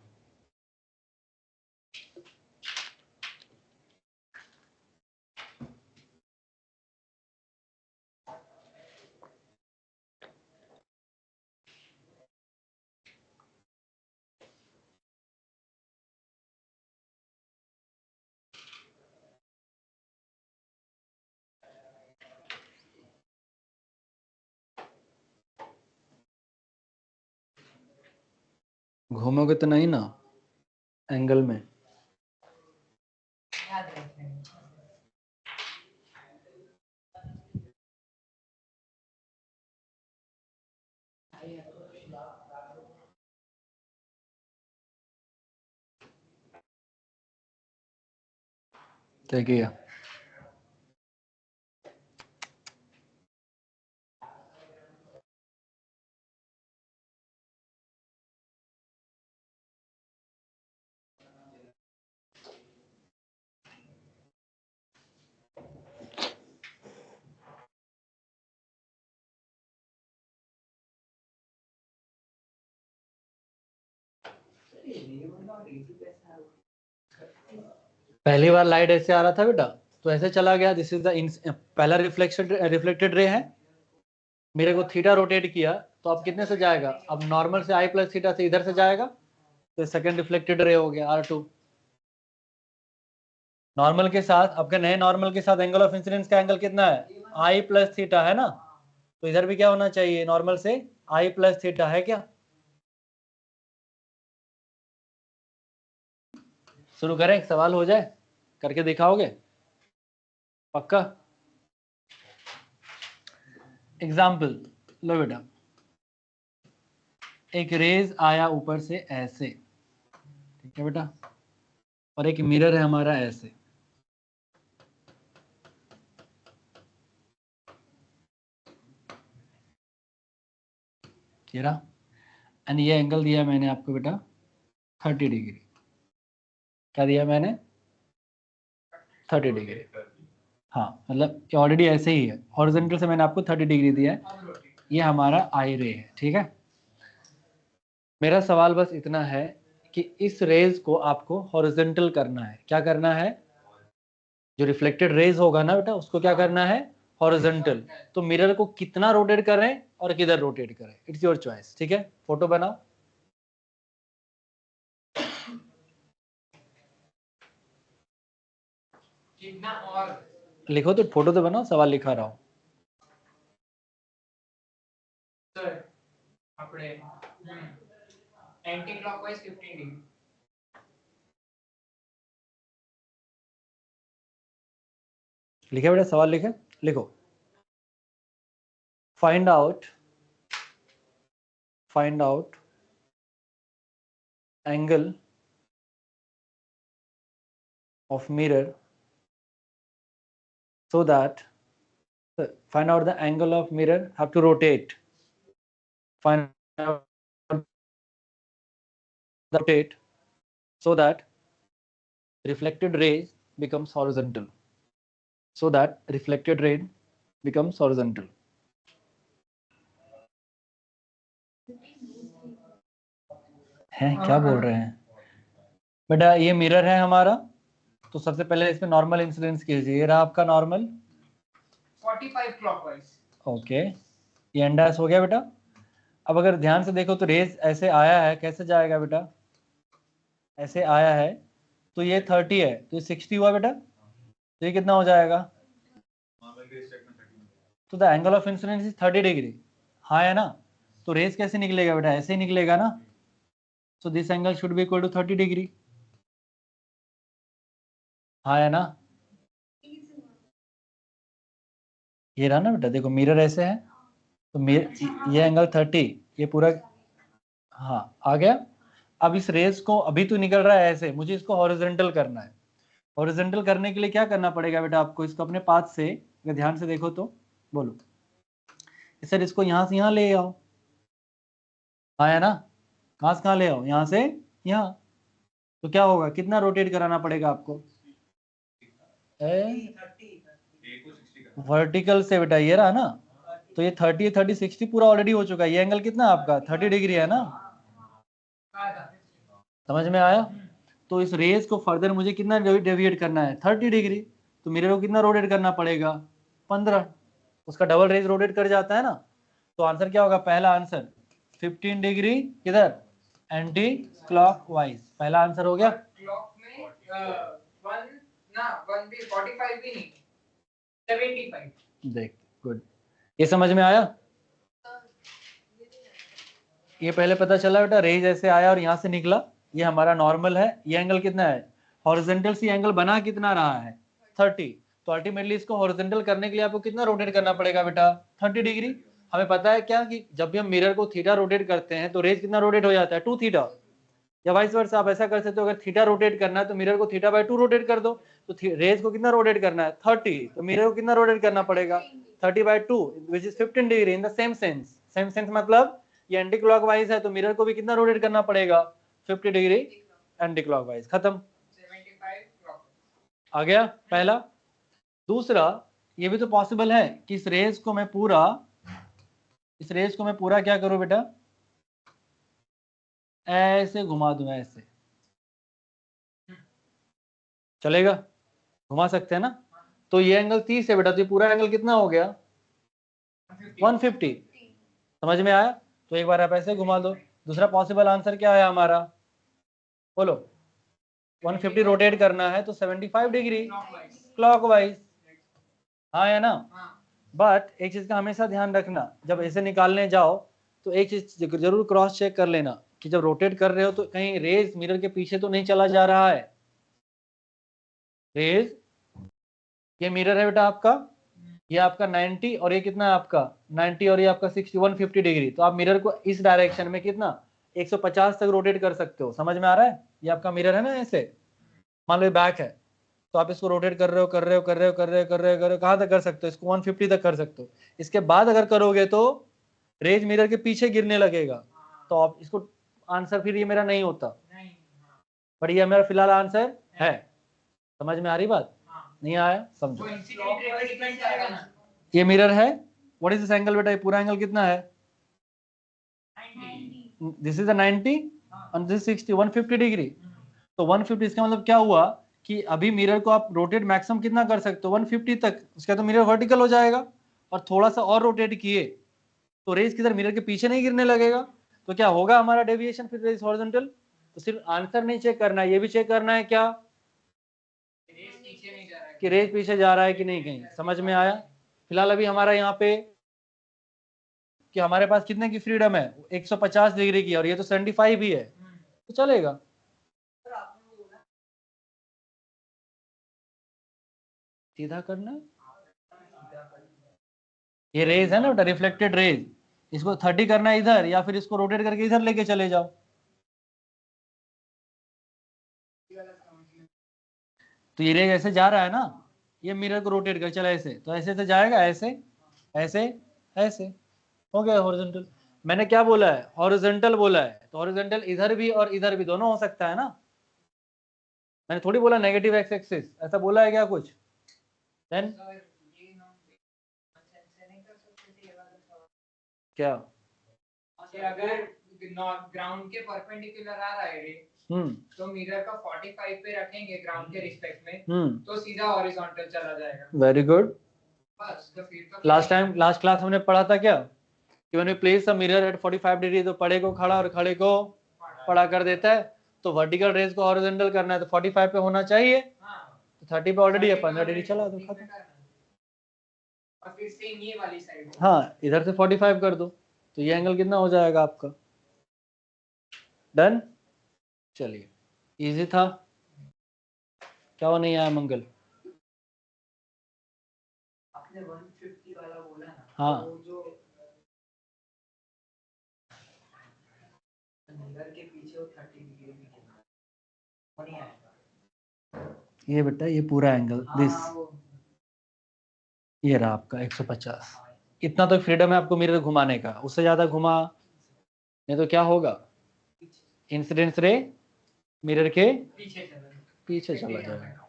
घूमोगे तो नहीं ना एंगल में। क्या किया, पहली बार लाइट ऐसे आ रहा था बेटा, तो ऐसे चला गया, दिस इज द पहला रिफ्लेक्टेड रे है, मेरे को थीटा रोटेट किया तो अब कितने से जाएगा, अब नॉर्मल से आई प्लस थीटा से इधर से जाएगा, तो सेकंड रिफ्लेक्टेड रे हो गया R2। नॉर्मल के साथ, आपके नए नॉर्मल के साथ एंगल ऑफ इंसिडेंस का एंगल कितना है, आई प्लस थीटा है ना, तो इधर भी क्या होना चाहिए, नॉर्मल से आई प्लस थीटा है क्या। शुरू करें, एक सवाल हो जाए, करके दिखाओगे पक्का। एग्जाम्पल लो बेटा, एक रेज आया ऊपर से ऐसे, ठीक है बेटा, और एक मिरर है हमारा ऐसे, एंड ये एंगल दिया मैंने आपको बेटा 30 डिग्री। क्या दिया मैंने, 30 डिग्री। हाँ मतलब ऑलरेडी ऐसे ही है, हॉरिजॉन्टल से मैंने आपको 30 डिग्री दिया है, ये हमारा आई रे है, ठीक है। मेरा सवाल बस इतना है कि इस रेज को आपको हॉरिजॉन्टल करना है। क्या करना है, जो रिफ्लेक्टेड रेज होगा ना बेटा उसको क्या करना है, हॉरिजॉन्टल। तो मिरर को कितना रोटेट करें और किधर रोटेट करें, इट्स योर चॉइस, ठीक है। फोटो बनाओ। कितना और लिखो तो, फोटो तो बनाओ, सवाल लिखा रहा हूँ। सर આપણે एंटी क्लॉकवाइज 15 डिग्री लिखे बेटा, सवाल लिखे, लिखो। Find out angle of mirror so that find out the angle of mirror have to rotate, find out the rotate so that reflected rays becomes horizontal, हैं क्या बोल रहे हैं बेटा? ये मिरर है हमारा, तो सबसे पहले इसमें नॉर्मल इंसिडेंस कीजिए। ये रहा आपका नॉर्मल 45 क्लॉकवाइज। ओके, ये एंडास हो गया बेटा। अब अगर ध्यान से देखो तो रेज ऐसे आया है, कैसे जाएगा बेटा? ऐसे आया है, तो ये 30 है, तो ये 60 हुआ बेटा, तो ये कितना हो जाएगा? तो the angle of incidence is 30 degree. हाँ है ना? तो रेज कैसे निकलेगा बेटा? ऐसे ही निकलेगा ना। So this angle should be equal to 30 degree. हाँ है ना? ये रहा ना बेटा, देखो मिरर ऐसे है, तो ये एंगल 30, ये पूरा, हाँ आ गया। अब इस रेस को अभी तो निकल रहा है ऐसे, मुझे इसको हॉरिजॉन्टल करना है। हॉरिजॉन्टल करने के लिए क्या करना पड़ेगा बेटा आपको? इसको अपने पाथ से, अगर ध्यान से देखो तो, बोलो सर इसको यहाँ से यहाँ ले आओ। हाँ है ना? कहाँ से कहाँ ले आओ? यहाँ से यहाँ। तो क्या होगा? कितना रोटेट कराना पड़ेगा आपको? वर्टिकल से बेटा, ये रहा ना, तो ये 30 30 60 पूरा ऑलरेडी हो चुका है। ये एंगल कितना आपका? 30 डिग्री है ना? समझ में आया? तो इस रेस को फर्दर मुझे कितना डेविएट करना है? 30 डिग्री। तो मिरर को कितना रोटेट करना पड़ेगा? 15। उसका डबल रेस रोटेट कर जाता है ना। तो आंसर क्या होगा? पहला आंसर 15 डिग्री किधर? Anti clockwise. पहला आंसर हो गया। क्लॉक में 1 भी 45 भी नहीं, 75। देख, गुड। ये समझ में आया? ये पहले पता चला बेटा, रेज ऐसे आया और यहाँ से निकला, ये हमारा नॉर्मल है। ये एंगल कितना है? हॉरिजॉन्टल सी एंगल बना कितना रहा है? 30। तो अल्टीमेटली इसको हॉरिजॉन्टल करने के लिए आपको कितना रोटेट करना पड़ेगा बेटा? 30 डिग्री। हमें पता है क्या कि जब भी हम मिरर को थीटा रोटेट करते हैं तो रेज कितना रोटेट हो जाता है? 2 थीटा। या वाइस वर्सा आप ऐसा कर सकते हो, अगर थीटा रोटेट करना है तो मिरर को थीटा बाय 2 रोटेट कर दो। तो रेज को कितना रोटेट करना है? 30। तो मिरर को कितना रोटेट करना पड़ेगा? 30 by 2 which is 15 degree. In the same sense मतलब ये एंटी क्लॉकवाइज है, तो मिरर को भी कितना रोटेट करना पड़ेगा? 50 डिग्री एंटी क्लॉकवाइज। खत्म, 75 क्लॉक। आ गया पहला। दूसरा, ये भी तो पॉसिबल है कि इस रेस को मैं पूरा क्या करूं बेटा? ऐसे घुमा दूं, ऐसे चलेगा? घुमा सकते हैं ना? तो ये एंगल 30 है बेटा, तो ये पूरा एंगल कितना हो गया? 150। समझ में आया? तो एक बार आप ऐसे घुमा दो। दूसरा पॉसिबल आंसर क्या है हमारा? बोलो। 150 रोटेट करना है तो 75 डिग्री क्लॉकवाइज। हाँ है ना? बट एक चीज का हमेशा ध्यान रखना, जब ऐसे निकालने जाओ तो एक चीज जरूर क्रॉस चेक कर लेना कि जब रोटेट कर रहे हो तो कहीं रेज मिरर के पीछे तो नहीं चला जा रहा है। रेज, ये मिरर है बेटा आपका, ये आपका 90 और ये कितना है आपका? 90 और ये आपका 60, 150 डिग्री। तो आप मिरर को इस डायरेक्शन में कितना? 150 तक रोटेट कर सकते हो। समझ में आ रहा है? ये आपका मिरर है ना, ऐसे मान लो बैक है, तो आप इसको रोटेट कर रहे हो कहाँ तक कर सकते हो? इसको 150 तक कर सकते हो। इसके बाद अगर करोगे तो रेज मिरर के पीछे गिरने लगेगा, तो आप इसको आंसर फिर ये मेरा नहीं होता। पर ये मेरा फिलहाल आंसर है। समझ में आ रही बात? नहीं आया? समझो। ये मिरर है। व्हाट इज दिस एंगल बेटा? ये पूरा एंगल कितना है? दिस इज 90 और दिस 60, 150 डिग्री। तो 150, इसका मतलब क्या हुआ कि अभी मिरर को आप रोटेट मैक्सिमम कितना कर सकते हो? 150 तक। उसका तो मिरर वर्टिकल हो जाएगा, और थोड़ा सा और रोटेट किए तो रेज किधर? मिरर के पीछे नहीं गिरने लगेगा। तो क्या होगा हमारा डेविएशन फिर रेज हॉरिजॉन्टल। तो सिर्फ आंसर नहीं चेक करना है, ये भी चेक करना है क्या? कि रेज पीछे जा रहा है कि नहीं, कहीं समझ में आया? फिलहाल अभी हमारा यहाँ पे कि हमारे पास कितने की फ्रीडम है, 150 डिग्री की, और ये तो 75 ही है, तो चलेगा। सीधा करना, ये रेज है ना बेटा, रिफ्लेक्टेड रेज, इसको 30 करना है इधर, या फिर इसको रोटेट करके इधर लेके चले जाओ। तो ये रेज ऐसे जा रहा है ना, ये मिरर को रोटेट कर चला ऐसे, तो ऐसे से जाएगा, ऐसे ऐसे ऐसे, हो गया हॉरिजॉन्टल। मैंने क्या बोला है, हॉरिजॉन्टल बोला है, तो हॉरिजॉन्टल इधर भी और इधर भी दोनों हो सकता है ना। मैंने थोड़ी बोला नेगेटिव एक्स एक्सिस, ऐसा बोला है क्या कुछ? देन क्या, अगर ग्राउंड के परपेंडिकुलर आ रहा है रे, तो मिरर का 45 पे रखेंगे ग्राउंड के रिस्पेक्ट में, तो सीधा हॉरिजॉन्टल चला जाएगा। Very good. बस तो फिर तो लास्ट क्लास हमने पढ़ा था क्या कि when we place a mirror at 45 degree, तो पड़े को खड़ा और खड़े को पड़ा कर देता है, तो वर्टिकल रेज को हॉरिजॉन्टल करना है तो 45 पे होना चाहिए, तो 30 पे ऑलरेडी है, 15 डिग्री चला दो, खत्म। और फिर सेम ये वाली साइड, हाँ, इधर से 45 कर दो, तो ये एंगल कितना हो जाएगा आपका? डन। चलिए, इजी था क्या? वो नहीं आया मंगल? आपने 150 वाला बोला ना, हाँ, वो जो मिरर के पीछे वो 30 डिग्री भी कितना वो नहीं आएगा। ये बेटा ये पूरा एंगल दिस, हाँ, वो ये रहा आपका 150। इतना तो फ्रीडम है आपको मिरर घुमाने का, उससे ज्यादा घुमा नहीं तो क्या होगा, इंसिडेंस रे मिरर के पीछे चला जाएगा,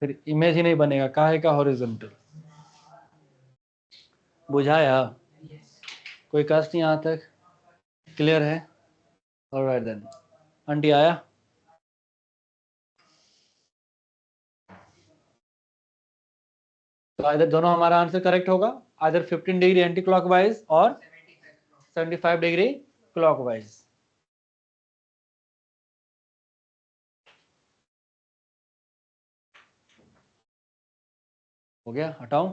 फिर इमेज ही नहीं बनेगा, काहे का हॉरिजॉन्टल। बुझाया? कोई कष्ट यहाँ तक क्लियर है? ऑलराइट देन, आंटी आया? तो इधर दोनों हमारा आंसर करेक्ट होगा, इधर 15 डिग्री एंटी क्लॉकवाइज और 75 डिग्री क्लॉकवाइज। हो गया, हटाऊं?